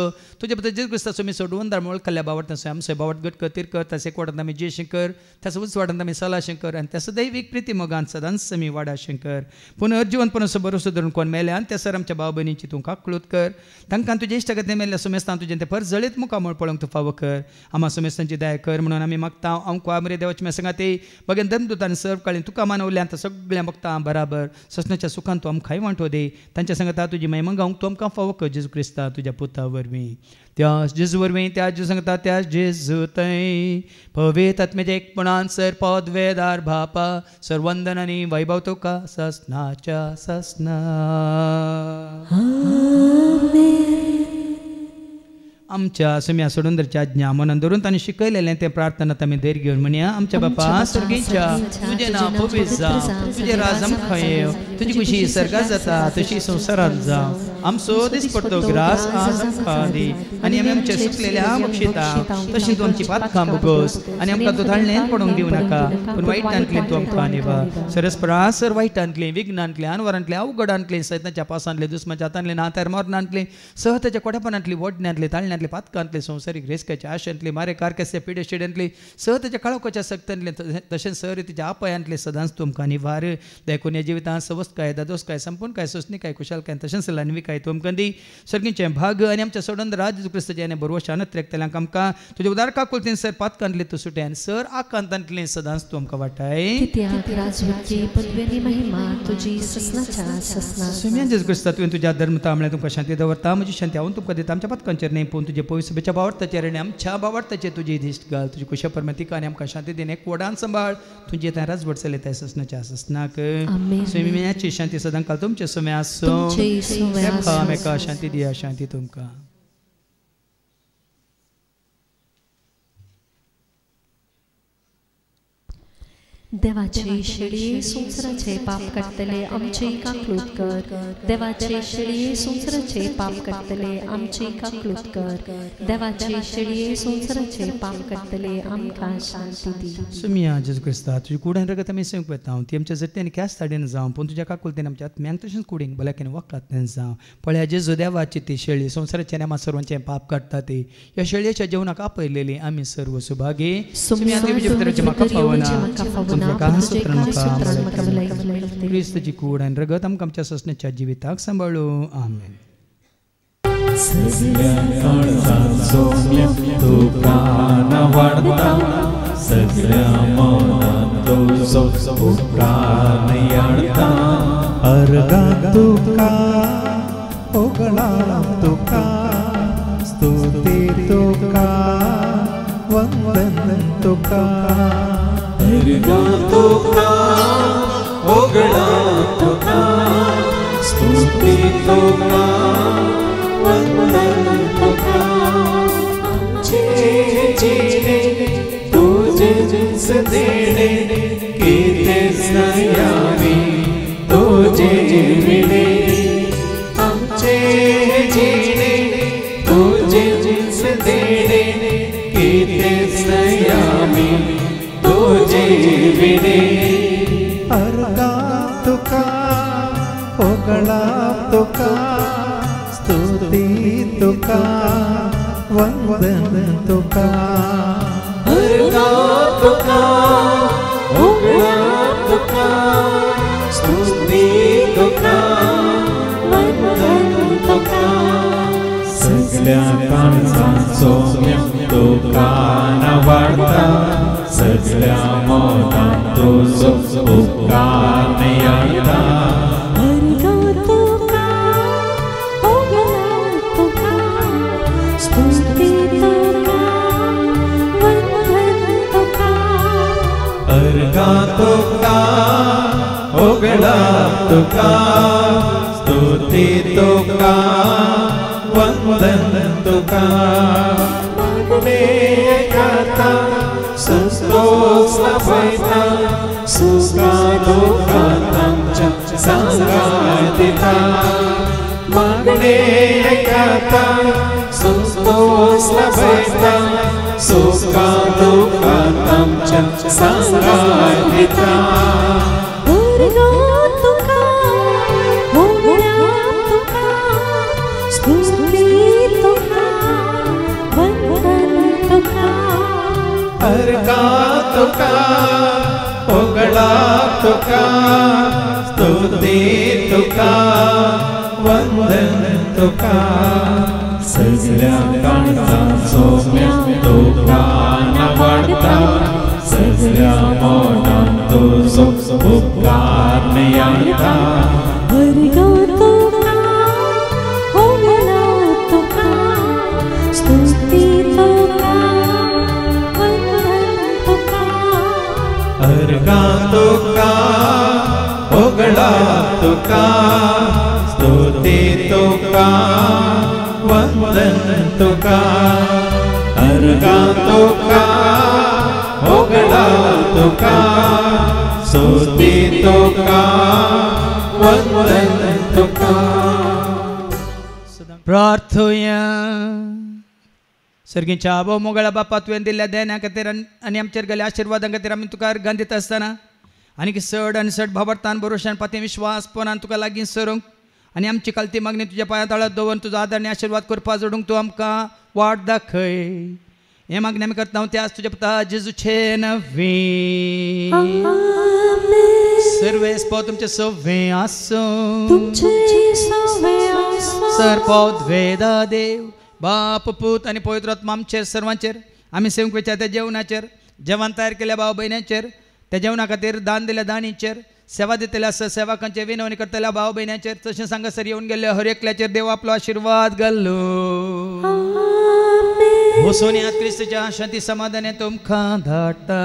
C: तुजे पत्र जेजू क्रिस्ताचो आमी सोडवून दामोळ खाल्ल्या बावडता आमचे बावट गट कतीर कर ताचे एकवटांत आमी जय शंकर त्याच उच वाटांत आमी सला शंकर आनी त्याच दैवीक प्रिती मोगान सदांच आमी वाडा शंकर. पुनर्जीवनपणाचो भरोसो धरून कोण मेले आनी त्या सर आमच्या भाव भयणीची तूं काकळूत कर. तांकां तुजे इश्ट गतीन मेल्ल्या सुमेस्तां तुजें ते पर जळीत मुखामळ पळोवंक तूं फावो कर. आम्हा सुमेस्तांची दया कर म्हणून आमी मागता. हांव कुआमरे देवाची सांगाते बगेन धर्मदूतान सर्व काळी तुका मानवल्यान तर सगळ्या भक्तां बराबर ससनाच्या सुखान तूं आमकां वांटो दे. तांच्या सांगता तुजी महिमा गावंक तूं आमकां फावो कर जेजू क्रिस्ता तुज्या पुता वरवीं. त्या जेजू वरवीं त्या जेजू सांगता त्या जेजू थंय पवित्र आत्म्याच्या एकपणान सर पद वेदार बापा सर्वंदन आनी वैभव तुका ससनाच्या ससना. आमच्या सुम्या सोडूंदरच्या आज्ञा मनान धरून ताणें शिकयलेलें तें प्रार्थना आमी धैर्य घेवन म्हणया. आमच्या बापा सर्गेच्या तुजें नांव पवित्र जावं, तुजें राज आमकां येव, तुजी खुशी सर्गांत जाता तशी संवसारांत जावं. आमचो दिसपडटो ग्रास आज आमकां दी आनी आमी आमच्या सुकलेल्या बक्षिता तशी तूं आमची पातकां भोगोस आनी आमकां तूं धाडलें पडोवंक दिवं नाका पूण वायटांतलें तूं आमकां निवा. सरस्परा सर वायटांतलें विघ्नांतलें अनवरांतलें अवघडांतलें सैतानाच्या पासांतलें दुस्माच्या हातांतलें नात्यार मरणांतलें सहताच्या कोठापणांतलीं वडण्यांतलें ताळण्यांतलें पातकांतलें संवसारीक रेस्क्याच्या आशांतलें मारे कारकेस्या पिडेशिड्यांतलीं सहताच्या काळोखाच्या सक्तांतलें तशेंच सहरितीच्या आपयांतलें सदांच तूं आमकां निवार. देखून ह्या जिवितांत अवस्थ काय दादोस काय संपूर्ण काय सोसणी काय कुशाल काय तशेंच लानवी काय तुमकंदी सर्गींचे भाग आणि आमच्या सोडून राज क्रिस्ताचे आणि बरोबर शानत रेकतल्यांक आमकां तुझे उदार काकुलतीन सर पात कांतले तू सुट्यान सर आकांतांतले सदांच तू आमकां वाटाय
B: कित्याक राजवटी पदवेनी महिमा तुझी ससनाच्या ससना
C: सुम्यान जेजू क्रिस्ता तुवें तुज्या धर्मता म्हळ्यार तुमकां शांती दवरता म्हजी शांती हांव तुमकां दिता आमच्या पत्कांचेर न्ही पूण तुजे पवित्र सभेच्या भावार्थाचेर आनी आमच्या भावार्थाचेर तुजी दिश्ट घाल तुजी कुशा परमतिका आनी आमकां शांती दिन एक वडान सांबाळ तुजी त्या राजवट चलयता ससनाच्या ससनाक सुम्याची शांती सदां काल तुमचे सुम्या आसूं मेका शांती दिया शांती तुमकां
B: देवाचे शेळये संसाराचे पाप काडटले आमचे काकलूत कर देवाचे शेळये संसाराचे पाप काडटले आमचे काकलूत कर देवाचे शेळये संसाराचे पाप काडटले आमकां शांती दी
C: सुमिया जेजू क्रिस्ता तुजी कुडेन रगत आमी सेवक वेता ती आमच्या जट्ट्यान क्यास ताडेन जावं पूण तुज्या काकुलतेन आमच्या आत्म्यांक तशेंच कुडींक भलायकेन वखदांतल्यान जावं पळया जेजू देवाची ती शेळी संसाराचे आनी आमा सर्वांचें पाप काडटा ती ह्या शेळयेच्या जेवणाक आपयलेली आमी सर्व सुभागी सुमिया देवीचे पुत्राचे म्हाका पावना क्रिस्ताची कूड आनी रगत आमकां आमच्या ससण्याच्या जिविताक सांबाळू आमेन
A: सगळ्या काळजाचो तुका वाडता सगळ्या मनांत तुजो उपकार याडता
E: अर्गा तुका ओगळा तुका स्तुती तुका वंदन तुका
A: अर्गा तुका ओगळा तुका स्तुती तुका वंदन तुका आमचे जिणे तुझे जिस देणे किते सयावी तुझे विणे आमचे जिणे तुझे जिस देणे किते सयावी तुझे विणे
E: अर्गा तुका ओगळा तुका स्तुती तुका वंदन तुका
A: अर्गा तुका ओगळा तुका स्तुती तुका वंदन तुका
E: सगळ्या काळजाचो तुका वाडता सगळ्या मनांत तुजो उपकार याडता
A: अर्गा तुका ओगळा तुका स्तुती तुका वंदन तुका मागणे ऐकता संतोष लभयता सुखा दुखांत आमच्या सांगात दिता मागणे ऐकता संतोष लभयता सुखा दुखांत आमच्या सांगात दिता
B: अर्गा तुका ओगळा तुका स्तुती तुका वंदन तुका
A: अर्गा तुका ओगळा तुका स्तुती तुका वंदन तुका
E: सगळ्या काळजाचो तुका वाडता सगळ्या मनांत तुजो उपकार याडता
B: अर्गा तुका ओगळा तुका स्तुती तुका वंदन तुका
A: अर्गा तुका ओगळा तुका स्तुती तुका वंदन तुका अर्गा तुका ओगळा तुका स्तुती तुका वंदन तुका
C: प्रार्थोया सर्गीच्या आबो मोगळा बापा तुवें दिल्ल्या देण्या खातीर आनी आमचेर गेल्या आशिर्वादां खातीर आमी तुका अर्गां दिता आसतना आनी सड आनी सड भावार्थान भरोशान पाती विश्वास पोनान तुका लागीं सरूंक आनी आमची कालती मागणी तुज्या पांया तळात दवरून तुजो आदार आनी आशिर्वाद करपा जोडूंक तूं आमकां वाट दाखय हे मागणी आमी करता हांव त्याच तुज्या पुता जेजूचे नवी सर्वेस पाव तुमचे सवे आसूं
B: तुमचे सवे आसूं
C: सरपाव द्वेदा देव बाप पूत आनी पवित्र आत्मा आमचेर सर्वांचेर आमी सेवक वेच्या त्या जेवणाचेर जेवण तयार केल्या भाव भयणांचेर त्या जेवणा खातीर दान दिल्या दानीचेर सेवा दितल्या सेवाकांचे विनवणी करतल्या भाव भयणांचेर तशें सांगासर येवन गेल्ल्या हर एकल्याचेर देव आपलो आशिर्वाद घालो हो सोन्यात क्रिस्तच्या शांती समाधाने तुमकां धाडटा